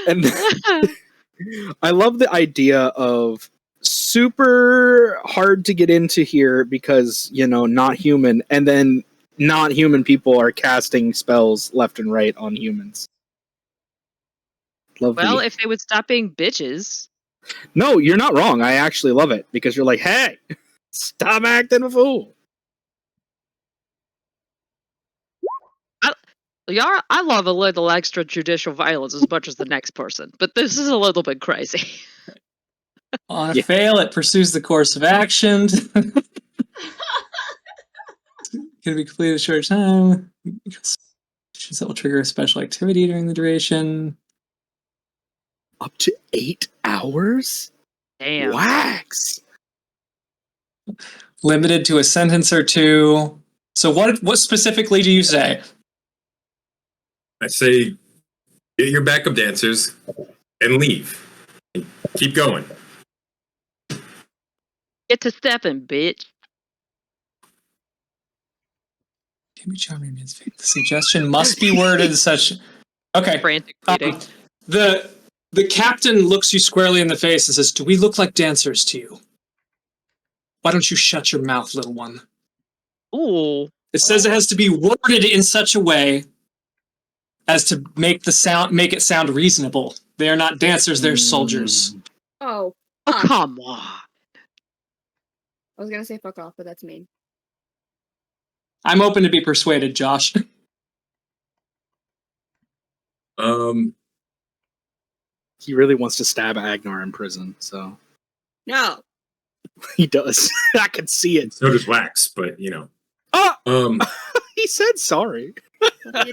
And I love the idea of super hard to get into here because, not human, and then not human people are casting spells left and right on humans. Love Well, the... if they would stop being bitches. No, you're not wrong. I actually love it because you're like, hey, stop acting a fool. I love a little extrajudicial violence as much as the next person, but this is a little bit crazy. On a fail, it pursues the course of action. Can be completed in a short time. That will trigger a special activity during the duration. Up to 8 hours? Damn. Wax. Limited to a sentence or 2. So what specifically do you say? I say, get your backup dancers and leave. Keep going. Get to stepping, bitch. The suggestion must be worded such. Okay. Frantic reading. The captain looks you squarely in the face and says, "Do we look like dancers to you? Why don't you shut your mouth, little one?" Ooh. It says it has to be worded in such a way as to make it sound reasonable. They are not dancers; they're soldiers. Oh. Oh, come on. I was gonna say fuck off, but that's mean. I'm open to be persuaded, Josh. He really wants to stab Agnar in prison, so No. he does. I can see it. So does Wax, but Oh! He said sorry.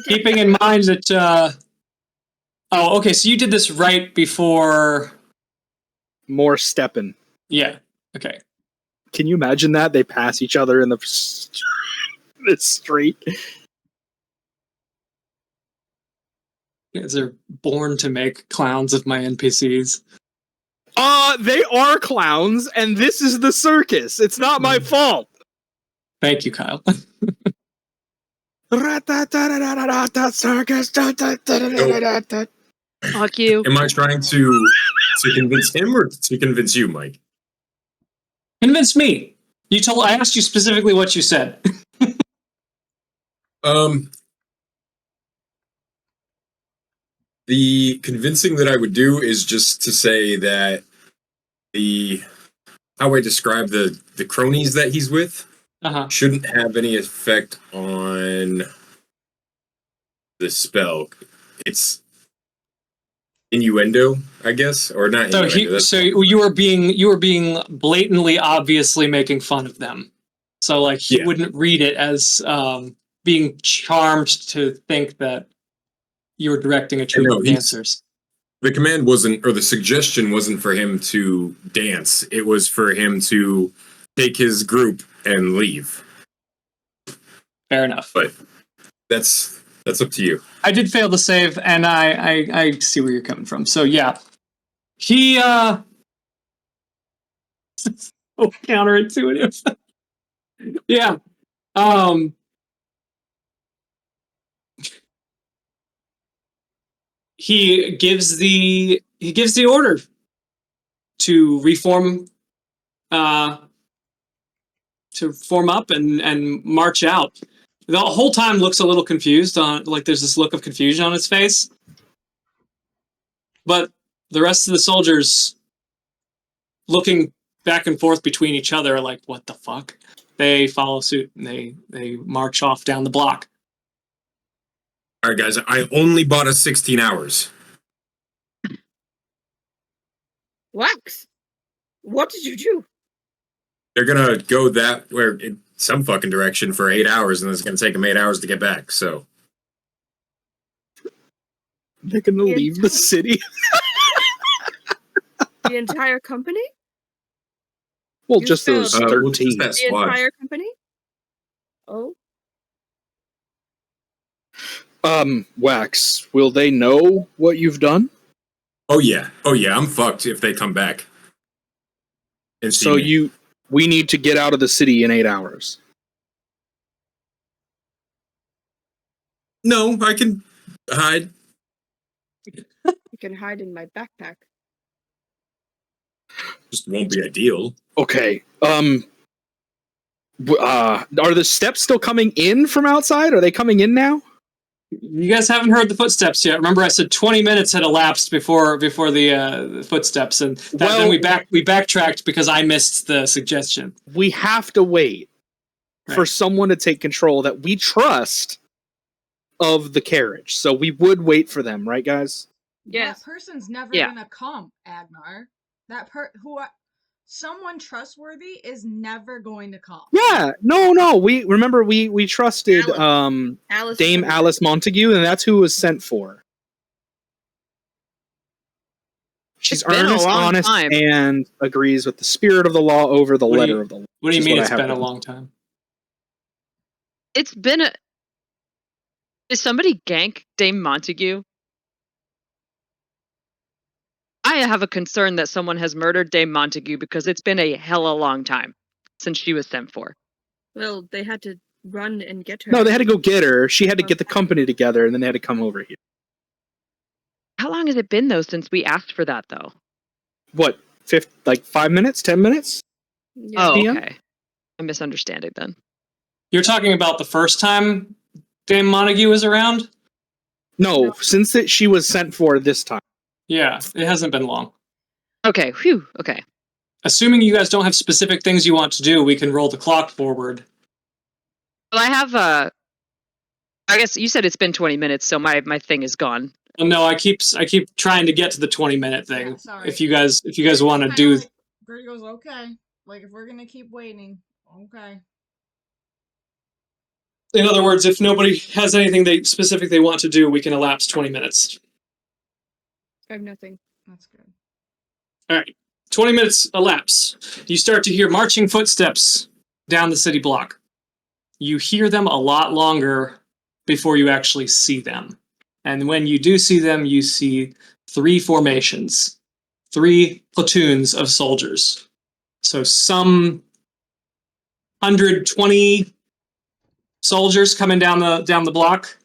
Keeping in mind that. Oh, okay. So you did this right before. More stepping. Yeah. Okay. Can you imagine that? They pass each other in the street. Because they're born to make clowns of my NPCs. They are clowns, and this is the circus. It's not my fault. Thank you, Kyle. Circus. Fuck you. am I trying to convince him or to convince you, Mike? Convince me. I asked you specifically what you said. The convincing that I would do is just to say that how I describe the cronies that he's with shouldn't have any effect on the spell. It's innuendo, I guess, or not. So you were being blatantly, obviously making fun of them. So like he wouldn't read it as being charmed to think that you were directing a troop of dancers. The command wasn't, or the suggestion wasn't for him to dance. It was for him to take his group and leave. Fair enough. But that's up to you. I did fail to save, and I see where you're coming from. So yeah, he so counterintuitive. Yeah. He gives the order to reform, to form up and march out. the whole time looks a little confused like there's this look of confusion on his face. But the rest of the soldiers looking back and forth between each other like, what the fuck? They follow suit and they march off down the block. All right, guys, I only bought us 16 hours. Wax, what did you do? They're gonna go in some fucking direction for 8 hours, and it's gonna take them 8 hours to get back. So They're gonna leave the city. The entire company? Well, You just those failed. 13. well, just that The squad. entire company? Oh, Wax, will they know what you've done? Oh yeah, I'm fucked if they come back. And see So me. we need to get out of the city in 8 hours. No, I can hide. you can hide in my backpack. Just won't be ideal. Okay. Are the steps still coming in from outside? Are they coming in now? You guys haven't heard the footsteps yet. Remember, I said 20 minutes had elapsed before the footsteps, and then we backtracked because I missed the suggestion. We have to wait for someone to take control that we trust of the carriage. So we would wait for them, right, guys? Yes. That person's never Yeah. gonna come, Agnar. Someone trustworthy is never going to come. Yeah. No. We trusted Alice Dame Montague. Alice Montague, and that's who was sent for. She's It's been a earnest, long honest, time. and agrees with the spirit of the law over the What do letter you- of the law. What do you Is mean what I it's have been a written. long time? It's been a. Did somebody gank Dame Montague? I have a concern that someone has murdered Dame Montague because it's been a hella long time since she was sent for. Well, they had to run and get her. No, they had to go get her. She had to get the company together, and then they had to come over here. How long has it been though since we asked for that though? What? 5 minutes? 10 minutes? Yeah. Oh, PM? okay. I'm misunderstanding then. You're talking about the first time Dame Montague was around? No, since she was sent for this time. Yeah, it hasn't been long. Okay, phew, okay. Assuming you guys don't have specific things you want to do, we can roll the clock forward. Well, I have I guess you said it's been 20 minutes, so my thing is gone. Well, no, I keep trying to get to the 20-minute thing. Yeah, sorry. If you guys want to Kinda do, like, Gertie goes, okay. Like, if we're gonna keep waiting, okay. in other words, if nobody has anything they want to do, we can elapse 20 minutes. I have nothing. That's good. All right, 20 minutes elapse. You start to hear marching footsteps down the city block. You hear them a lot longer before you actually see them. And when you do see them, you see 3 formations, 3 platoons of soldiers. So some 120 soldiers coming down the block.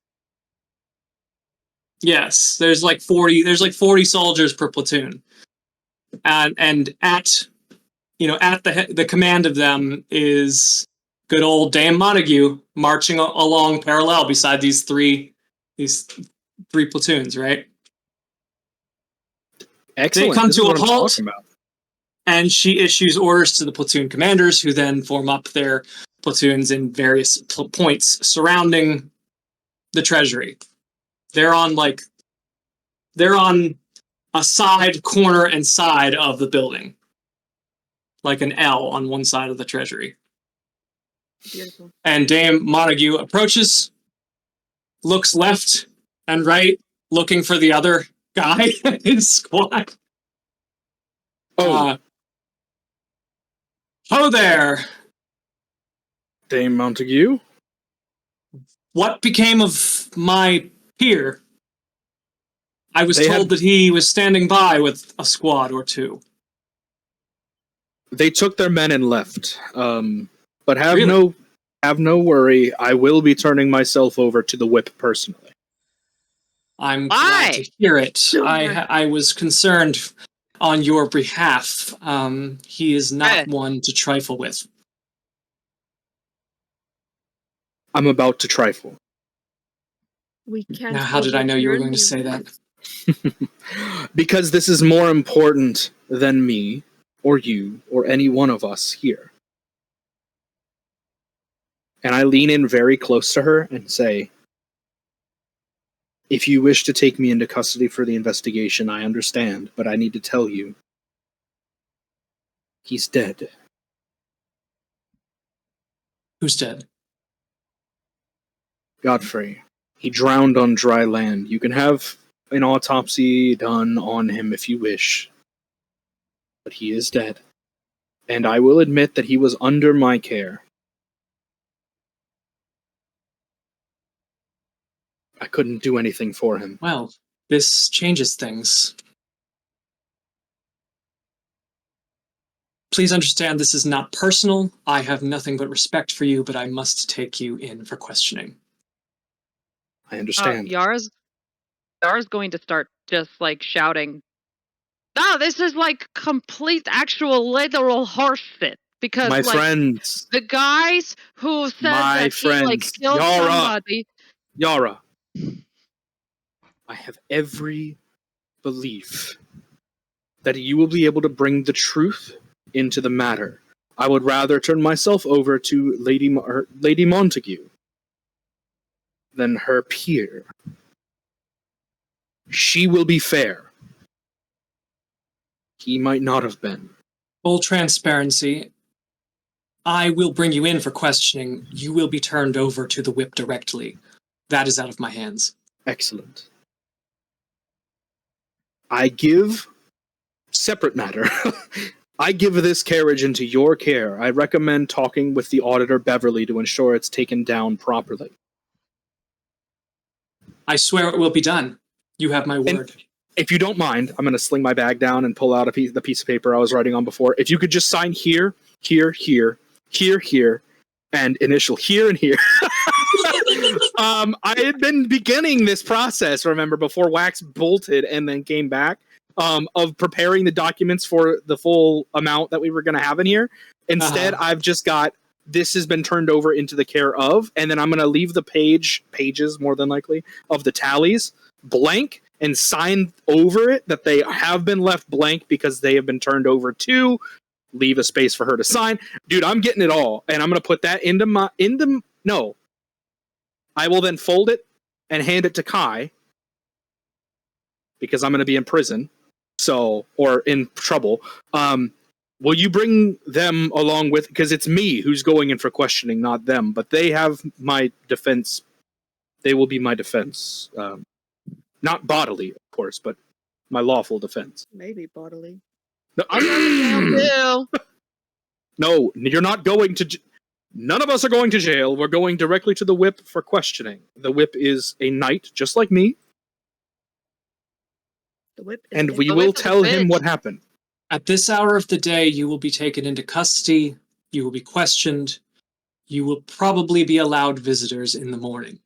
Yes, there's like 40 soldiers per platoon. And at the command of them is good old Dame Montague marching along parallel beside these three platoons, right? Excellent. come This to is a what I'm halt. talking about. And she issues orders to the platoon commanders, who then form up their platoons in various points surrounding the treasury. They're on a side, corner, and side of the building, like an L on one side of the treasury. Beautiful. And Dame Montague approaches, looks left and right, looking for the other guy in his squad. Ho there! Dame Montague? What became of my peer? I was They told that he was standing by with a squad or 2. They took their men and left. But have Really? no worry. I will be turning myself over to the whip personally. I'm Why? glad to hear it. I was concerned on your behalf. He is not Hey. one to trifle with. I'm about to trifle. We can't. Now, how did I know you were going to say overturn that? Because this is more important than me, or you, or any one of us here. And I lean in very close to her and say, if you wish to take me into custody for the investigation, I understand, but I need to tell you, he's dead. Who's dead? Godfrey. He drowned on dry land. You can have an autopsy done on him if you wish, but he is dead. And I will admit that he was under my care. I couldn't do anything for him. Well, this changes things. Please understand this is not personal. I have nothing but respect for you, but I must take you in for questioning. I understand. Yara's going to start just like shouting, "No, this is like complete actual literal horseshit." Because My like friends, the guys who said my that he like friends, killed somebody. Yara, I have every belief that you will be able to bring the truth into the matter. I would rather turn myself over to Lady Montague than her peer. She will be fair. He might not have been. Full transparency. I will bring you in for questioning. You will be turned over to the whip directly. That is out of my hands. Excellent. I give, separate matter, I give this carriage into your care. I recommend talking with the auditor Beverly to ensure it's taken down properly. I swear it will be done. You have my word. If you don't mind, I'm going to sling my bag down and pull out the piece of paper I was writing on before. If you could just sign here, here, here, here, here, and initial here and here. I had been beginning this process, remember, before Wax bolted and then came back, of preparing the documents for the full amount that we were going to have in here. Instead, I've just got, this has been turned over into the care of, and then I'm going to leave the pages, more than likely, of the tallies blank and sign over it that they have been left blank because they have been turned over to, leave a space for her to sign. Dude, I'm getting it all, and I'm going to put that no. I will then fold it and hand it to Kai because I'm going to be in prison, or in trouble. Will you bring them along with, because it's me who's going in for questioning, not them, but they have my defense. They will be my defense. Not bodily, of course, but my lawful defense. Maybe bodily. No, I'm going to jail too. no, you're not going to. None of us are going to jail. We're going directly to the whip for questioning. The whip is a knight, just like me, The whip is and a- we The will whip is a tell him bitch. what happened. At this hour of the day, you will be taken into custody. You will be questioned. You will probably be allowed visitors in the morning,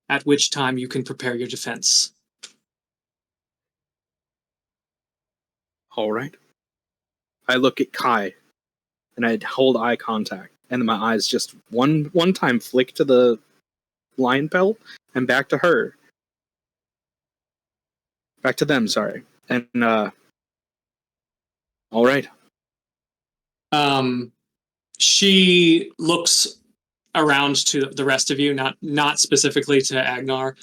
at which time you can prepare your defense. All right. I look at Kai, and I hold eye contact, and my eyes just one time flick to the lion pelt and back to her. Back to them, sorry. And all right. She looks around to the rest of you, not specifically to Agnar.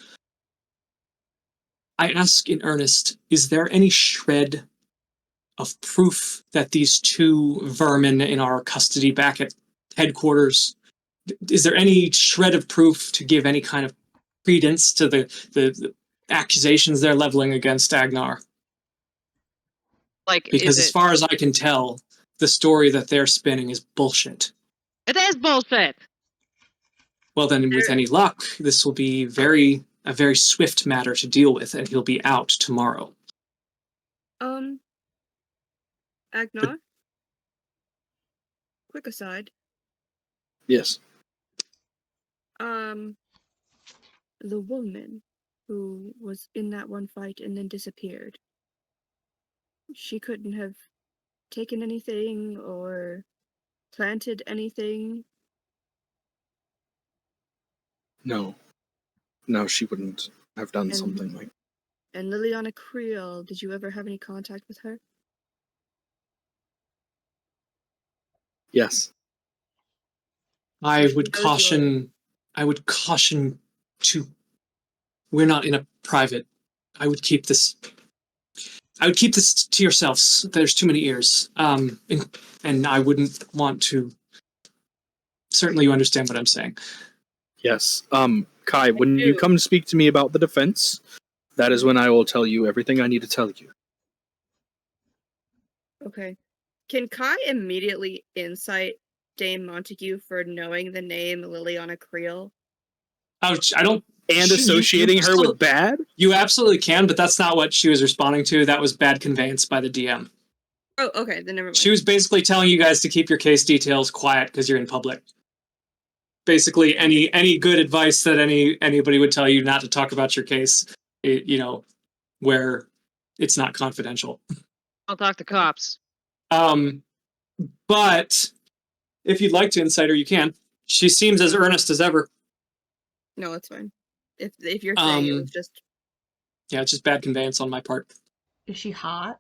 I ask in earnest, is there any shred of proof that these two vermin in our custody back at headquarters, is there any shred of proof to give any kind of credence to the accusations they're leveling against Agnar? Like, Because is as it? far as I can tell, the story that they're spinning is bullshit. It is bullshit. Well, then, with any luck, this will be a very swift matter to deal with, and he'll be out tomorrow. Agnar? Quick aside. Yes. The woman who was in that one fight and then disappeared. She couldn't have taken anything or planted anything. No, she wouldn't have done something like. And Liliana Creel, did you ever have any contact with her? Yes. I She would knows you caution to. We're not in a private. I would keep this to yourselves. There's too many ears. And I wouldn't want to. Certainly, you understand what I'm saying. Yes. Kai, when you do. come to speak to me about the defense, that is when I will tell you everything I need to tell you. Okay. Can Kai immediately insight Dame Montague for knowing the name Liliana Creel? I don't. And associating her with bad? You absolutely can, but that's not what she was responding to. That was bad conveyance by the DM. Oh, okay, then never mind. She was basically telling you guys to keep your case details quiet because you're in public. Basically, any good advice that anybody would tell you not to talk about your case, where it's not confidential. I'll talk to cops. But if you'd like to incite her, you can. She seems as earnest as ever. No, it's fine. If you're saying it was just... Yeah, it's just bad conveyance on my part. Is she hot?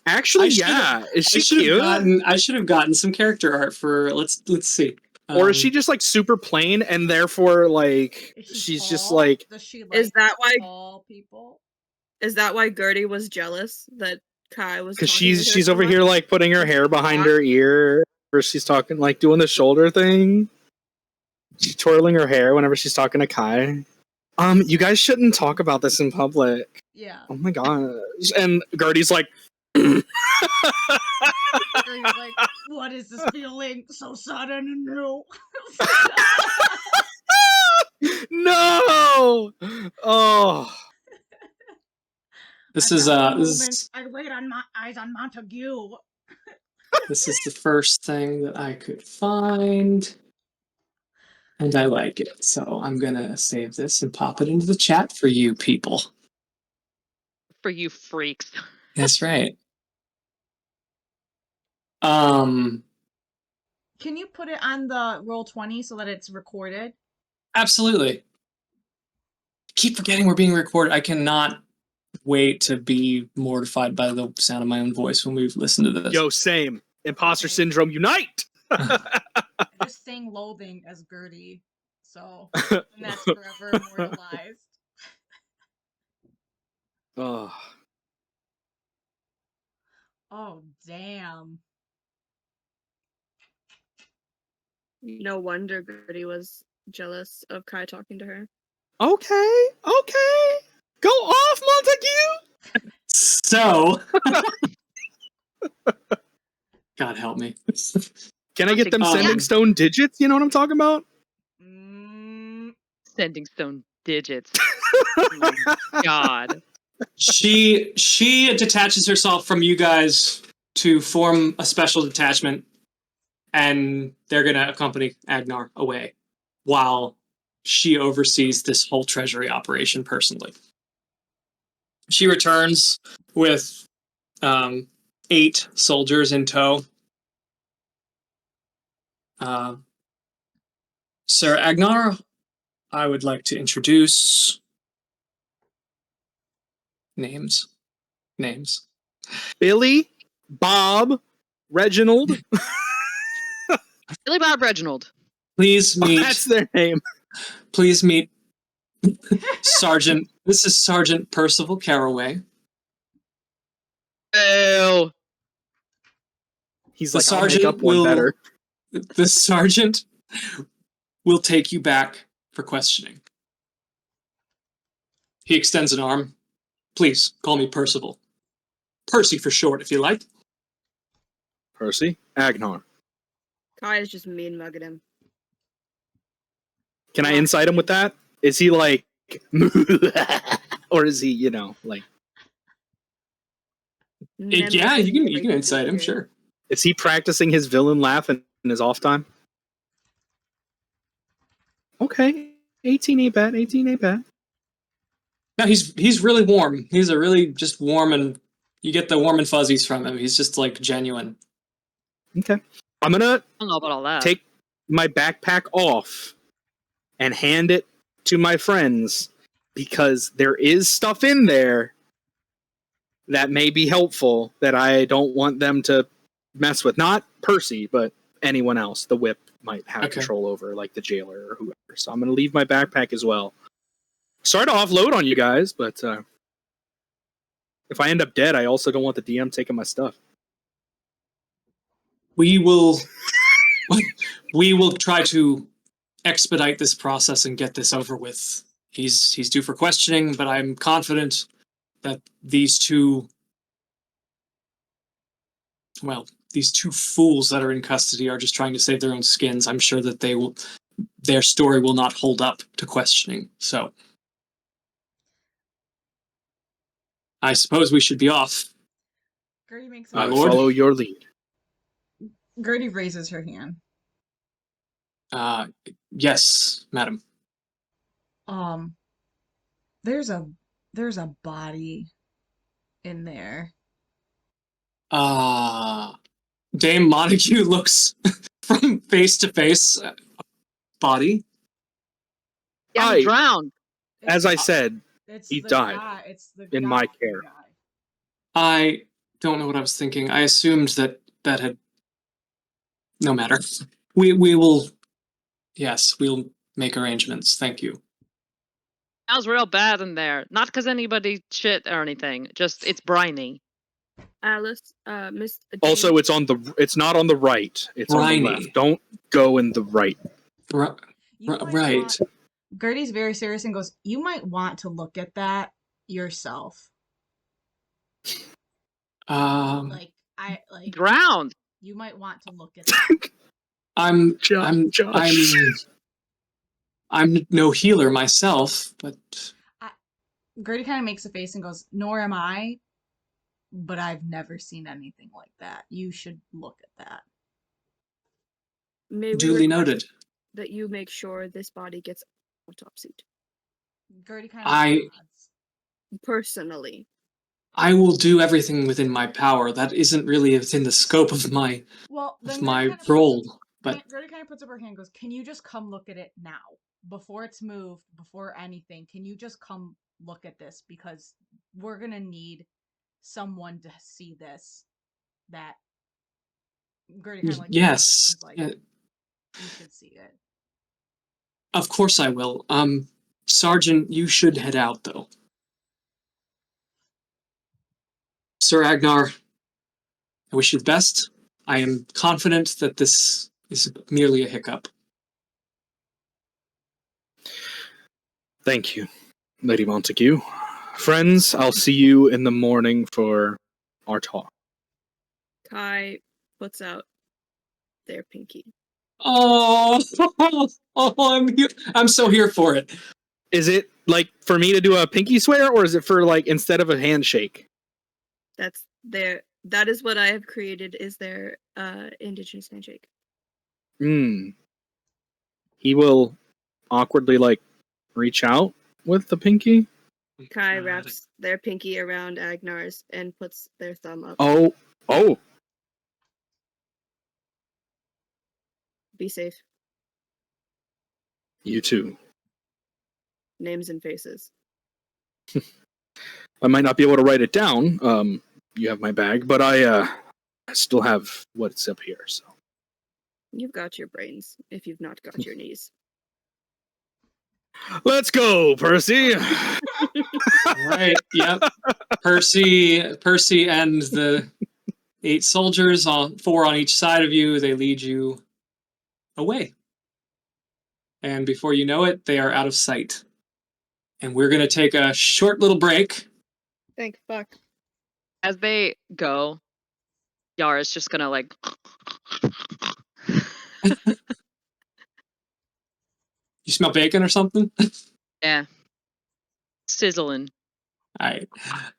Actually, yeah. Is she cute? I should have gotten some character art for. Let's see. Or is she just like super plain and therefore like she's tall? just like? Does she Is that why tall people? Is that why Gertie was jealous that Kai was? Because talking with her she's so over much? here like putting her hair behind her ear, or she's talking like doing the shoulder thing. She's twirling her hair whenever she's talking to Kai. You guys shouldn't talk about this in public. Yeah. Oh my gosh. And Gertie's like, Gertie's like, what is this feeling? So sudden and new. no. Oh. This is I laid on my eyes on Montague. This is the first thing that I could find. And I like it. So I'm gonna save this and pop it into the chat for you people. For you freaks. That's right. Can you put it on the Roll20 so that it's recorded? Absolutely. Keep forgetting we're being recorded. I cannot wait to be mortified by the sound of my own voice when we listen to this. Yo, same. Imposter syndrome unite. I just sang Loathing as Gertie, so and that's forever immortalized. Oh. Oh, damn. No wonder Gertie was jealous of Kai talking to her. Okay. Go off, Montague. So, God help me. Can I get them sending stone digits? You know what I'm talking about? Sending stone digits. Oh my God. She detaches herself from you guys to form a special detachment, and they're going to accompany Agnar away while she oversees this whole treasury operation personally. She returns with 8 soldiers in tow. Sir Agnar, I would like to introduce names. Billy, Bob, Reginald. Billy Bob Reginald. Please meet. That's their name. Please meet Sergeant. This is Sergeant Percival Caraway. Ew. He's The like, I'll make sergeant up one will. better. The sergeant will take you back for questioning. He extends an arm. Please call me Percival. Percy for short, if you like. Percy, Agnar. Kai is just mean mugging him. Can I incite him with that? Is he like, or is he, like? Yeah, you can incite him, sure. Is he practicing his villain laugh in his off time? Okay, 18 ain't bad. 18 ain't bad. No, he's really warm. He's a really just warm, and you get the warm and fuzzies from him. He's just like genuine. Okay, I'm gonna I don't know about all that. my backpack off and hand it to my friends because there is stuff in there that may be helpful that I don't want them to mess with. Not Percy, but anyone else the whip might have control over, like the jailer or whoever. So I'm going to leave my backpack as well. Sorry to offload on you guys, but if I end up dead, I also don't want the DM taking my stuff. We will try to expedite this process and get this over with. He's due for questioning, but I'm confident that these two fools that are in custody are just trying to save their own skins. I'm sure that their story will not hold up to questioning. So I suppose we should be off. Gertie makes I follow your lead. Gertie raises her hand. Yes, madam. There's a body in there. Dame Montague looks from face to face. Body. Yeah, he drowned. As I said, It's he the died guy. It's the in guy, my the care. guy. I don't know what I was thinking. I assumed that had. No matter. We will. Yes, we'll make arrangements. Thank you. Smells real bad in there. Not because anybody shit or anything. Just it's briny. Alice, Miss. Also, it's not on the right. It's on the left. Don't go in the right. Right. Gertie's very serious and goes, "You might want to look at that yourself." Drowned. You might want to look at that. I'm no healer myself, but Gertie kind of makes a face and goes, "Nor am I, but I've never seen anything like that. You should look at that." May we duly request noted. that you make sure this body gets autopsied. Gertie kind of nods. Personally. I will do everything within my power. That isn't really within the scope of my role. But Gertie kind of puts up her hand and goes, "Can you just come look at it now? Before it's moved, before anything, can you just come look at this? Because we're going to need someone to see this." That Gertie kind of like, yes. you should see it. Of course I will. Sergeant, you should head out, though. Sir Agnar, I wish you the best. I am confident that this is merely a hiccup. Thank you, Lady Montague. Friends, I'll see you in the morning for our talk. Kai puts out their pinky. Oh, I'm so here for it. Is it like for me to do a pinky swear, or is it for like instead of a handshake? That is what I have created, is their indigenous handshake. He will awkwardly like reach out with the pinky. Kai wraps their pinky around Agnar's and puts their thumb up. Oh. Be safe. You too. Names and faces. I might not be able to write it down. You have my bag, but I still have what's up here, so. You've got your brains, if you've not got your knees. Let's go, Percy! Right, yep. Percy and the 8 soldiers, 4 on each side of you, they lead you away. And before you know it, they are out of sight. And we're going to take a short little break. Thank fuck. As they go, Yara's just gonna like. You smell bacon or something? Yeah. Sizzling. All right.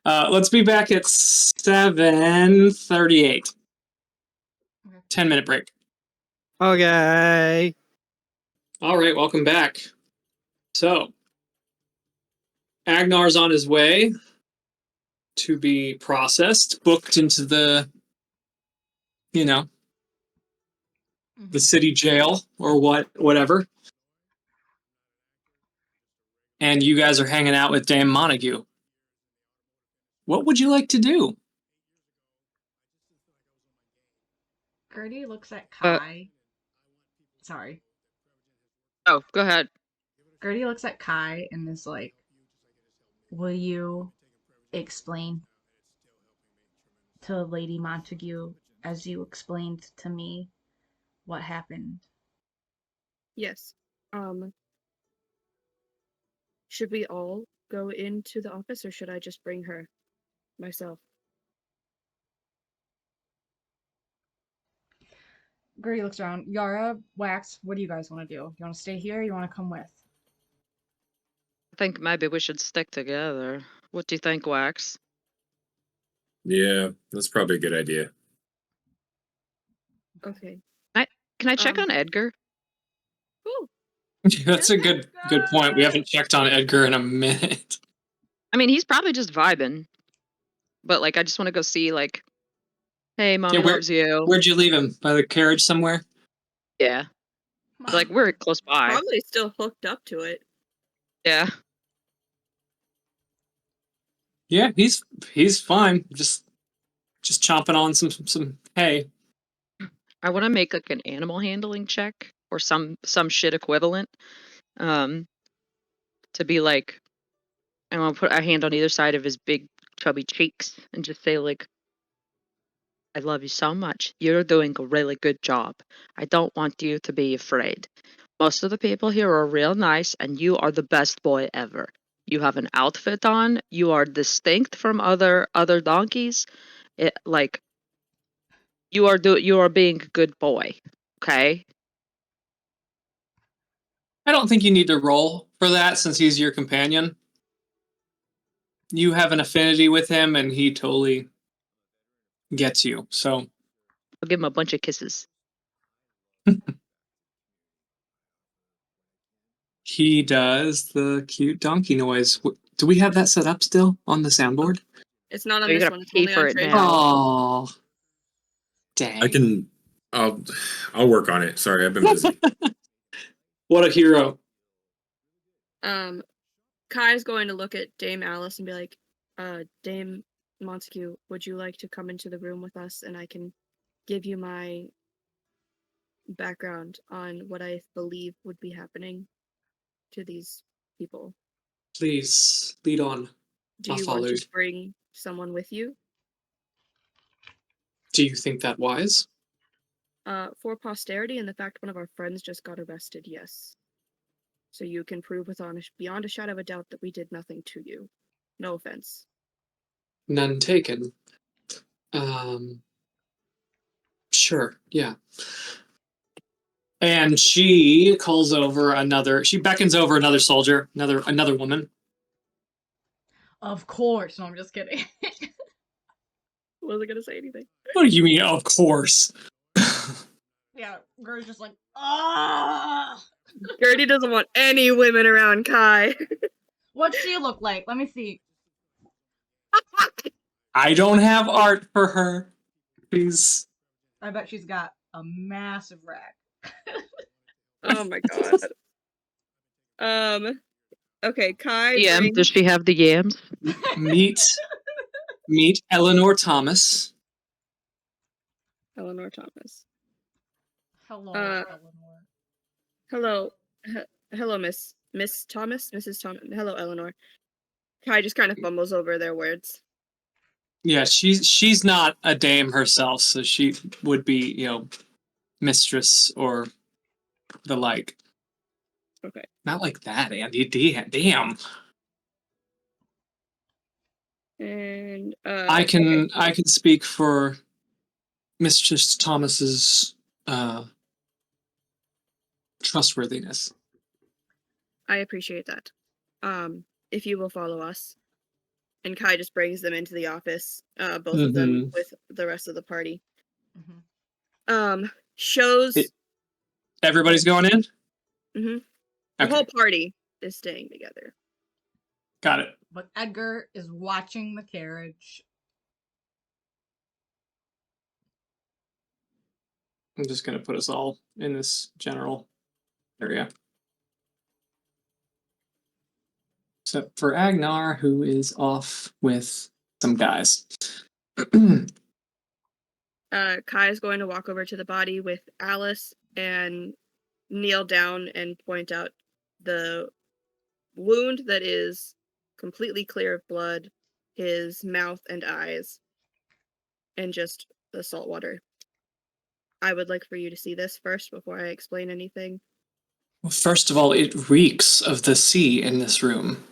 Let's be back at 7:38. 10-minute break. Okay. All right, welcome back. So, Agnar's on his way to be processed, booked into the, the city jail or whatever. And you guys are hanging out with Dame Montague. What would you like to do? Gertie looks at Kai. Sorry. Oh, go ahead. Gertie looks at Kai and is like, will you explain to Lady Montague, as you explained to me, what happened? Yes. Should we all go into the office, or should I just bring her myself? Gertie looks around. Yara, Wax, what do you guys want to do? You want to stay here or you want to come with? I think maybe we should stick together. What do you think, Wax? Yeah, that's probably a good idea. Okay. Can I check Um, on Edgar? Cool. That's a good point. We haven't checked on Edgar in a minute. I mean, he's probably just vibing. But, like, I just want to go see, like, hey, mommy loves you. Where'd you leave him? By the carriage somewhere? Yeah. Mom. Like, we're close by. Probably still hooked up to it. Yeah. Yeah, he's fine. Just chomping on some hay. I want to make, like, an animal handling check or some shit equivalent. To be like, I want to put a hand on either side of his big, chubby cheeks and just say, like, I love you so much. You're doing a really good job. I don't want you to be afraid. Most of the people here are real nice, and you are the best boy ever. You have an outfit on. You are distinct from other donkeys. Like, you are being a good boy. Okay. I don't think you need to roll for that since he's your companion. You have an affinity with him, and he totally gets you. So I'll give him a bunch of kisses. he does the cute donkey noise. Do we have that set up still on the soundboard? It's not on Oh, you this gotta one. It's pay only for on it trade. now. Oh, dang! I can. I'll work on it. Sorry, I've been busy. What a hero! Kai's going to look at Dame Alice and be like, Dame Montague, would you like to come into the room with us and I can give you my background on what I believe would be happening to these people? Please lead on. Do I'll you follow want you. to bring someone with you? Do you think that wise? For posterity and the fact one of our friends just got arrested, yes. So you can prove beyond a shadow of a doubt that we did nothing to you. No offense. None taken. Sure, yeah. And she beckons over another soldier, another woman. Of course. No, I'm just kidding. Wasn't gonna say anything. What do you mean, of course? Yeah, Gertie's just like, ah. Gertie doesn't want any women around Kai. What's she look like? Let me see. I don't have art for her. Please. I bet she's got a massive rack. Oh my god. Okay, Kai. Yam, does she have the yams? Meet Eleanor Thomas. Eleanor Thomas. Hello, Eleanor. Hello. Hello, Miss Thomas? Mrs. Thomas. Hello, Eleanor. Kai just kind of fumbles over their words. Yeah, she's not a dame herself, so she would be, mistress or the like. Okay. Not like that, Andy. Damn. And I can speak for Mistress Thomas's trustworthiness. I appreciate that. If you will follow us. And Kai just brings them into the office, both of them with the rest of the party. Shows everybody's going in? Mm-hmm. The whole party is staying together. Got it. But Edgar is watching the carriage. I'm just going to put us all in this general area. Except for Agnar, who is off with some guys. Kai is going to walk over to the body with Alice and kneel down and point out the wound that is completely clear of blood, his mouth and eyes, and just the salt water. I would like for you to see this first before I explain anything. Well, first of all, it reeks of the sea in this room.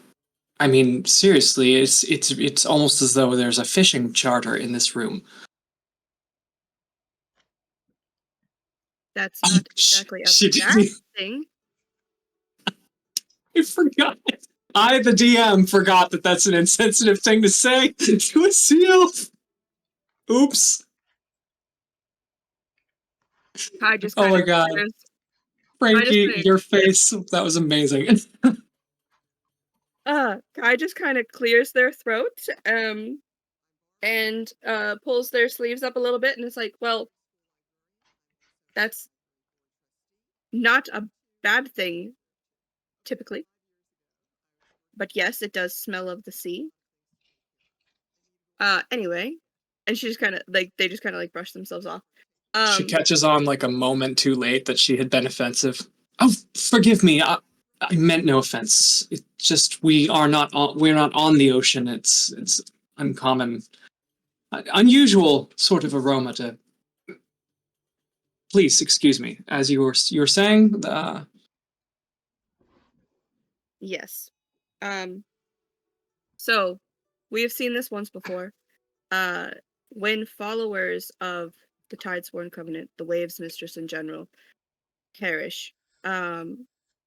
I mean, seriously, it's almost as though there's a fishing charter in this room. That's not exactly a bad thing. I forgot. I, the DM, forgot that that's an insensitive thing to say to a seal. Oops. Kai just Oh my god. Frankie, your face, that was amazing. Kai just kind of clears their throat, and pulls their sleeves up a little bit, and it's like, well, that's not a bad thing, typically. But yes, it does smell of the sea. Anyway, and she just kind of they just kind of brush themselves off. She catches on like a moment too late that she had been offensive. Oh, forgive me. I meant no offense. It's just we're not on the ocean. It's uncommon, unusual sort of aroma to. Please excuse me. As you were saying. Yes. So we have seen this once before. When followers of the Tidesworn Covenant, the Waves Mistress in general, perish.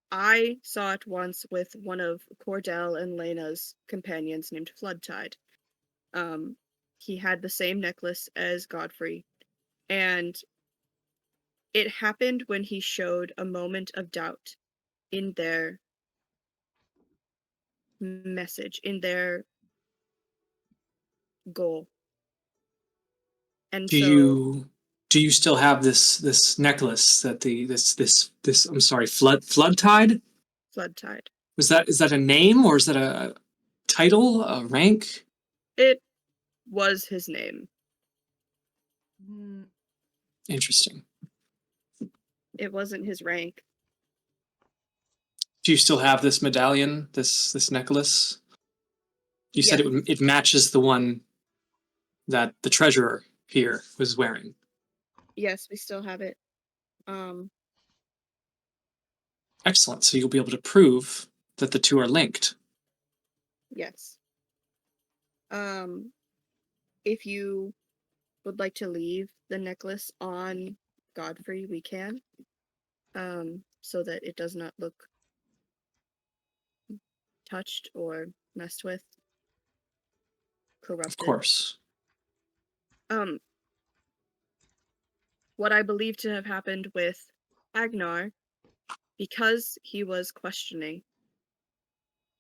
I saw it once with one of Cordell and Lena's companions named Floodtide. He had the same necklace as Godfrey, and it happened when he showed a moment of doubt in their message, in their goal. And Do you still have this necklace that this I'm sorry, Floodtide? Floodtide. Is that a name or is that a title, a rank? It was his name. Interesting. It wasn't his rank. Do you still have this medallion, this necklace? You said it matches the one that the treasurer here was wearing. Yes, we still have it. Excellent. So you'll be able to prove that the two are linked. Yes. If you would like to leave the necklace on Godfrey, we can. So that it does not look touched or messed with. Corrupted. Of course. What I believe to have happened with Agnar, because he was questioning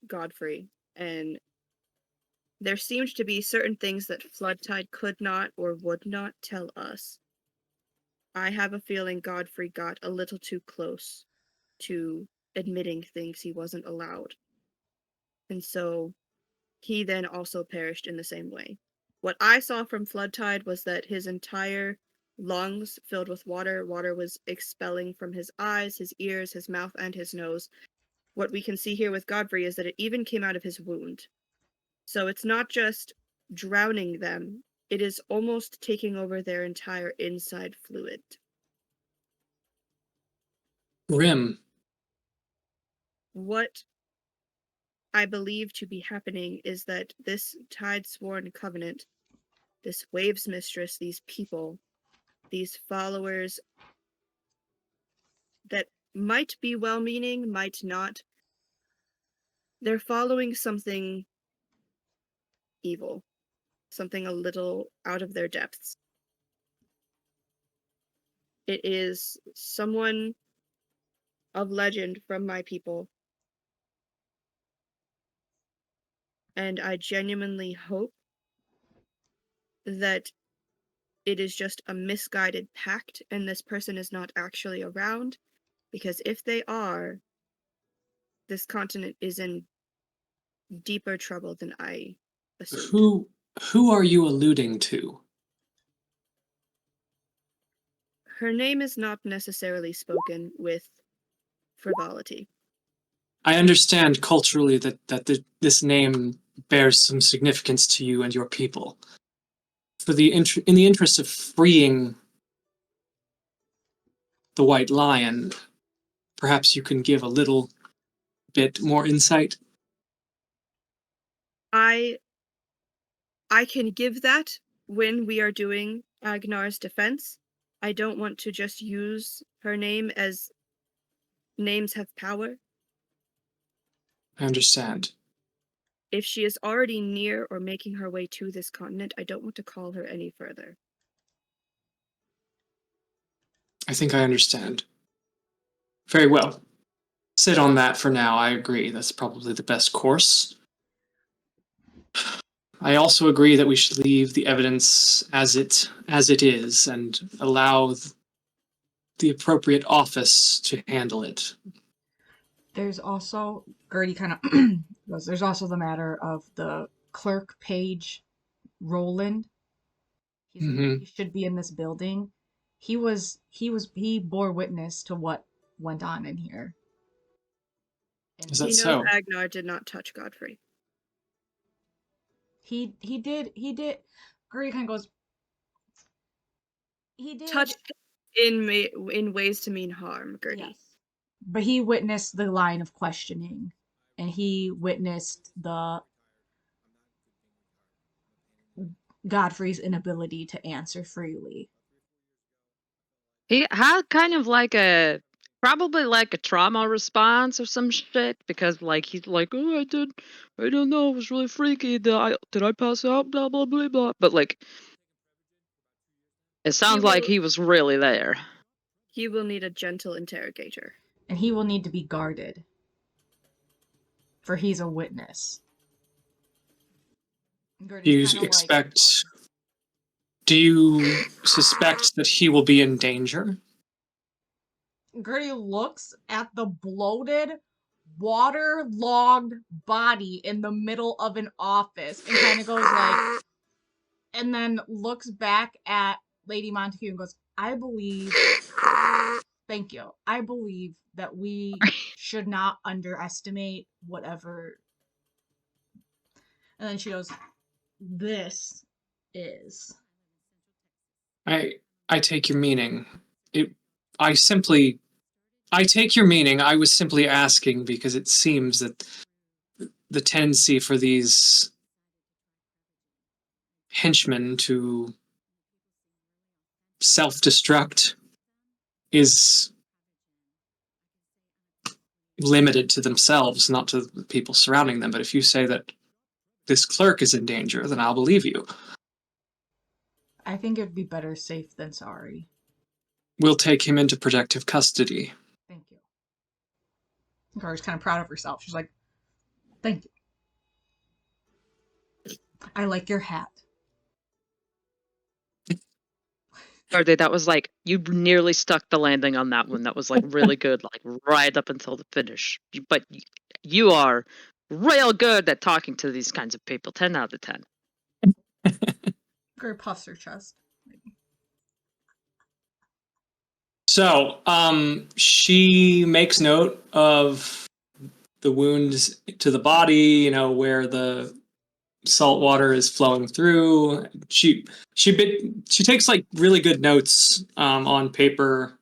Godfrey, and there seemed to be certain things that Floodtide could not or would not tell us. I have a feeling Godfrey got a little too close to admitting things he wasn't allowed. And so he then also perished in the same way. What I saw from Floodtide was that his entire lungs filled with water. Water was expelling from his eyes, his ears, his mouth, and his nose. What we can see here with Godfrey is that it even came out of his wound. So it's not just drowning them, it is almost taking over their entire inside fluid. Grim. What I believe to be happening is that this Tidesworn Covenant, this Waves Mistress, these people, these followers that might be well-meaning, might not, they're following something evil, something a little out of their depths. It is someone of legend from my people, and I genuinely hope that it is just a misguided pact and this person is not actually around, because if they are, this continent is in deeper trouble than I assumed. Who are you alluding to? Her name is not necessarily spoken with frivolity. I understand culturally that this name bears some significance to you and your people. In the interest of freeing the White Lion, perhaps you can give a little bit more insight. I can give that when we are doing Agnar's defense. I don't want to just use her name as names have power. I understand. If she is already near or making her way to this continent, I don't want to call her any further. I think I understand. Very well. Sit on that for now. I agree. That's probably the best course. I also agree that we should leave the evidence as it is and allow the appropriate office to handle it. There's also, Gertie kind of goes, there's also the matter of the clerk page, Roland. He should be in this building. He bore witness to what went on in here. And Is that He knows so? Agnar did not touch Godfrey. he did. Gertie kind of goes, he did. Touched in ways to mean harm, Gertie. Yes. But he witnessed the line of questioning, and he witnessed the Godfrey's inability to answer freely. He had kind of like probably like a trauma response or some shit, because like he's like, oh, I don't know, it was really freaky. Did I pass out? Blah blah blah blah. But like, it sounds like he was really there. He will need a gentle interrogator. And he will need to be guarded, for he's a witness. Do you suspect that he will be in danger? Gertie looks at the bloated, waterlogged body in the middle of an office and kind of goes like, and then looks back at Lady Montague and goes, I believe that we should not underestimate whatever. And then she goes, this is. I take your meaning. I take your meaning. I was simply asking because it seems that the tendency for these henchmen to self-destruct is limited to themselves, not to the people surrounding them. But if you say that this clerk is in danger, then I'll believe you. I think it'd be better safe than sorry. We'll take him into protective custody. Thank you. Gar's kind of proud of herself. She's like, thank you. I like your hat. Garde, that was like, you nearly stuck the landing on that one. That was like really good, like right up until the finish. But you are real good at talking to these kinds of people. 10 out of 10. Gar puffs her chest. So, she makes note of the wounds to the body, where the salt water is flowing through. She takes like really good notes on paper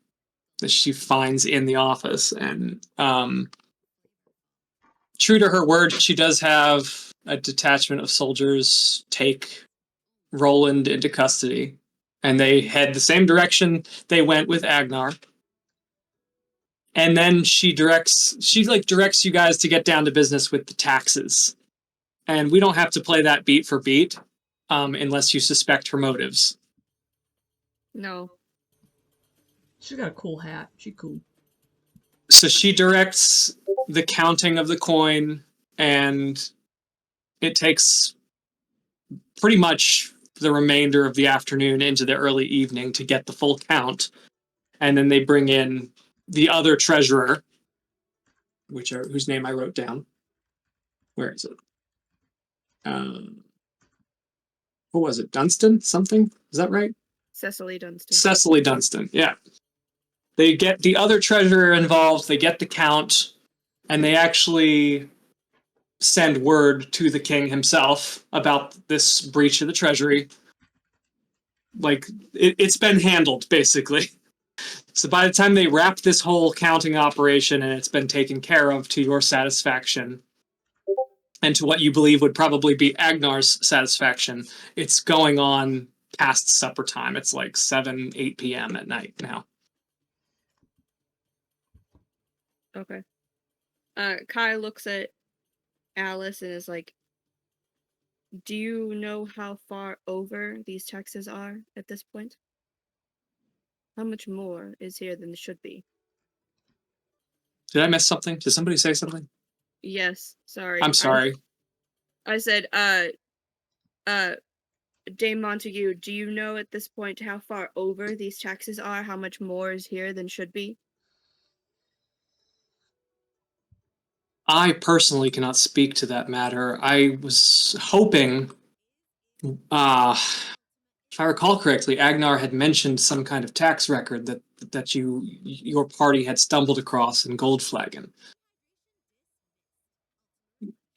that she finds in the office, and true to her word, she does have a detachment of soldiers take Roland into custody, and they head the same direction they went with Agnar. And then she directs you guys to get down to business with the taxes. And we don't have to play that beat for beat, unless you suspect her motives. No. She's got a cool hat. She's cool. So she directs the counting of the coin, and it takes pretty much the remainder of the afternoon into the early evening to get the full count. And then they bring in the other treasurer, whose name I wrote down. Where is it? What was it? Dunstan? Something? Is that right? Cecily Dunstan. Cecily Dunstan, yeah. They get the other treasurer involved, they get the count, and they actually send word to the king himself about this breach of the treasury. Like, it's been handled, basically. So by the time they wrap this whole counting operation and it's been taken care of to your satisfaction, and to what you believe would probably be Agnar's satisfaction, it's going on past supper time. It's like 7, 8 p.m. at night now. Okay. Kai looks at Alice and is like, do you know how far over these taxes are at this point? How much more is here than it should be? Did I miss something? Did somebody say something? Yes, sorry. I'm sorry. I said, Dame Montague, do you know at this point how far over these taxes are? How much more is here than should be? I personally cannot speak to that matter. I was hoping, if I recall correctly, Agnar had mentioned some kind of tax record that your party had stumbled across in Goldflagon.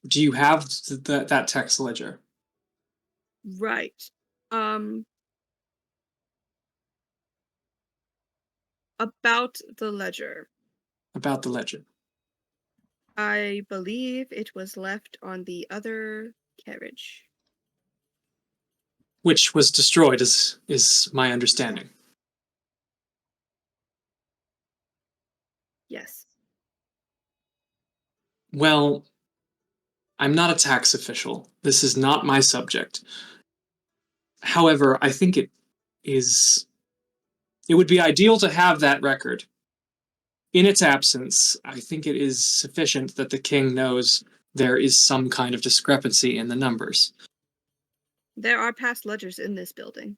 Do you have that tax ledger? Right. About the ledger. About the ledger. I believe it was left on the other carriage. Which was destroyed, is my understanding. Yes. Well, I'm not a tax official. This is not my subject. However, I think it would be ideal to have that record. In its absence, I think it is sufficient that the king knows there is some kind of discrepancy in the numbers. There are past ledgers in this building.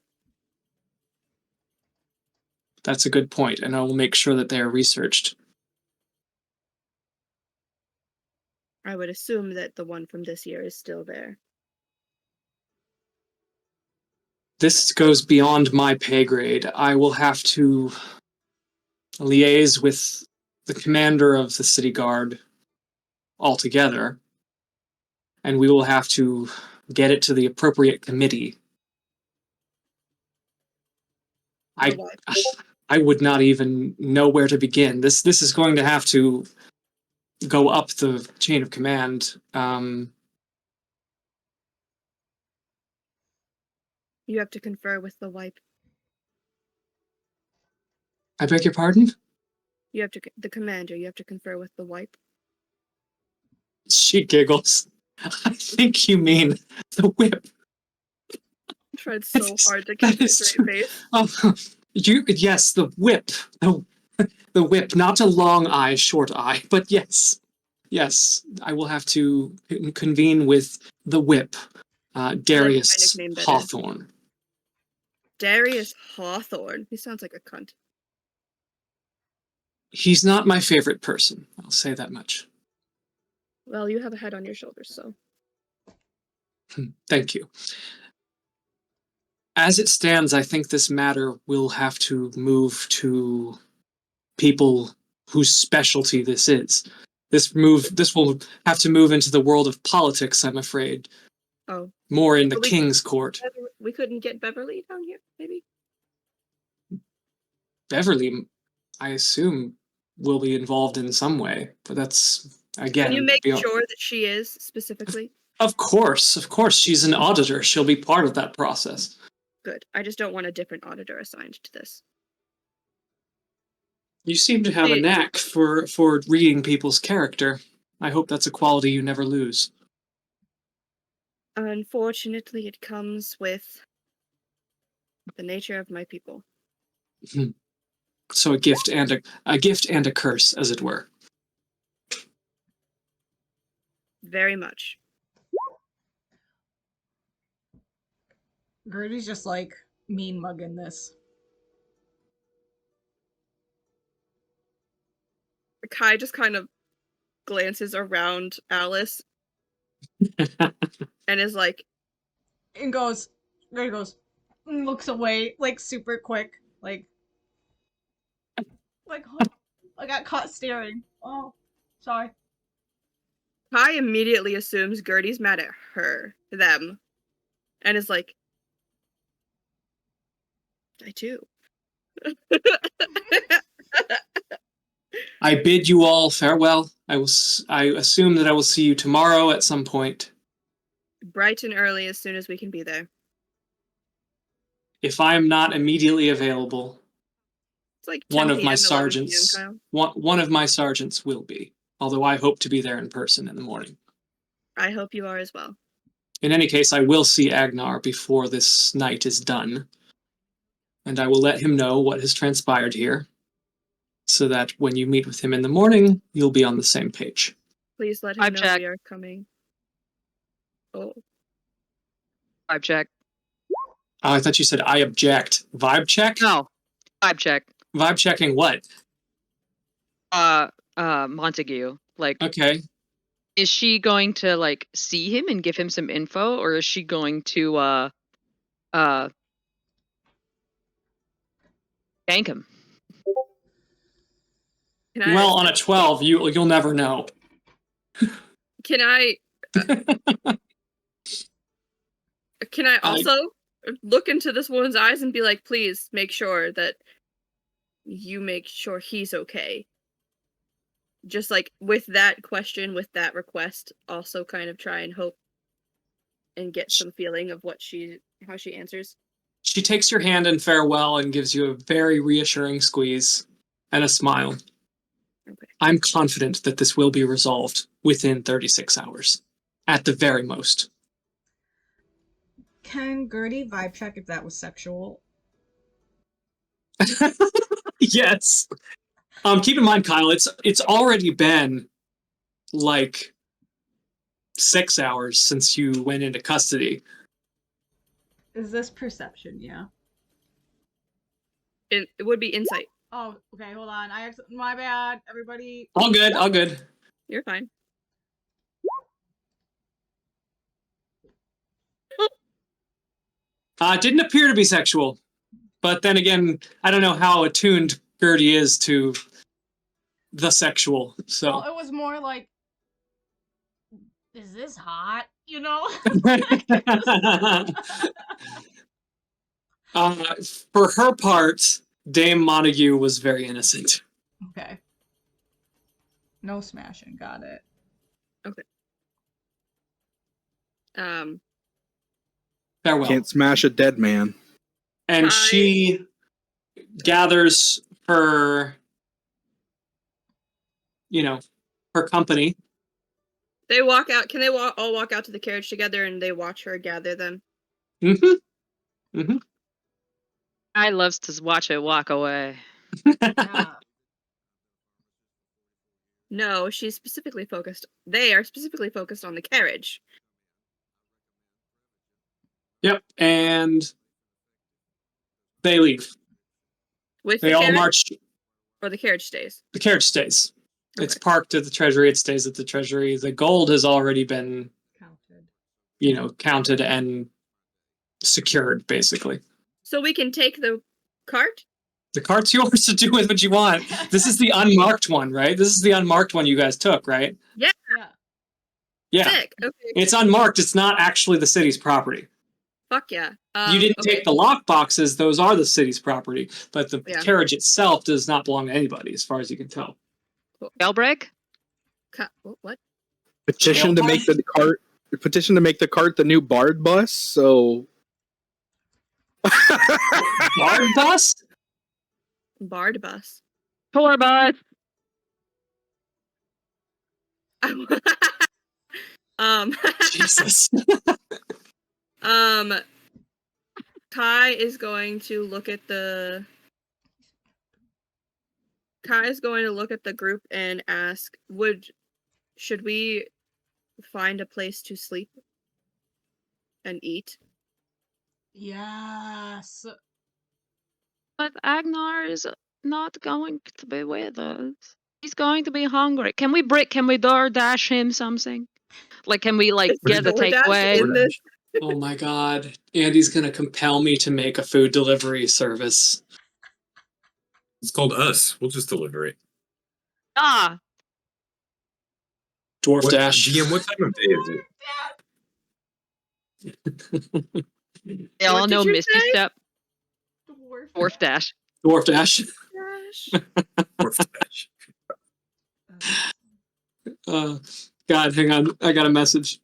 That's a good point, and I will make sure that they are researched. I would assume that the one from this year is still there. This goes beyond my pay grade. I will have to liaise with the commander of the city guard altogether, and we will have to get it to the appropriate committee. I would not even know where to begin. This is going to have to go up the chain of command. You have to confer with the wipe. I beg your pardon? You have to, the commander, you have to confer with the wipe. She giggles. I think you mean the whip. I tried so hard to keep a straight face. Oh, yes, the whip. The whip, not a long eye, short eye, but yes. Yes, I will have to convene with the whip, Darius Hawthorne. Darius Hawthorne? He sounds like a cunt. He's not my favorite person, I'll say that much. Well, you have a head on your shoulders, so. Thank you. As it stands, I think this matter will have to move to people whose specialty this is. This will have to move into the world of politics, I'm afraid. Oh. More in the king's court. We couldn't get Beverly down here, maybe? Beverly, I assume, will be involved in some way, but that's, again... Can you make sure that she is, specifically? Of course. She's an auditor. She'll be part of that process. Good. I just don't want a different auditor assigned to this. You seem to have a knack for reading people's character. I hope that's a quality you never lose. Unfortunately, it comes with the nature of my people. So a gift and a curse, as it were. Very much. Gertie's just like mean mugging this. Kai just kind of glances around Alice and is like, And Gertie goes, and looks away, like super quick, like, oh, I got caught staring. Oh, sorry. Kai immediately assumes Gertie's mad at them, and is like, I too. I bid you all farewell. I assume that I will see you tomorrow at some point. Bright and early as soon as we can be there. If I am not immediately available, It's like one 10 of my p.m., 11 p.m., sergeants, Kyle. one of my sergeants will be. Although I hope to be there in person in the morning. I hope you are as well. In any case, I will see Agnar before this night is done, and I will let him know what has transpired here, so that when you meet with him in the morning, you'll be on the same page. Please let him Vibe know check. we are coming. Oh, Vibe check. Oh, I thought you said I object. Vibe check? No. Vibe check. Vibe checking what? Montague. Like, Okay. is she going to like see him and give him some info, or is she going to gank him? Well, on a 12, you'll never know. Can I also look into this woman's eyes and be like, please make sure that you make sure he's okay? Just like with that question, with that request, also kind of try and hope and get some feeling of how she answers. She takes your hand in farewell and gives you a very reassuring squeeze and a smile. Okay. I'm confident that this will be resolved within 36 hours, at the very most. Can Gertie vibe check if that was sexual? Yes. Keep in mind, Kyle, it's already been like 6 hours since you went into custody. Is this perception? Yeah. It would be insight. Oh, okay. Hold on. My bad, everybody. All good, all good. You're fine. It didn't appear to be sexual, but then again, I don't know how attuned Gertie is to the sexual. So Well, it was more like, is this hot? You know? For her part, Dame Montague was very innocent. Okay. No smashing. Got it. Okay. Farewell. Can't smash a dead man. And she gathers her, her company. They walk out. Can they all walk out to the carriage together and they watch her gather them? Mm-hmm. Mm-hmm. I loves to watch it walk away. Yeah. No, she's specifically focused. They are specifically focused on the carriage. Yep, and they leave. With They the all carriage? march. Or the carriage stays? The carriage stays. Okay. It's parked at the treasury. It stays at the treasury. The gold has already been counted and secured, basically. So we can take the cart? The cart's yours to do with what you want. This is the unmarked one, right? This is the unmarked one you guys took, right? Yeah. Yeah. Sick. Okay. It's unmarked. It's not actually the city's property. Fuck yeah. You didn't take the lock boxes. Those are the city's property. But the carriage itself does not belong to anybody, as far as you can tell. Jailbreak? What? Petition to make the cart the new Bard bus, so Bard bus? Bard bus. Tour bus. Jesus. Kai is going to look at the group and ask, should we find a place to sleep and eat? Yes. But Agnar is not going to be with us. He's going to be hungry. Can we DoorDash him something? Like, can we like What get is a DoorDash takeaway? in this? Oh my god. Andy's gonna compel me to make a food delivery service. It's called Us. We'll just deliver it. Ah, Dwarf What Dash. GM? What time of day is it? they all What did know you Misty say? Step, Dwarf. Dwarf Dash. Dwarf Dash. Gosh. Dwarf Dash. God, hang on. I got a message.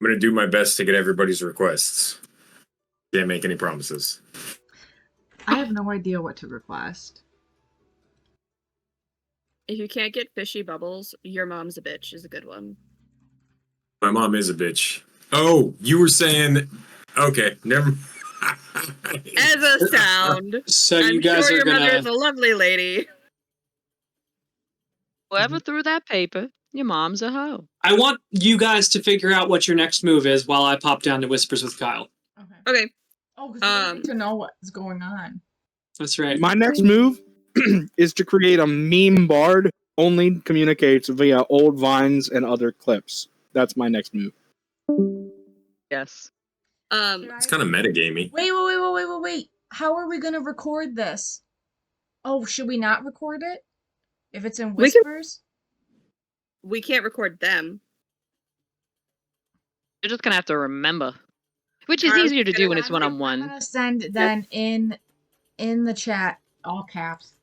I'm gonna do my best to get everybody's requests. Can't make any promises. I have no idea what to request. If you can't get fishy bubbles, your mom's a bitch is a good one. My mom is a bitch. Oh, you were saying, okay, never. As a sound. So I'm you guys sure are your mother gonna. is a lovely lady. Whoever threw that paper, your mom's a hoe. I want you guys to figure out what your next move is while I pop down to Whispers with Kyle. Okay. Okay. Oh, because we need to know what's going on. That's right. My next move is to create a meme bard only communicates via old vines and other clips. That's my next move. Yes. It's kind of metagamey. Wait. How are we gonna record this? Oh, should we not record it? If it's in We can- whispers? We can't record them. You're just gonna have to remember. Which is Kyle's easier to gonna- do when it's I'm one-on-one. gonna send then in the chat, all caps.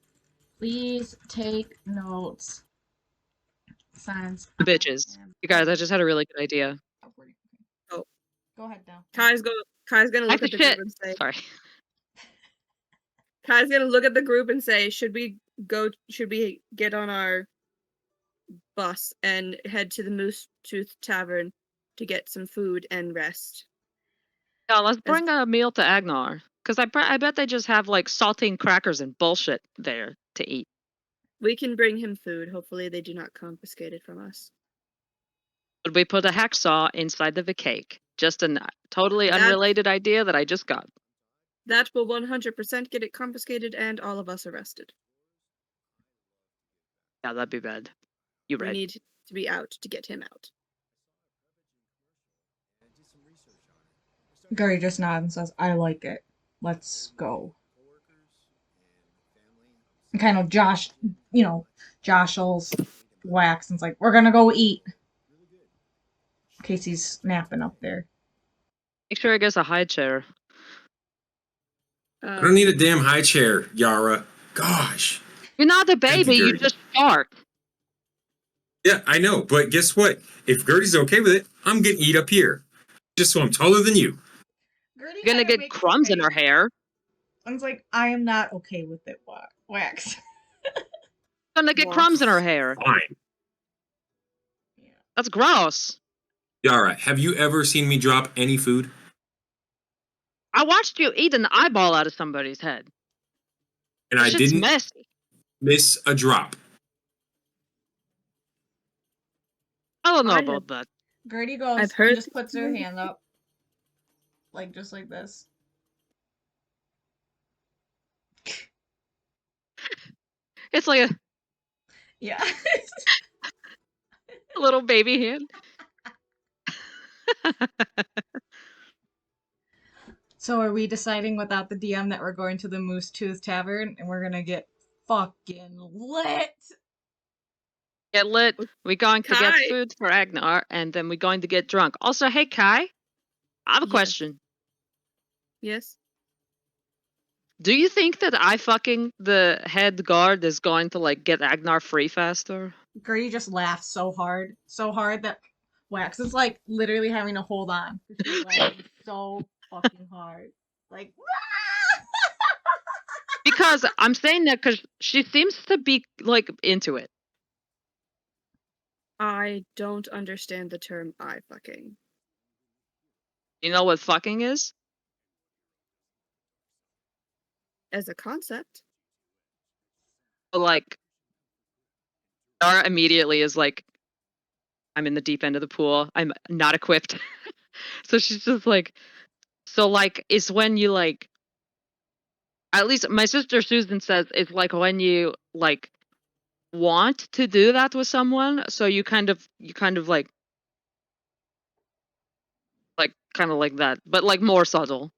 Please take notes. Signs. Bitches. You guys, I just had a really good idea. Oh. Go ahead now. Kai's gonna I look have at to the shit. group and say Sorry. Kai's gonna look at the group and say, should we get on our bus and head to the Moose Tooth Tavern to get some food and rest? Yeah, let's bring a meal to Agnar. Because I bet they just have like saltine crackers and bullshit there to eat. We can bring him food. Hopefully they do not confiscate it from us. Would we put a hacksaw inside of a cake? Just a totally That- unrelated idea that I just got. That will 100% get it confiscated and all of us arrested. Yeah, that'd be bad. You We read. need to be out to get him out. Gary just nods and says, I like it. Let's go. And kind of Josh'll wax and it's like, we're gonna go eat. Casey's napping up there. Make sure he gets a high chair. I don't need a damn high chair, Yara. Gosh. You're not a Thank baby, you, you Gertie. just start. Yeah, I know, but guess what? If Gertie's okay with it, I'm gonna eat up here. Just so I'm taller than you. Gertie You're gonna kinda get makes crumbs in her face. hair. And it's like, I am not okay with it, wax. You're gonna get Wow. crumbs in her hair. Fine. Yeah. That's gross. Yara, have you ever seen me drop any food? I watched you eat an eyeball out of somebody's head. And That I shit's didn't messy. miss a drop. I don't know I about that. Gertie goes I've heard and just puts her hand up. Just like this. It's like Yeah. a little baby hand. So are we deciding without the DM that we're going to the Moose Tooth Tavern and we're gonna get fucking lit? Get lit. We're going to get Kai. food for Agnar, and then we're going to get drunk. Also, hey Kai, I have a Yes. question. Yes. Do you think that I fucking the head guard is going to like get Agnar free faster? Gertie just laughs so hard that Wax is like literally having to hold on. She's laughing so fucking hard. Like, Because I'm saying that because she seems to be like into it. I don't understand the term "I fucking." You know what fucking is? As a concept. Like, Dara immediately is like, I'm in the deep end of the pool. I'm not equipped. So she's just like, so like, it's when you like, at least my sister Susan says it's like when you like want to do that with someone, so you kind of like kind of like that, but like more subtle.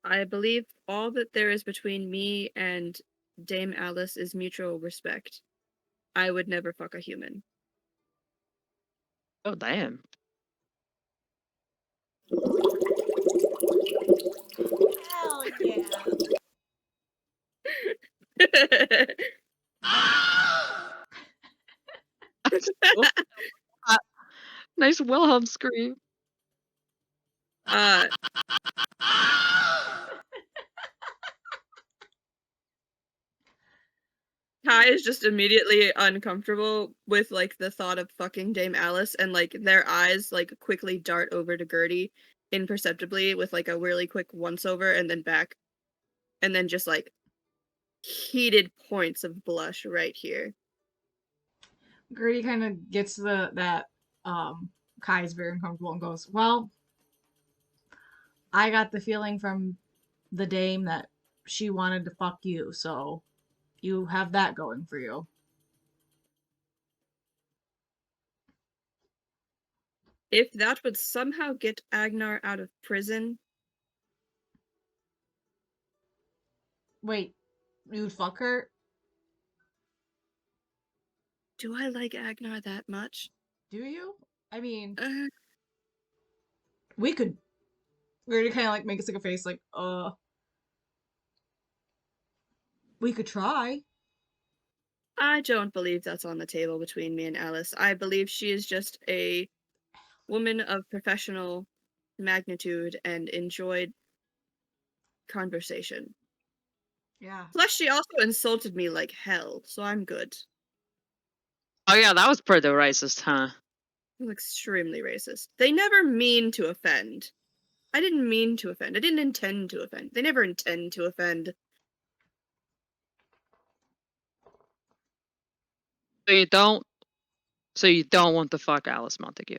I believe all that there is between me and Dame Alice is mutual respect. I would never fuck a human. Oh damn. Hell yeah. Nice Wilhelm scream. uh, Kai is just immediately uncomfortable with like the thought of fucking Dame Alice, and like their eyes like quickly dart over to Gertie imperceptibly with like a really quick once over and then back, and then just like heated points of blush right here. Gertie kind of gets that Kai's very uncomfortable and goes, well, I got the feeling from the dame that she wanted to fuck you, so you have that going for you. If that would somehow get Agnar out of prison, Wait, you'd fuck her? do I like Agnar that much? Do you? I mean, Uh, we could. Gertie kind of like makes like a face like, we could try. I don't believe that's on the table between me and Alice. I believe she is just a woman of professional magnitude and enjoyed conversation. Yeah. Plus, she also insulted me like hell, so I'm good. Oh yeah, that was pretty racist, huh? It was extremely racist. They never mean to offend. I didn't mean to offend. I didn't intend to offend. They never intend to offend. So you don't want to fuck Alice Montague.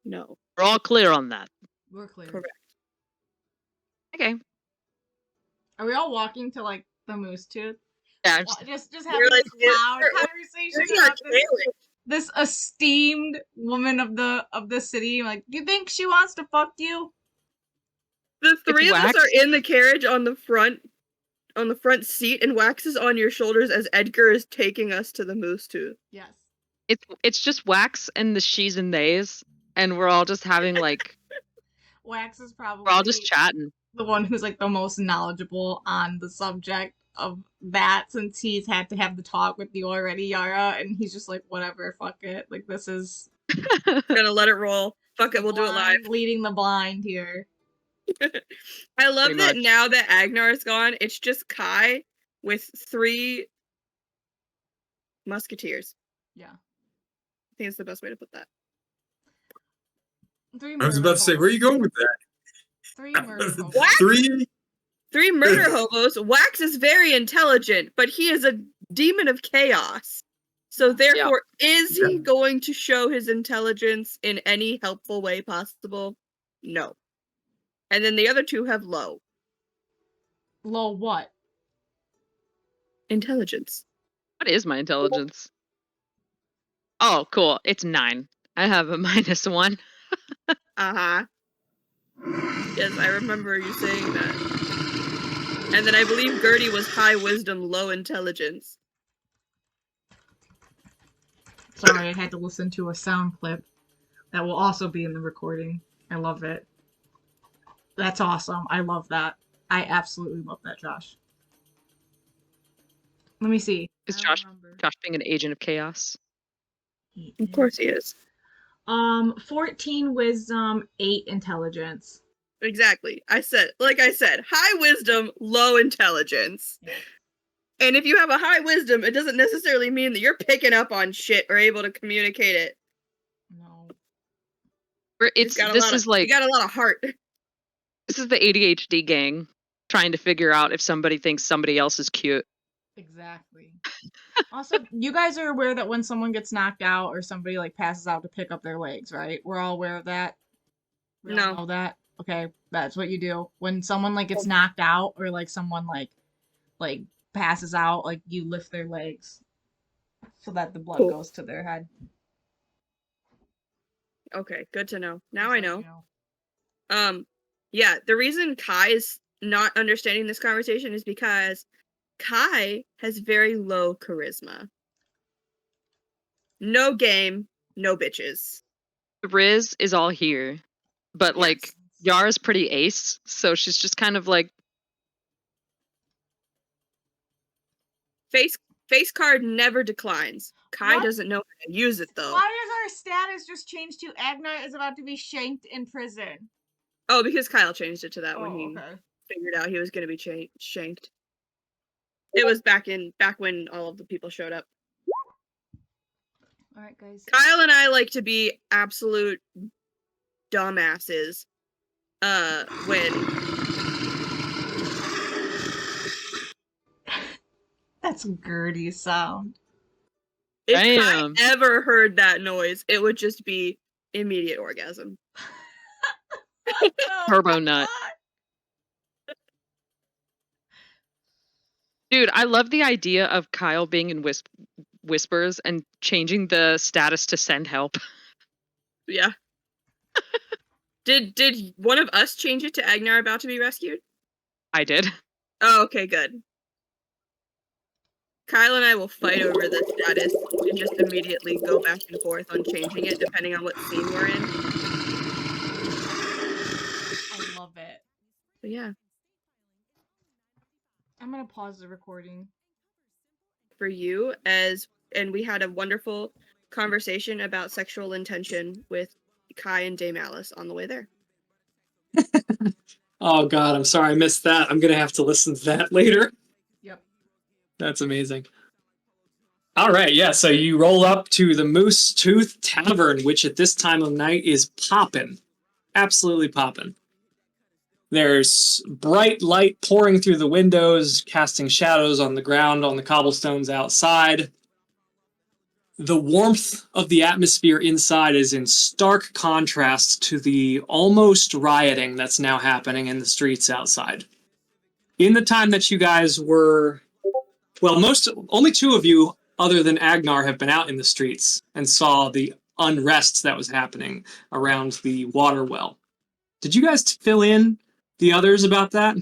No. We're all clear on that. We're clear. Correct. Okay. Are we all walking to like the moose tooth? Yeah, Just You're having like, this loud you're conversation not about this esteemed woman of the city. Like, do you think she wants to fuck you? The three of us Wax. are in the carriage on the front seat, and Wax is on your shoulders as Edgar is taking us to the moose tooth. Yes. It's just Wax and the she's and theys, and we're all just having like Wax is probably we're all just chatting. the one who's like the most knowledgeable on the subject of that, since he's had to have the talk with you already, Yara, and he's just like, whatever, fuck it. Like, this is Gonna let it roll. Fuck it, we'll do it live. leading the blind here. I love Pretty that much. now that Agnar is gone, it's just Kai with 3 musketeers. Yeah. I think it's the best way to put that. I was about to say, where are you going with that? 3 murder hobos. What? 3? 3 murder hobos. Wax is very intelligent, but he is a demon of chaos. So therefore, is he going to show his intelligence in any helpful way possible? No. And then the other 2 have low Low what? intelligence. What is my intelligence? Oh, cool. It's 9. I have a -1. Uh-huh. Yes, I remember you saying that. And then I believe Gertie was high wisdom, low intelligence. Sorry, I had to listen to a sound clip that will also be in the recording. I love it. That's awesome. I love that. I absolutely love that, Josh. Let me see. Is I Josh remember. being an agent of chaos? Of course he is. 14 wisdom, 8 intelligence. Exactly. Like I said, high wisdom, low intelligence. Yeah. And if you have a high wisdom, it doesn't necessarily mean that you're picking up on shit or able to communicate it. No. It's this is like you got a lot of heart. this is the ADHD gang trying to figure out if somebody thinks somebody else is cute. Exactly. Also, you guys are aware that when someone gets knocked out or somebody like passes out to pick up their legs, right? We're all aware of that. We all No. know that. Okay, that's what you do when someone like gets knocked out or like someone like passes out. Like you lift their legs so that the blood Cool. goes to their head. Okay, good to know. Now Just I letting know. you know. Yeah, the reason Kai is not understanding this conversation is because Kai has very low charisma. No game, no bitches. Riz is all here, but like Yes. Yara's pretty ace, so she's just kind of like, Face card never declines. Kai What? doesn't know how to use it though. Why does our status just change to Agnar is about to be shanked in prison? Oh, because Kyle changed it to that when Oh, he okay. figured out he was going to be shanked. It was back when all of the people showed up. All right, guys. Kyle and I like to be absolute dumbasses. When That's a Gertie sound. if damn. Kai ever heard that noise, it would just be immediate orgasm. Turbo nut. Dude, I love the idea of Kyle being in whispers and changing the status to send help. Yeah. Did one of us change it to Agnar about to be rescued? I did. Oh, okay, good. Kyle and I will fight over the status and just immediately go back and forth on changing it depending on what scene we're in. I love it. But yeah, I'm gonna pause the recording. for you and we had a wonderful conversation about sexual intention with Kai and Dame Alice on the way there. Oh God, I'm sorry I missed that. I'm gonna have to listen to that later. Yep. That's amazing. All right, yeah. So you roll up to the Moose Tooth Tavern, which at this time of night is poppin', absolutely poppin'. There's bright light pouring through the windows, casting shadows on the ground, on the cobblestones outside. The warmth of the atmosphere inside is in stark contrast to the almost rioting that's now happening in the streets outside. In the time that you guys were, well, only two of you, other than Agnar, have been out in the streets and saw the unrest that was happening around the water well. Did you guys fill in the others about that?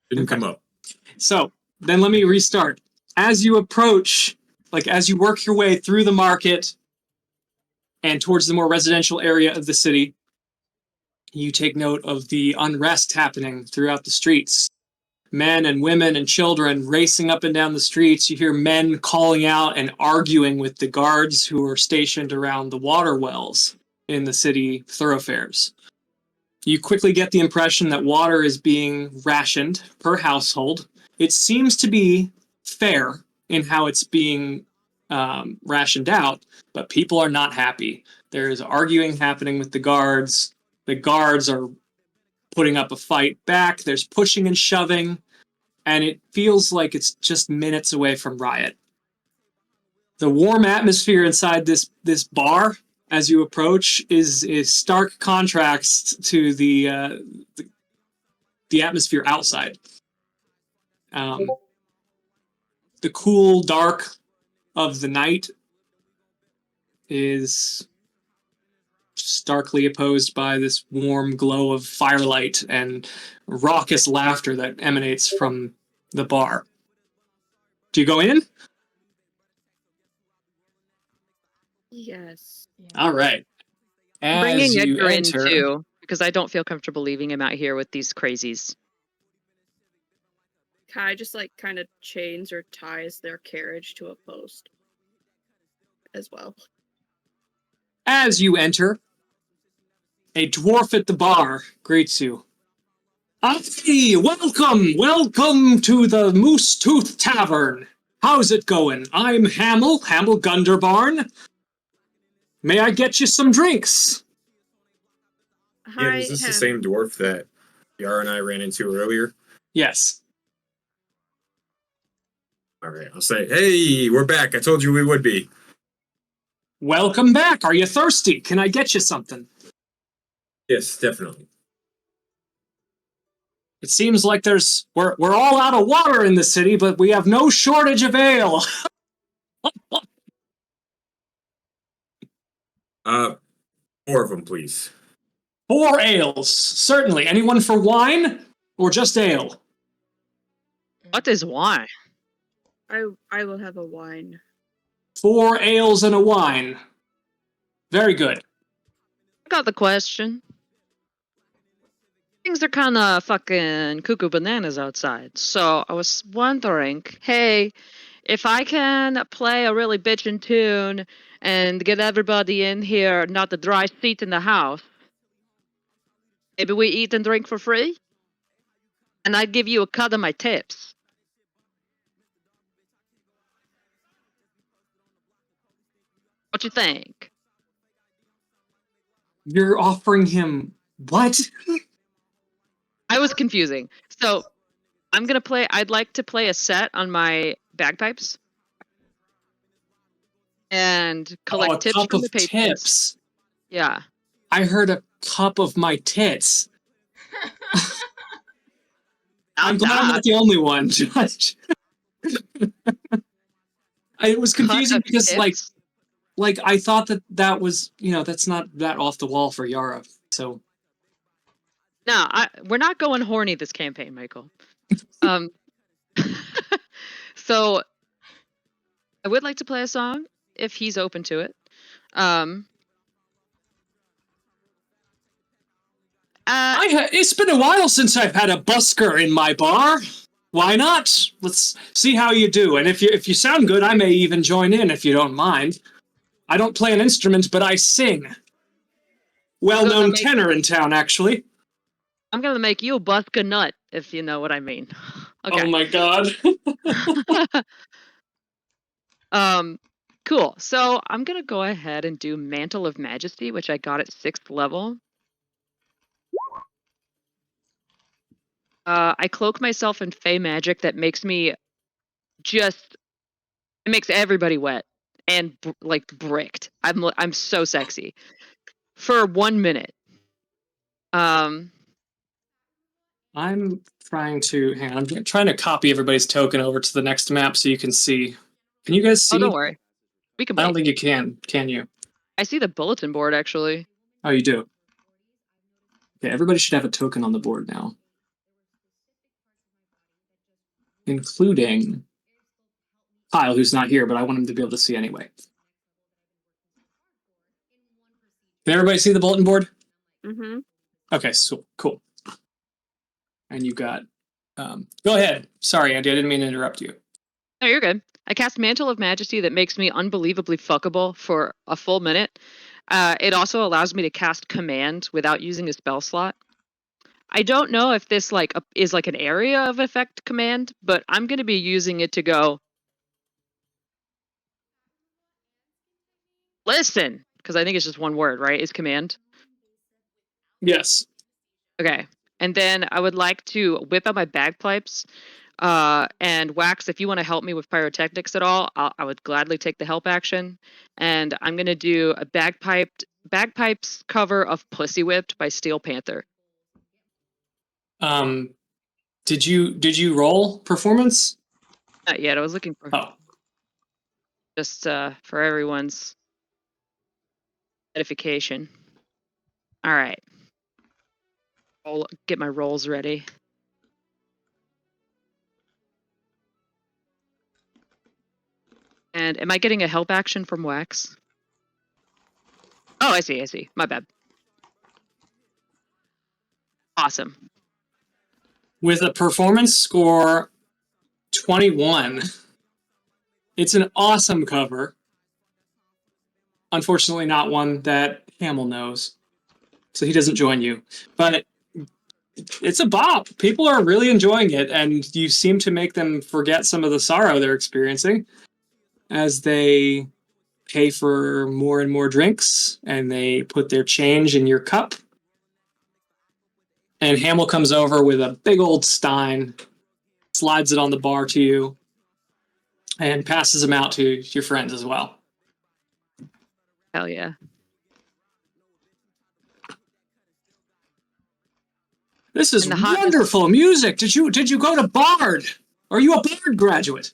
Didn't come up. So then let me restart. As you approach, like as you work your way through the market and towards the more residential area of the city, you take note of the unrest happening throughout the streets. Men and women and children racing up and down the streets. You hear men calling out and arguing with the guards who are stationed around the water wells in the city thoroughfares. You quickly get the impression that water is being rationed per household. It seems to be fair in how it's being rationed out, but people are not happy. There is arguing happening with the guards. The guards are putting up a fight back. There's pushing and shoving, and it feels like it's just minutes away from riot. The warm atmosphere inside this bar as you approach is stark contrast to the atmosphere outside. The cool dark of the night is starkly opposed by this warm glow of firelight and raucous laughter that emanates from the bar. Do you go in? Yes. All right. As Bringing you Edgar in enter, too, because I don't feel comfortable leaving him out here with these crazies. Kai just like kind of chains or ties their carriage to a post as well. As you enter, a dwarf at the bar greets you. Hey, welcome to the Moose Tooth Tavern. How's it going? I'm Hamel Gunderbarn. May I get you some drinks? Hi, Yeah, was this the Hem. same dwarf that Yara and I ran into earlier? Yes. All right, I'll say, hey, we're back. I told you we would be. Welcome back. Are you thirsty? Can I get you something? Yes, definitely. It seems like we're all out of water in the city, but we have no shortage of ale. 4 of them, please. 4 ales, certainly. Anyone for wine or just ale? What is wine? I will have a wine. 4 ales and a wine. Very good. I got the question. Things are kind of fucking cuckoo bananas outside. So I was wondering, hey, if I can play a really bitchin' tune and get everybody in here, not the dry seat in the house, maybe we eat and drink for free? And I'd give you a cut of my tips. What you think? You're offering him what? I was confusing. So I'd like to play a set on my bagpipes and collect A tips cup from of the patrons. tips. Yeah. I heard a cup of my tits. I'm glad I'm not the only one, Judge. It was confusing because, like I thought that was, that's not that off the wall for Yara. So No, we're not going horny this campaign, Michael. So I would like to play a song if he's open to it. It's been a while since I've had a busker in my bar. Why not? Let's see how you do. And if you sound good, I may even join in if you don't mind. I don't play an instrument, but I sing. Well-known tenor in town, actually. I'm gonna make you busk a nut, if you know what I mean. Okay. Oh my god. Cool. So I'm gonna go ahead and do Mantle of Majesty, which I got at 6th level. I cloak myself in Fey magic that makes me it makes everybody wet and like bricked. I'm so sexy for 1 minute. I'm trying to hang on. I'm trying to copy everybody's token over to the next map so you can see. Can you guys see? Oh, don't worry. We can. I don't think you can. Can you? I see the bulletin board actually. Oh, you do. Okay, everybody should have a token on the board now, including Kyle, who's not here, but I want him to be able to see anyway. Can everybody see the bulletin board? Mm-hmm. Okay, so cool. And you got. Go ahead. Sorry, Andy, I didn't mean to interrupt you. No, you're good. I cast Mantle of Majesty that makes me unbelievably fuckable for a full minute. It also allows me to cast Command without using a spell slot. I don't know if this is like an area of effect command, but I'm going to be using it to go. Listen, because I think it's just one word, right? Is command. Yes. Okay. And then I would like to whip out my bagpipes. And Wax, if you want to help me with pyrotechnics at all, I would gladly take the help action. And I'm going to do a bagpipes cover of Pussy Whipped by Steel Panther. Did you roll performance? Not yet. I was looking for just for everyone's edification. All right. I'll get my rolls ready. And am I getting a help action from Wax? Oh, I see. My bad. Awesome. With a performance score 21. It's an awesome cover. Unfortunately, not one that Hamill knows. So he doesn't join you. But it's a bop. People are really enjoying it, and you seem to make them forget some of the sorrow they're experiencing as they pay for more and more drinks, and they put their change in your cup. And Hamill comes over with a big old stein, slides it on the bar to you. and passes them out to your friends as well. Hell yeah. This is And the hotness- wonderful music. Did you go to Bard? Are you a Bard graduate?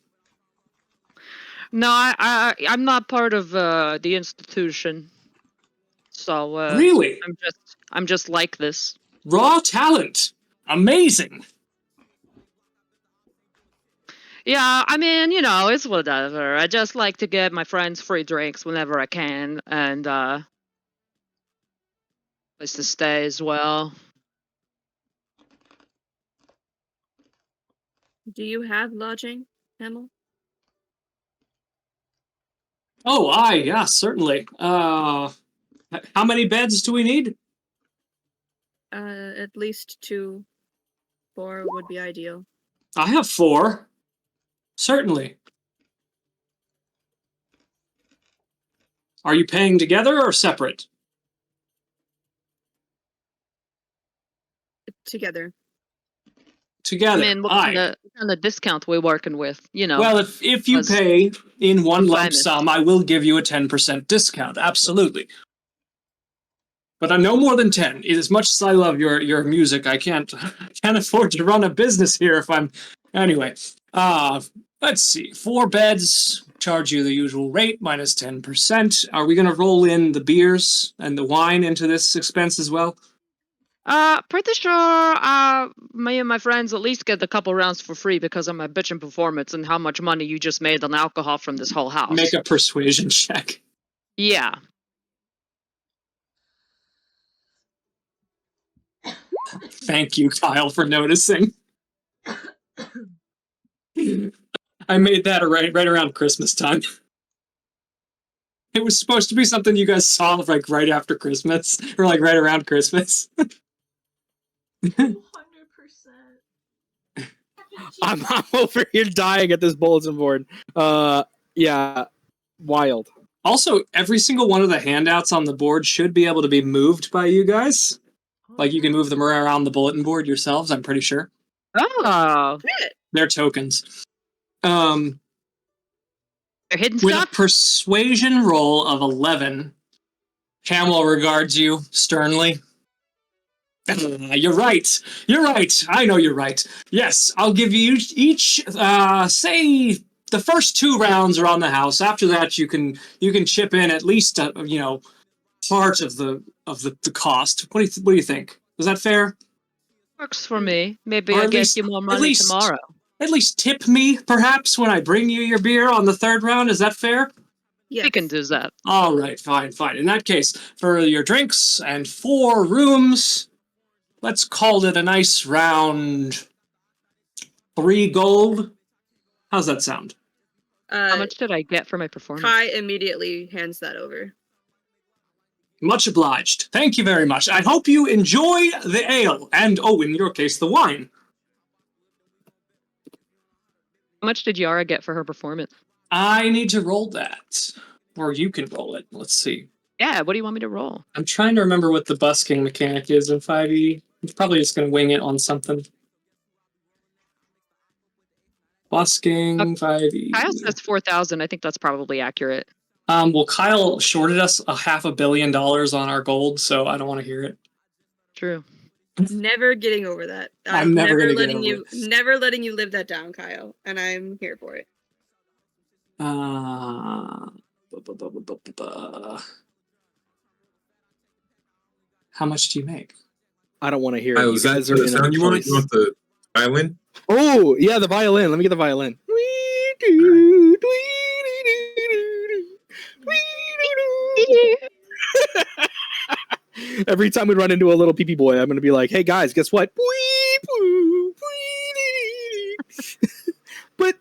No, I'm not part of the institution. So Really? I'm just like this. Raw talent. Amazing. Yeah, I mean, you know, it's whatever. I just like to get my friends free drinks whenever I can, and place to stay as well. Do you have lodging, Emil? Oh, yeah, certainly. How many beds do we need? At least 2. 4 would be ideal. I have 4. Certainly. Are you paying together or separate? Together. Together. I mean, what kind of discount we're working with? You know. Well, if you was pay in one lump famous. sum, I will give you a 10% discount. Absolutely. But I'm no more than 10. As much as I love your music, I can't afford to run a business here if I'm anyway. Let's see. 4 beds, charge you the usual rate minus 10%. Are we gonna roll in the beers and the wine into this expense as well? Pretty sure me and my friends at least get a couple rounds for free because of my bitchin' performance and how much money you just made on alcohol from this whole house. Make a persuasion check. Yeah. Thank you, Kyle, for noticing. I made that right around Christmas time. It was supposed to be something you guys saw like right after Christmas, or like right around Christmas. 100%. I'm over here dying at this bulletin board. Yeah, wild. Also, every single one of the handouts on the board should be able to be moved by you guys. Like you can move them around the bulletin board yourselves, I'm pretty sure. Oh. They're tokens. They're hidden With stuff? a persuasion roll of 11, Hamill regards you sternly. You're right. You're right. I know you're right. Yes, I'll give you each, say, the first 2 rounds are on the house. After that, you can chip in at least, part of the cost. What do you think? Is that fair? Works for me. Maybe Or I at get least- you more at money least- tomorrow. At least tip me, perhaps, when I bring you your beer on the 3rd round. Is that fair? Yes. We can do that. All right, fine. In that case, for your drinks and 4 rooms, let's call it a nice round 3 gold. How's that sound? How much did I get for my performance? Kai immediately hands that over. Much obliged. Thank you very much. I hope you enjoy the ale and, in your case, the wine. How much did Yara get for her performance? I need to roll that. Or you can roll it. Let's see. Yeah, what do you want me to roll? I'm trying to remember what the busking mechanic is in 5e. I'm probably just going to wing it on something. Busking, 5e. Kyle says 4,000. I think that's probably accurate. Well, Kyle shorted us $500 million on our gold, so I don't want to hear it. True. Never getting over that. I'm never gonna get letting over you never letting you live that down, Kyle. And I'm here for it. How much do you make? I don't want to hear it. Kyle, You is that guys are the in a sound you want? choice. You want the violin? Oh, yeah, the violin. Let me get the violin. Every time we run into a little pee-pee boy, I'm going to be like, hey, guys, guess what? but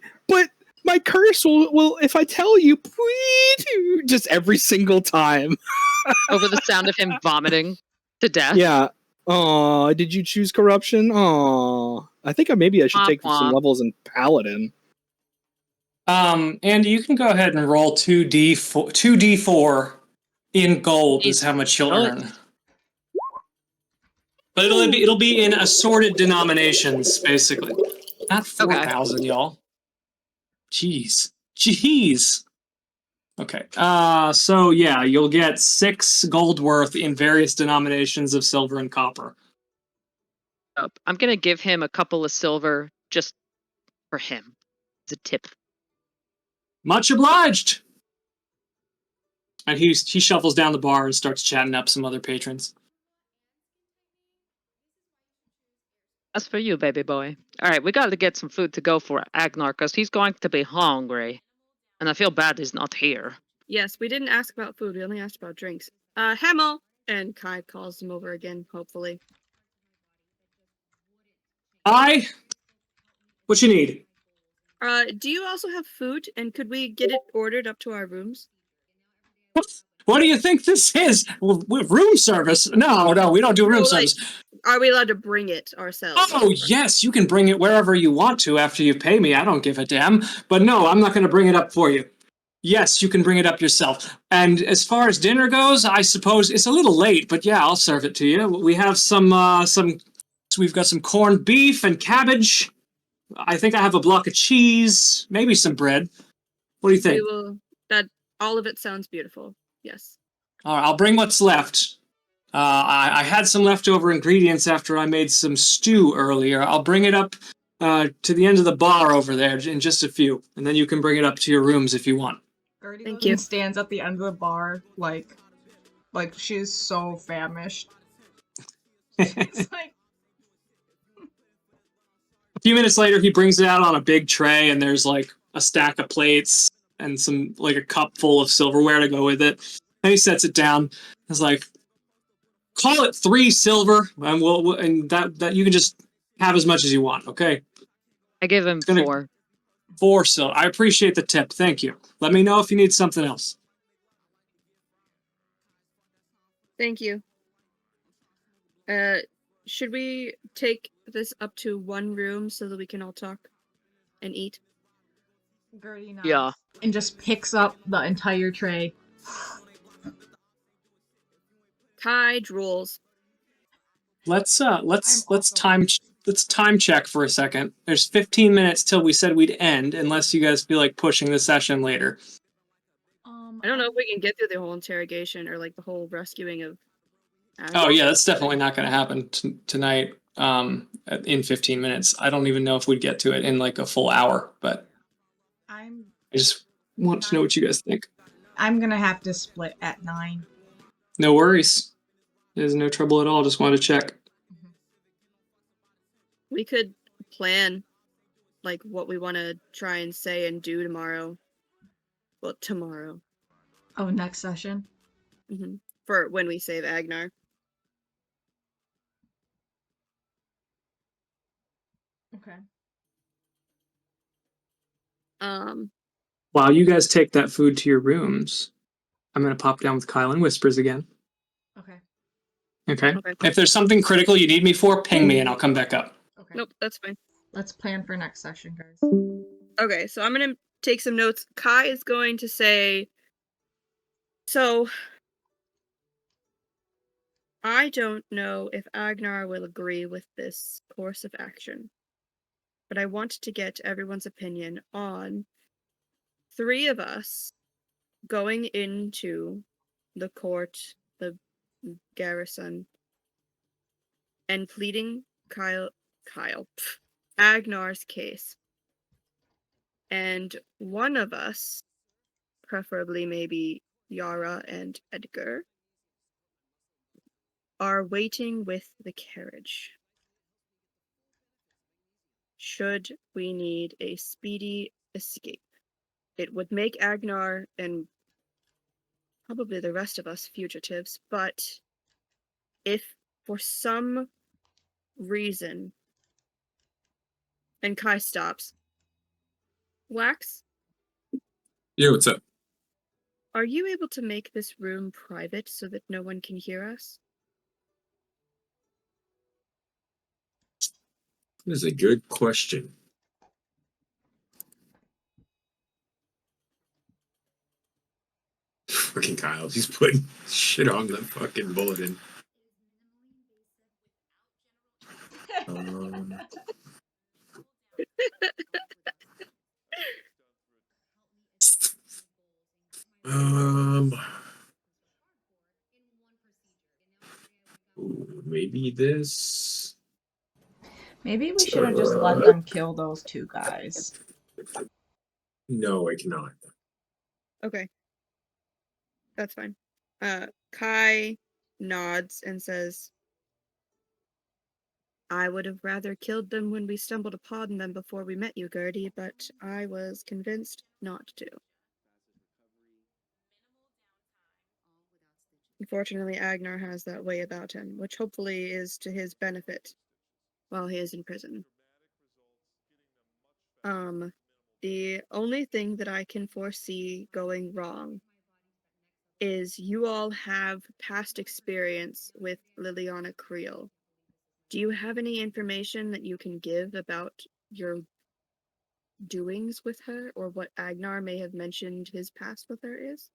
my curse will if I tell you, just every single time. Over the sound of him vomiting to death. Yeah. Aw, did you choose corruption? Aw. I think maybe I should take some levels in Paladin. Andy, you can go ahead and roll 2d4 in gold is how much you'll earn. But it'll be in assorted denominations, basically. Not 4,000, y'all. Jeez. Jeez. Okay. So yeah, you'll get 6 gold worth in various denominations of silver and copper. I'm gonna give him a couple of silver just for him. It's a tip. Much obliged. And he shuffles down the bar and starts chatting up some other patrons. That's for you, baby boy. All right, we got to get some food to go for Agnar because he's going to be hungry, and I feel bad he's not here. Yes, we didn't ask about food. We only asked about drinks. Hemel! And Kai calls him over again, hopefully. What you need? Do you also have food? And could we get it ordered up to our rooms? What do you think this is? Room service? No, we don't do room service. Are we allowed to bring it ourselves? Oh, yes, you can bring it wherever you want to after you pay me. I don't give a damn. But no, I'm not going to bring it up for you. Yes, you can bring it up yourself. And as far as dinner goes, I suppose it's a little late, but yeah, I'll serve it to you. We have we've got some corned beef and cabbage. I think I have a block of cheese, maybe some bread. What do you think? All of it sounds beautiful. Yes. All right, I'll bring what's left. I had some leftover ingredients after I made some stew earlier. I'll bring it up to the end of the bar over there in just a few, and then you can bring it up to your rooms if you want. Gertie Thank goes you. and stands at the end of the bar, like she's so famished. It's like, A few minutes later, he brings it out on a big tray, and there's like a stack of plates and some like a cup full of silverware to go with it. And he sets it down. He's like, "Call it 3 silver, and that you can just have as much as you want." Okay. I give him 4. 4 silver. I appreciate the tip. Thank you. Let me know if you need something else. Thank you. Should we take this up to one room so that we can all talk and eat? Gertie nods Yeah. and just picks up the entire tray. Kai drools. Let's time check for a second. There's 15 minutes till we said we'd end, unless you guys feel like pushing the session later. I don't know if we can get through the whole interrogation or like the whole rescuing of. Oh yeah, that's definitely not going to happen tonight. In 15 minutes, I don't even know if we'd get to it in like a full hour. But I just want to know what you guys think. I'm gonna have to split at 9. No worries. There's no trouble at all. Just wanted to check. We could plan like what we want to try and say and do tomorrow. Well, tomorrow. Oh, next session? Mm-hmm. For when we save Agnar. Okay. While you guys take that food to your rooms, I'm going to pop down with Kyle and Whispers again. Okay. If there's something critical you need me for, ping me and I'll come back up. Okay. Nope, that's fine. Let's plan for next session, guys. Okay, so I'm going to take some notes. Kai is going to say, so I don't know if Agnar will agree with this course of action, but I want to get everyone's opinion on 3 of us going into the court, the garrison, and pleading Agnar's case. And one of us, preferably maybe Yara and Edgar, are waiting with the carriage. Should we need a speedy escape, it would make Agnar and probably the rest of us fugitives, but if for some reason, and Kai stops, Wax, Yeah, what's up? are you able to make this room private so that no one can hear us? That is a good question. Fucking Kyle, he's putting shit on the fucking bulletin. maybe this. Maybe we should have just let them kill those two guys. No, I cannot. Okay. That's fine. Kai nods and says, I would have rather killed them when we stumbled upon them before we met you, Gertie, but I was convinced not to. Unfortunately, Agnar has that way about him, which hopefully is to his benefit while he is in prison. The only thing that I can foresee going wrong is you all have past experience with Liliana Creel. Do you have any information that you can give about your doings with her, or what Agnar may have mentioned his past with her is?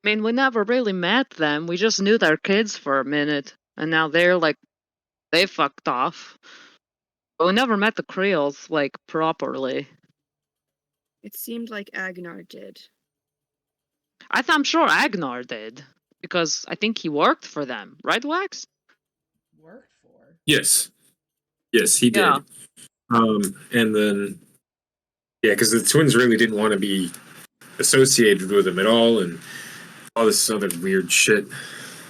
I mean, we never really met them. We just knew their kids for a minute, and now they're like, they fucked off. But we never met the Creoles, like, properly. It seemed like Agnar did. I'm sure Agnar did, because I think he worked for them, right, Wax? Worked for. Yes. Yes, he did. Yeah. And then, yeah, because the twins really didn't want to be associated with him at all, and all this other weird shit.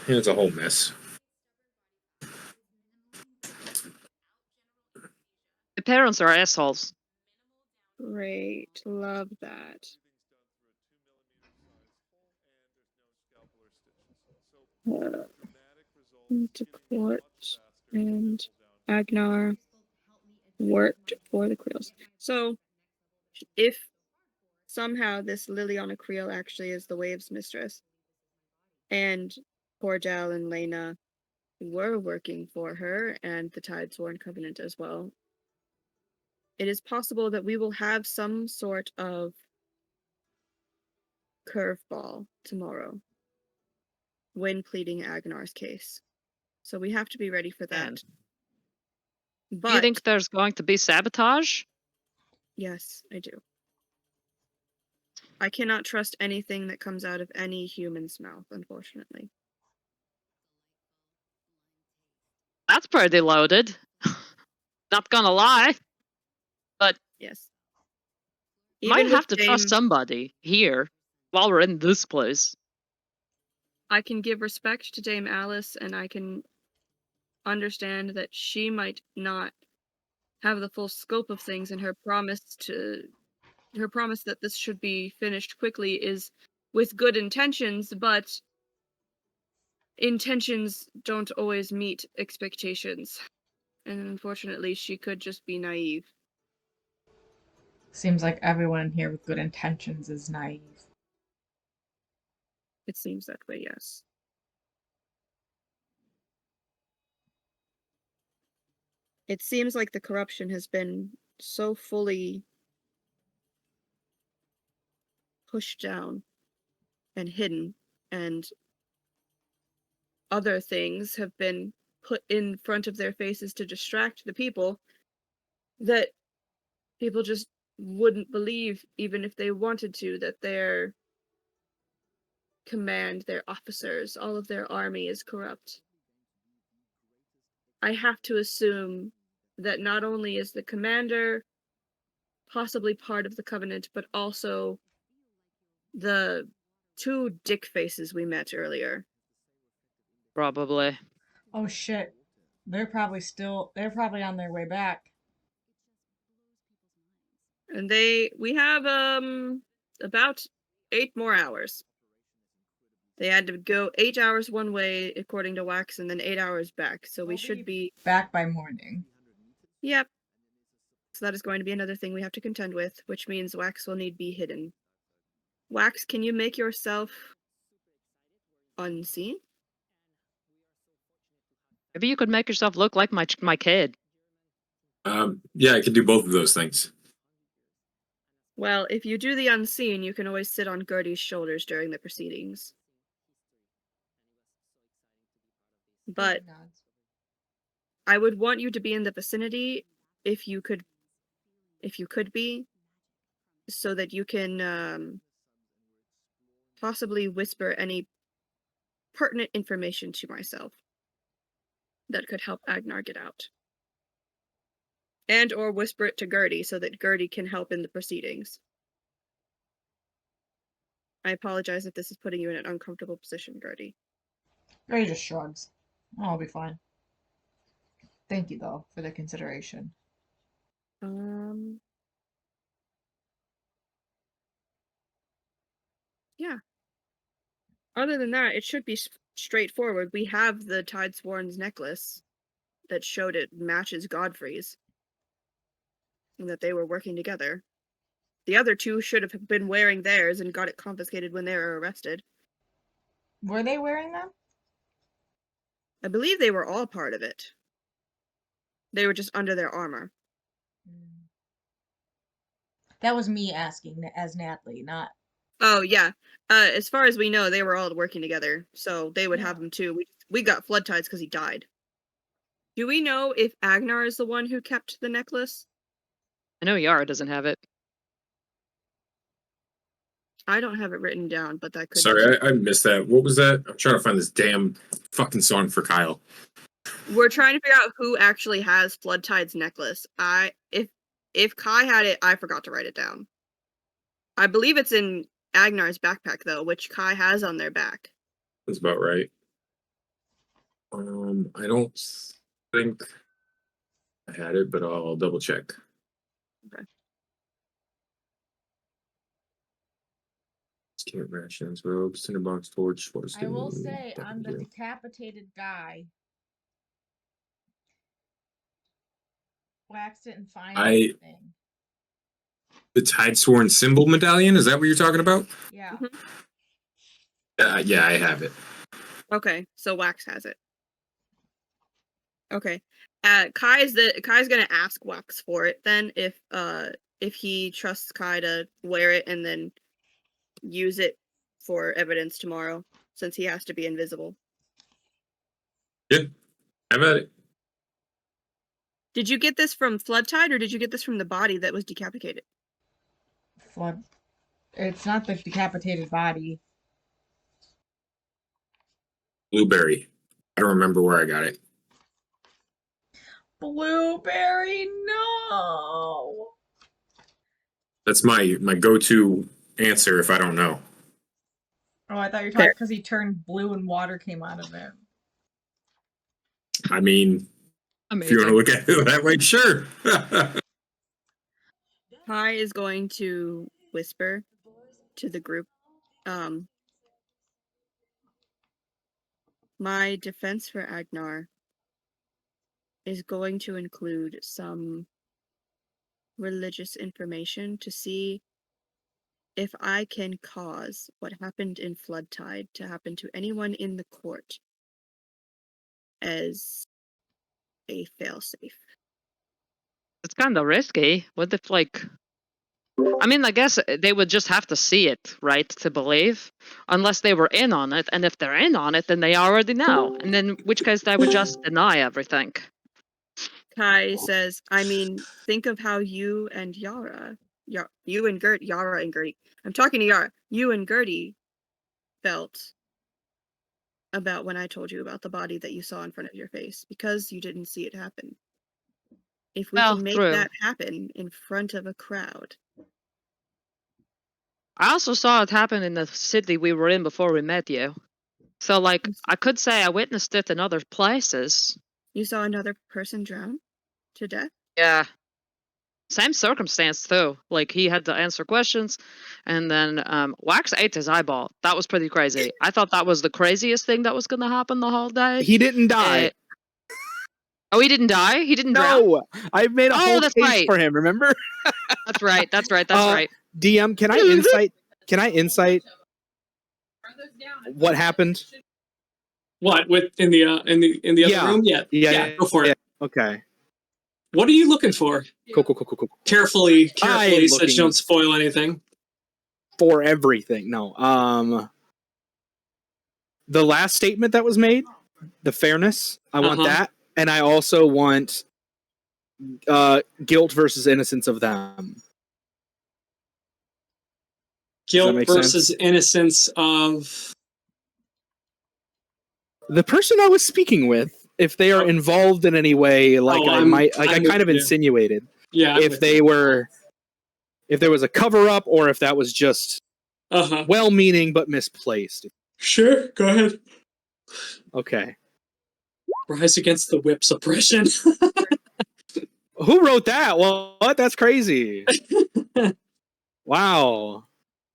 Yeah, it's a whole mess. The parents are assholes. Great, love that. To court and Agnar worked for the Creels. So, if somehow this Liliana Creel actually is the Waves mistress, and Cordell and Lena were working for her, and the Tidesworn Covenant as well, it is possible that we will have some sort of curveball tomorrow when pleading Agnar's case. So we have to be ready for that. Man. But Do you think there's going to be sabotage? yes, I do. I cannot trust anything that comes out of any human's mouth, unfortunately. That's pretty loaded. Not gonna lie. But Yes. might Even have with to trust Dame, somebody here while we're in this place. I can give respect to Dame Alice, and I can understand that she might not have the full scope of things, and her promise that this should be finished quickly is with good intentions, but intentions don't always meet expectations. And unfortunately, she could just be naive. Seems like everyone in here with good intentions is naive. It seems that way, yes. It seems like the corruption has been so fully pushed down and hidden, and other things have been put in front of their faces to distract the people, that people just wouldn't believe, even if they wanted to, that their command, their officers, all of their army is corrupt. I have to assume that not only is the commander possibly part of the Covenant, but also the two dick faces we met earlier. Probably. Oh shit. They're probably on their way back. And we have about 8 more hours. They had to go 8 hours one way according to Wax, and then 8 hours back. So we should be back by morning. Yep. So that is going to be another thing we have to contend with, which means Wax will need be hidden. Wax, can you make yourself unseen? Maybe you could make yourself look like my kid. Yeah, I can do both of those things. Well, if you do the unseen, you can always sit on Gertie's shoulders during the proceedings. But I would want you to be in the vicinity if you could be, so that you can possibly whisper any pertinent information to myself. that could help Agnar get out. And or whisper it to Gertie so that Gertie can help in the proceedings. I apologize if this is putting you in an uncomfortable position, Gertie. Ray just shrugs. I'll be fine. Thank you, though, for the consideration. Yeah. Other than that, it should be straightforward. We have the Tidesworn's necklace that showed it matches Godfrey's. And that they were working together. The other two should have been wearing theirs and got it confiscated when they were arrested. Were they wearing them? I believe they were all part of it. They were just under their armor. That was me asking as Natalie, not... Oh, yeah. As far as we know, they were all working together, so they would have Yeah. them too. We got flood tides because he died. Do we know if Agnar is the one who kept the necklace? I know Yara doesn't have it. I don't have it written down, but that could be. Sorry, I missed that. What was that? I'm trying to find this damn fucking song for Kyle. We're trying to figure out who actually has Flood Tide's necklace. If Kai had it, I forgot to write it down. I believe it's in Agnar's backpack though, which Kai has on their back. That's about right. I don't think I had it, but I'll double check. Okay. Camp rations, robes, tinderbox, torch. I will say, on the decapitated guy, Wax didn't find anything. The Tidesworn symbol medallion, is that what you're talking about? Yeah. Yeah, I have it. Okay, so Wax has it. Okay. Kai's gonna ask Wax for it then if he trusts Kai to wear it and then use it for evidence tomorrow, since he has to be invisible. Yeah, have at it. Did you get this from Flood Tide, or did you get this from the body that was decapitated? Flood. It's not the decapitated body. Blueberry. I don't remember where I got it. Blueberry, no. That's my go-to answer if I don't know. Oh, I thought you were talking because he turned blue and water came out of it. I mean, Amazing. if you want to look at it that way, sure. Kai is going to whisper to the group, my defense for Agnar is going to include some religious information to see if I can cause what happened in Flood Tide to happen to anyone in the court as a failsafe. It's kind of risky. What if, like... I mean, I guess they would just have to see it, right, to believe, unless they were in on it. And if they're in on it, then they already know. And in which case they would just deny everything. Kai says, I mean, think of how you and Yara and Gertie, I'm talking to Yara, you and Gertie felt about when I told you about the body that you saw in front of your face, because you didn't see it happen. If we can make that happen in front of a crowd. I also saw it happen in the city we were in before we met you. So, like, I could say I witnessed it in other places. You saw another person drown to death? Yeah. Same circumstance, too. Like, he had to answer questions, and then Wax ate his eyeball. That was pretty crazy. I thought that was the craziest thing that was going to happen the whole day. He didn't die. Oh, he didn't die? He didn't drown? No, I made a whole case for him, remember? That's right, that's right. DM, can I insight? Can I insight what happened? What, with in the other room? Yeah, go for it. Okay. What are you looking for? Cool. Carefully, so you don't spoil anything. For everything. No. The last statement that was made, the fairness, I want that. And I also want guilt versus innocence of them. Guilt versus innocence of the person I was speaking with. if they are involved in any way, like I'm I kind of with you. insinuated, Yeah. I'm if with they you. were, if there was a cover up, or if that was just well-meaning but misplaced. Sure. Go ahead. Okay. Rise against the whip's oppression. Who wrote that? Well, what? That's crazy. Wow.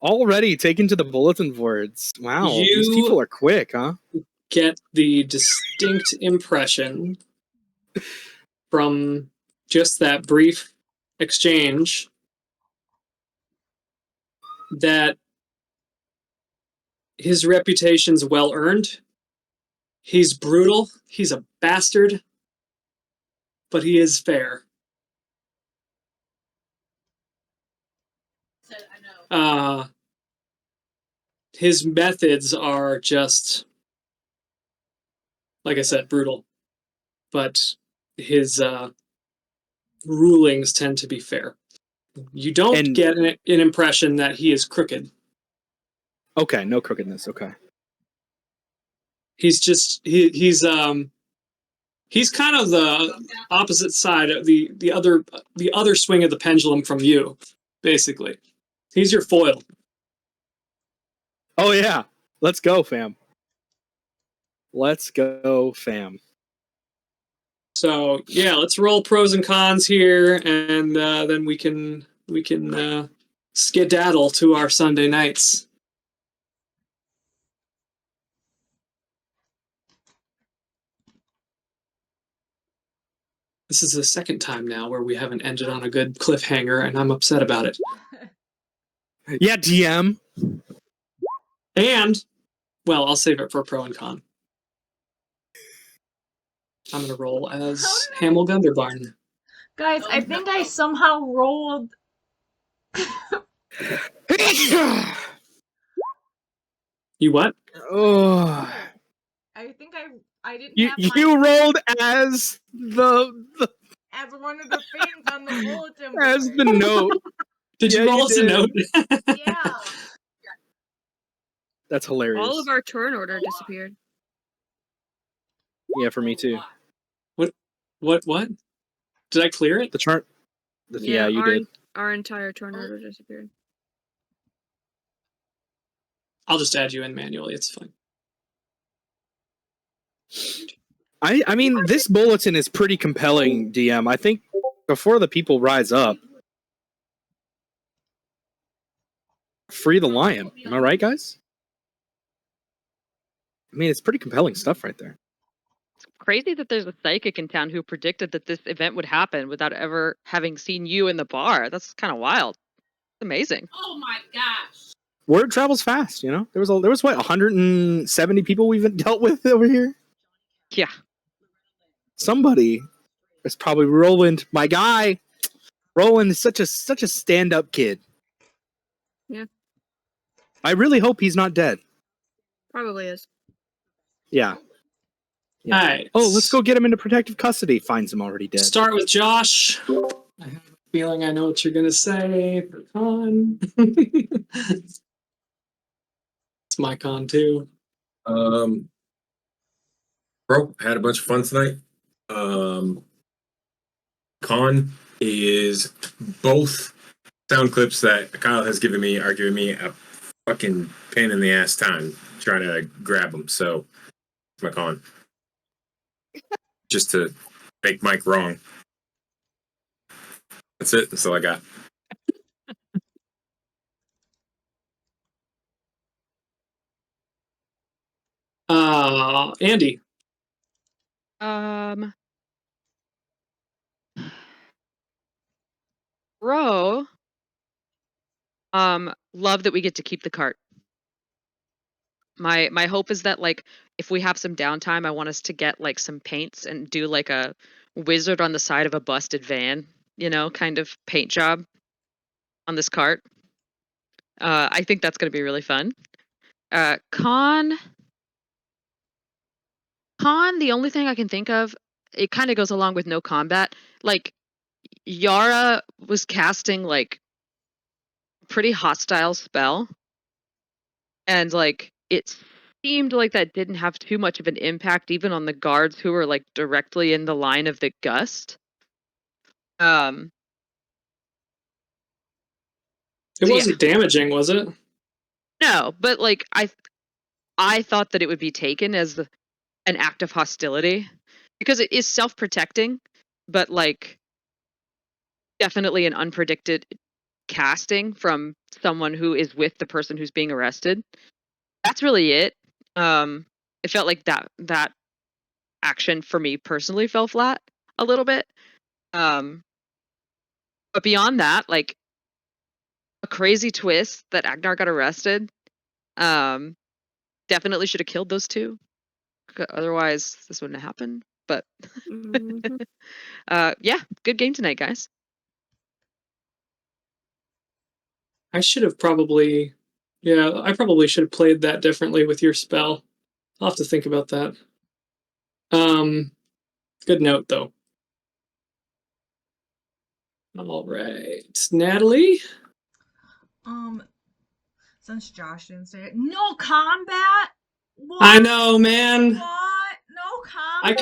Already taken to the bulletin boards. Wow. These You- people are quick, huh? Get the distinct impression from just that brief exchange that his reputation's well earned. He's brutal. He's a bastard. But he is fair. His methods are just, like I said, brutal. But his rulings tend to be fair. You don't get an impression that he is crooked. Okay, no crookedness. Okay. He's just he's kind of the opposite side of the other swing of the pendulum from you, basically. He's your foil. Oh yeah, let's go, fam. Let's go, fam. So yeah, let's roll pros and cons here, and then we can skedaddle to our Sunday nights. This is the second time now where we haven't ended on a good cliffhanger, and I'm upset about it. Yeah, DM. And, well, I'll save it for pro and con. I'm going to roll as Hamel Gunderbarn. Guys, I think I somehow rolled. You what? Oh. I think I didn't You have you rolled as as one of the things on the bulletin board. as the note. Did you roll as a note? Yeah. That's hilarious. All of our turn order disappeared. Yeah, for me too. What? Did I clear it? The chart. Yeah, you did. Our entire turn order disappeared. I'll just add you in manually. It's fine. I mean, this bulletin is pretty compelling, DM. I think before the people rise up, free the lion. Am I right, guys? I mean, it's pretty compelling stuff right there. Crazy that there's a psychic in town who predicted that this event would happen without ever having seen you in the bar. That's kind of wild. It's amazing. Oh my gosh. Word travels fast, you know? There was what, 170 people we've dealt with over here? Yeah. Somebody is probably Roland, my guy. Roland is such a stand-up kid. Yeah. I really hope he's not dead. Probably is. Yeah. All right. Oh, let's go get him into protective custody. Finds him already dead. Start with Josh. I have a feeling I know what you're going to say for con. It's my con too. Bro, had a bunch of fun tonight. Con is both sound clips that Kyle has given me are giving me a fucking pain in the ass time trying to grab them. So it's my con. Just to make Mike wrong. That's it. That's all I got. Andy. Bro. Love that we get to keep the cart. My hope is that, like, if we have some downtime, I want us to get like some paints and do like a wizard on the side of a busted van, you know, kind of paint job on this cart. I think that's going to be really fun. Con, the only thing I can think of, it kind of goes along with no combat. Like, Yara was casting like pretty hostile spell, and like it seemed like that didn't have too much of an impact even on the guards who were like directly in the line of the gust. It So, yeah. wasn't damaging, was it? No, but like I thought that it would be taken as an act of hostility because it is self-protecting, but like definitely an unpredicted casting from someone who is with the person who's being arrested. That's really it. It felt like that action for me personally fell flat a little bit. But beyond that, like a crazy twist that Agnar got arrested. Definitely should have killed those two. Otherwise, this wouldn't have happened. But Mhm. yeah, good game tonight, guys. I should have probably, I probably should have played that differently with your spell. I'll have to think about that. Good note though. All right, Natalie. Since Josh didn't say it, no combat. What? I know, man. What? No combat.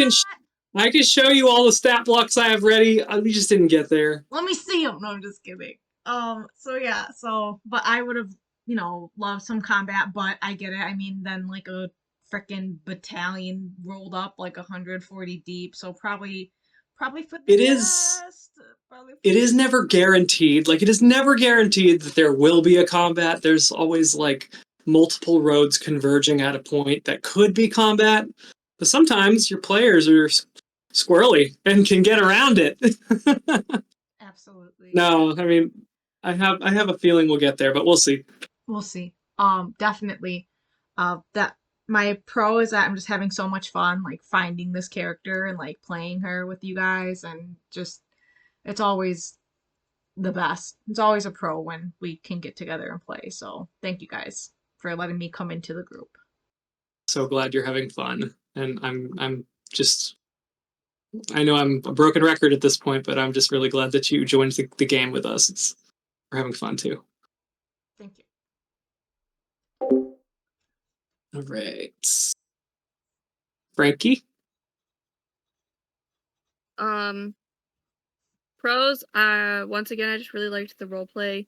I can show you all the stat blocks I have ready. We just didn't get there. Let me see them. No, I'm just kidding. But I would have, loved some combat, but I get it. I mean, then like a freaking battalion rolled up like 140 deep, so probably for the It best. is never guaranteed. Like, it is never guaranteed that there will be a combat. There's always like multiple roads converging at a point that could be combat. But sometimes your players are squirrely and can get around it. Absolutely. No, I mean, I have a feeling we'll get there, but we'll see. We'll see. Definitely. That my pro is that I'm just having so much fun, like finding this character and like playing her with you guys, and just it's always the best. It's always a pro when we can get together and play. So thank you guys for letting me come into the group. So glad you're having fun, and I'm just. I know I'm a broken record at this point, but I'm just really glad that you joined the game with us. We're having fun too. Thank you. All right. Frankie? Pros, once again, I just really liked the roleplay.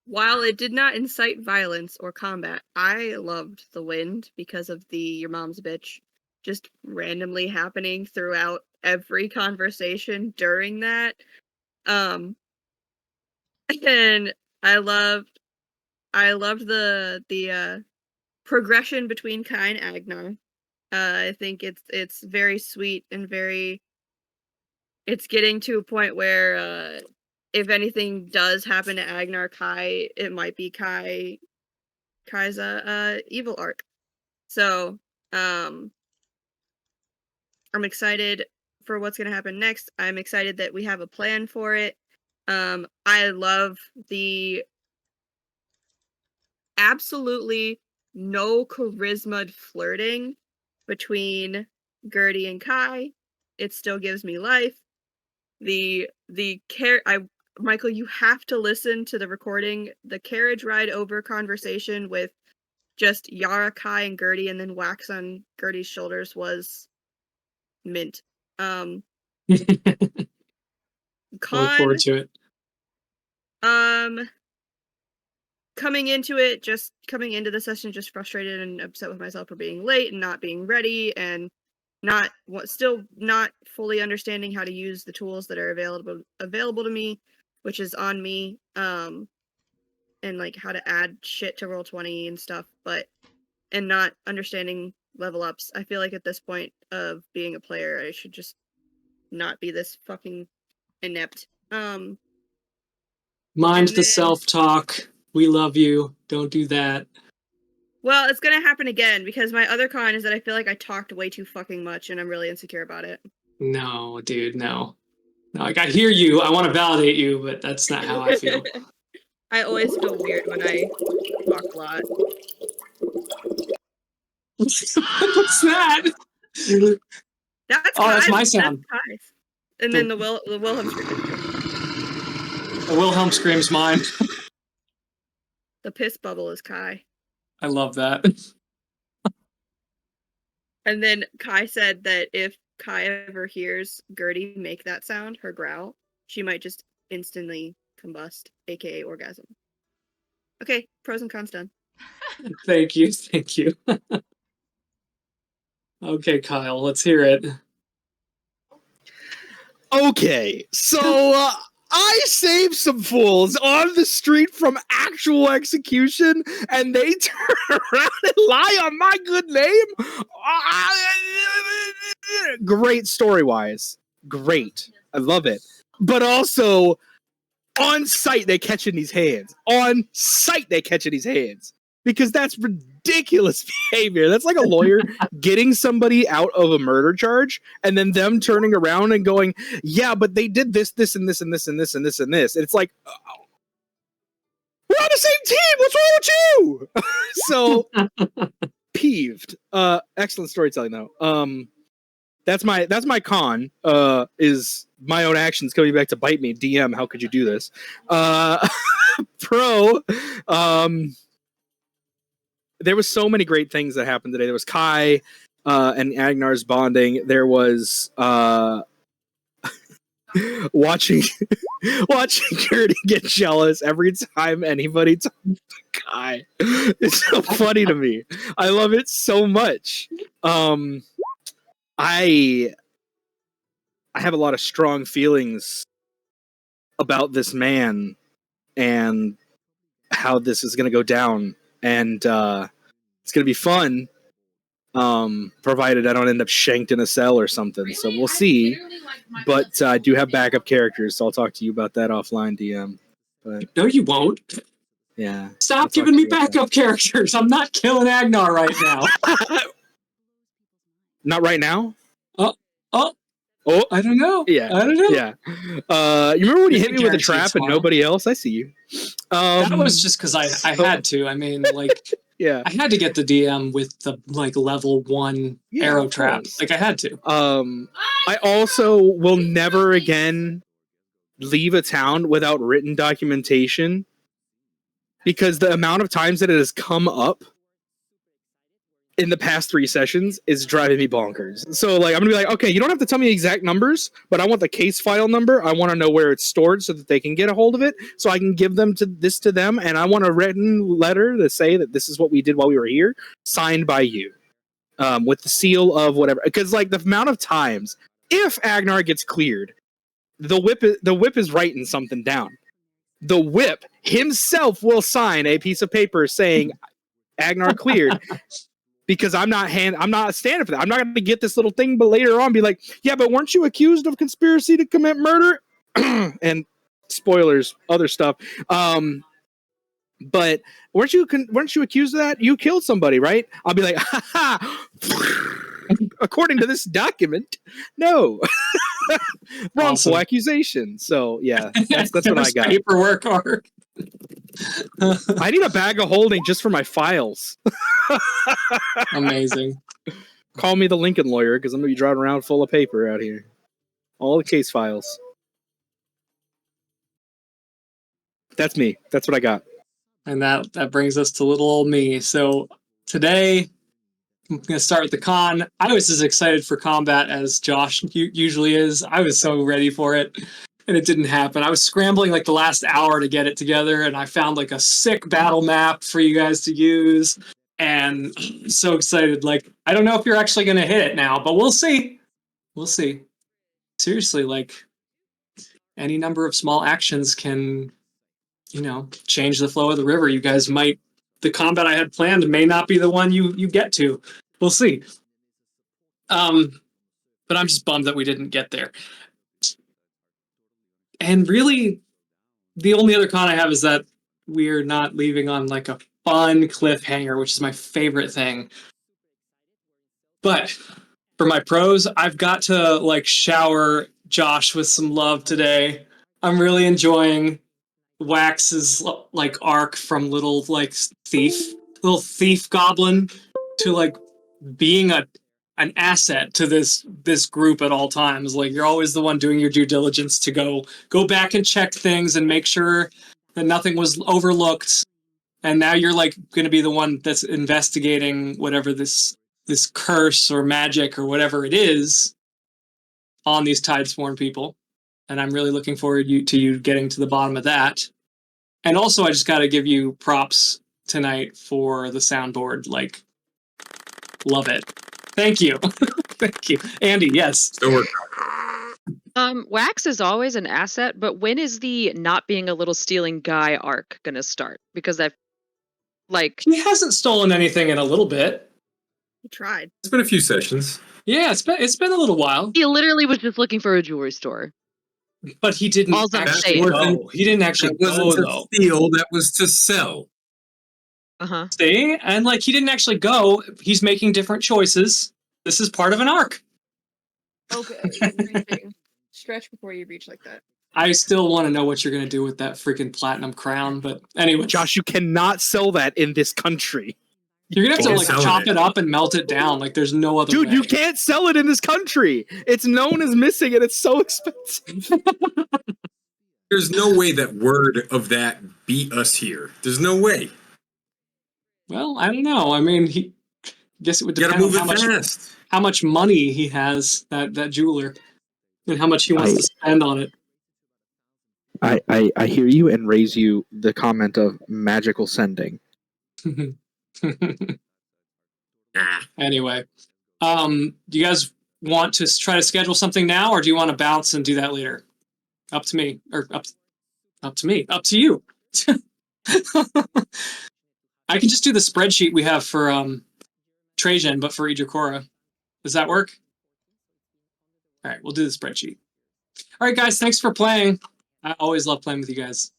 While it did not incite violence or combat, I loved the wind because of the your mom's bitch just randomly happening throughout every conversation during that. And I loved the progression between Kai and Agnar. I think it's very sweet and it's getting to a point where if anything does happen to Agnar, Kai, it might be Kai's evil arc. So I'm excited for what's gonna happen next. I'm excited that we have a plan for it. I love the absolutely no charisma flirting between Gertie and Kai. It still gives me life. Michael, you have to listen to the recording, the carriage ride over conversation with just Yara, Kai, and Gertie, and then wax on Gertie's shoulders was mint. I look forward to it. Coming into the session just frustrated and upset with myself for being late and not being ready and still not fully understanding how to use the tools that are available to me, which is on me, and like how to add shit to Roll20 and stuff, and not understanding level ups. I feel like at this point of being a player, I should just not be this fucking inept. Mind the self-talk. We love you. Don't do that. Well, it's gonna happen again because my other con is that I feel like I talked way too fucking much and I'm really insecure about it. No, dude, no. No, like, I hear you. I want to validate you, but that's not how I feel. I always feel weird when I talk a lot. What's that? That's my sound. That's Kai's. And then the Wilhelm scream. The Wilhelm scream's mine. The piss bubble is Kai. I love that. And then Kai said that if Kai ever hears Gertie make that sound, her growl, she might just instantly combust, aka orgasm. Okay, pros and cons done. Thank you. Okay, Kyle, let's hear it. Okay, so I saved some fools on the street from actual execution, and they turn around and lie on my good name? Great story-wise. Great. I love it. But also, on sight, they catch in these hands. On sight, they catch in these hands. Because that's ridiculous behavior. That's like a lawyer getting somebody out of a murder charge and then them turning around and going, yeah, but they did this, this, and this, and this, and this, and this, and this. And it's like, we're on the same team. What's wrong with you? So peeved. Excellent storytelling though. That's my con, is my own actions coming back to bite me. DM, how could you do this? Pro, there was so many great things that happened today. There was Kai and Agnar's bonding. There was watching Gertie get jealous every time anybody talks to Kai. It's so funny to me. I love it so much. I have a lot of strong feelings about this man and how this is going to go down. And it's going to be fun, provided I don't end up shanked in a cell or something. So we'll see. But I do have backup characters, so I'll talk to you about that offline, DM. But No, you won't. yeah. Stop giving me backup characters. I'm not killing Agnar right now. Not right now? Oh, I don't know. Yeah. I don't know. Yeah. You remember when you hit me with a trap and nobody else? I see you. That was just because I had to. I mean, like, yeah, I had to get the DM with the like level 1 arrow trap. Like, I had to. I also will never again leave a town without written documentation, because the amount of times that it has come up in the past 3 sessions is driving me bonkers. So like, I'm gonna be like, okay, you don't have to tell me exact numbers, but I want the case file number. I want to know where it's stored so that they can get a hold of it, so I can give them to them. And I want a written letter to say that this is what we did while we were here, signed by you, with the seal of whatever. Because like, the amount of times, if Agnar gets cleared, the whip is writing something down. The whip himself will sign a piece of paper saying Agnar cleared. Because I'm not standing for that. I'm not going to get this little thing, but later on be like, yeah, but weren't you accused of conspiracy to commit murder? And spoilers, other stuff. But weren't you accused of that? You killed somebody, right? I'll be like, ha ha. According to this document, no. Wrongful accusation. So yeah, that's what I got. Paperwork hard. I need a bag of holding just for my files. Amazing. Call me the Lincoln lawyer, because I'm gonna be driving around full of paper out here. All the case files. That's me. That's what I got. And that brings us to little old me. So today, I'm going to start with the con. I was as excited for combat as Josh usually is. I was so ready for it, and it didn't happen. I was scrambling like the last hour to get it together, and I found like a sick battle map for you guys to use. And I'm so excited. Like, I don't know if you're actually going to hit it now, but we'll see. We'll see. Seriously, like, any number of small actions can, change the flow of the river. You guys might, the combat I had planned may not be the one you get to. We'll see. But I'm just bummed that we didn't get there. And really, the only other con I have is that we're not leaving on like a fun cliffhanger, which is my favorite thing. But for my pros, I've got to like shower Josh with some love today. I'm really enjoying Wax's like arc from little thief goblin to like being an asset to this group at all times. Like, you're always the one doing your due diligence to go back and check things and make sure that nothing was overlooked. and now you're like going to be the one that's investigating whatever this curse or magic or whatever it is on these Tidesworn people. And I'm really looking forward to you getting to the bottom of that. And also, I just got to give you props tonight for the soundboard. Like, love it. Thank you. Thank you. Andy, yes. Still working. Wax is always an asset, but when is the not being a little stealing guy arc gonna start? Because I've He hasn't stolen anything in a little bit. He tried. It's been a few sessions. Yeah, it's been a little while. he literally was just looking for a jewelry store. But he didn't All's I'm actually saying. go. He didn't actually That wasn't go, to though. steal, that was to sell. Uh-huh. See? And like he didn't actually go. He's making different choices. This is part of an arc. Okay, breathing. Stretch before you reach like that. I still want to know what you're going to do with that freaking platinum crown, but anyway. Josh, you cannot sell that in this country. You're going to have to Can't like sell chop it. it up and melt it down. Like there's no other Dude, way. you can't sell it in this country. It's known as missing and it's so expensive. There's no way that word of that beat us here. There's no way. Well, I don't know. I mean, guess it would You gotta depend move on it fast. how much money he has, that jeweler, and how much he wants to spend on it. I hear you and raise you the comment of magical sending. Anyway, do you guys want to try to schedule something now, or do you want to bounce and do that later? Up to me, or up to me, up to you. I can just do the spreadsheet we have for Trajan, but for Ydrichora. Does that work? All right, we'll do the spreadsheet. All right, guys, thanks for playing. I always love playing with you guys.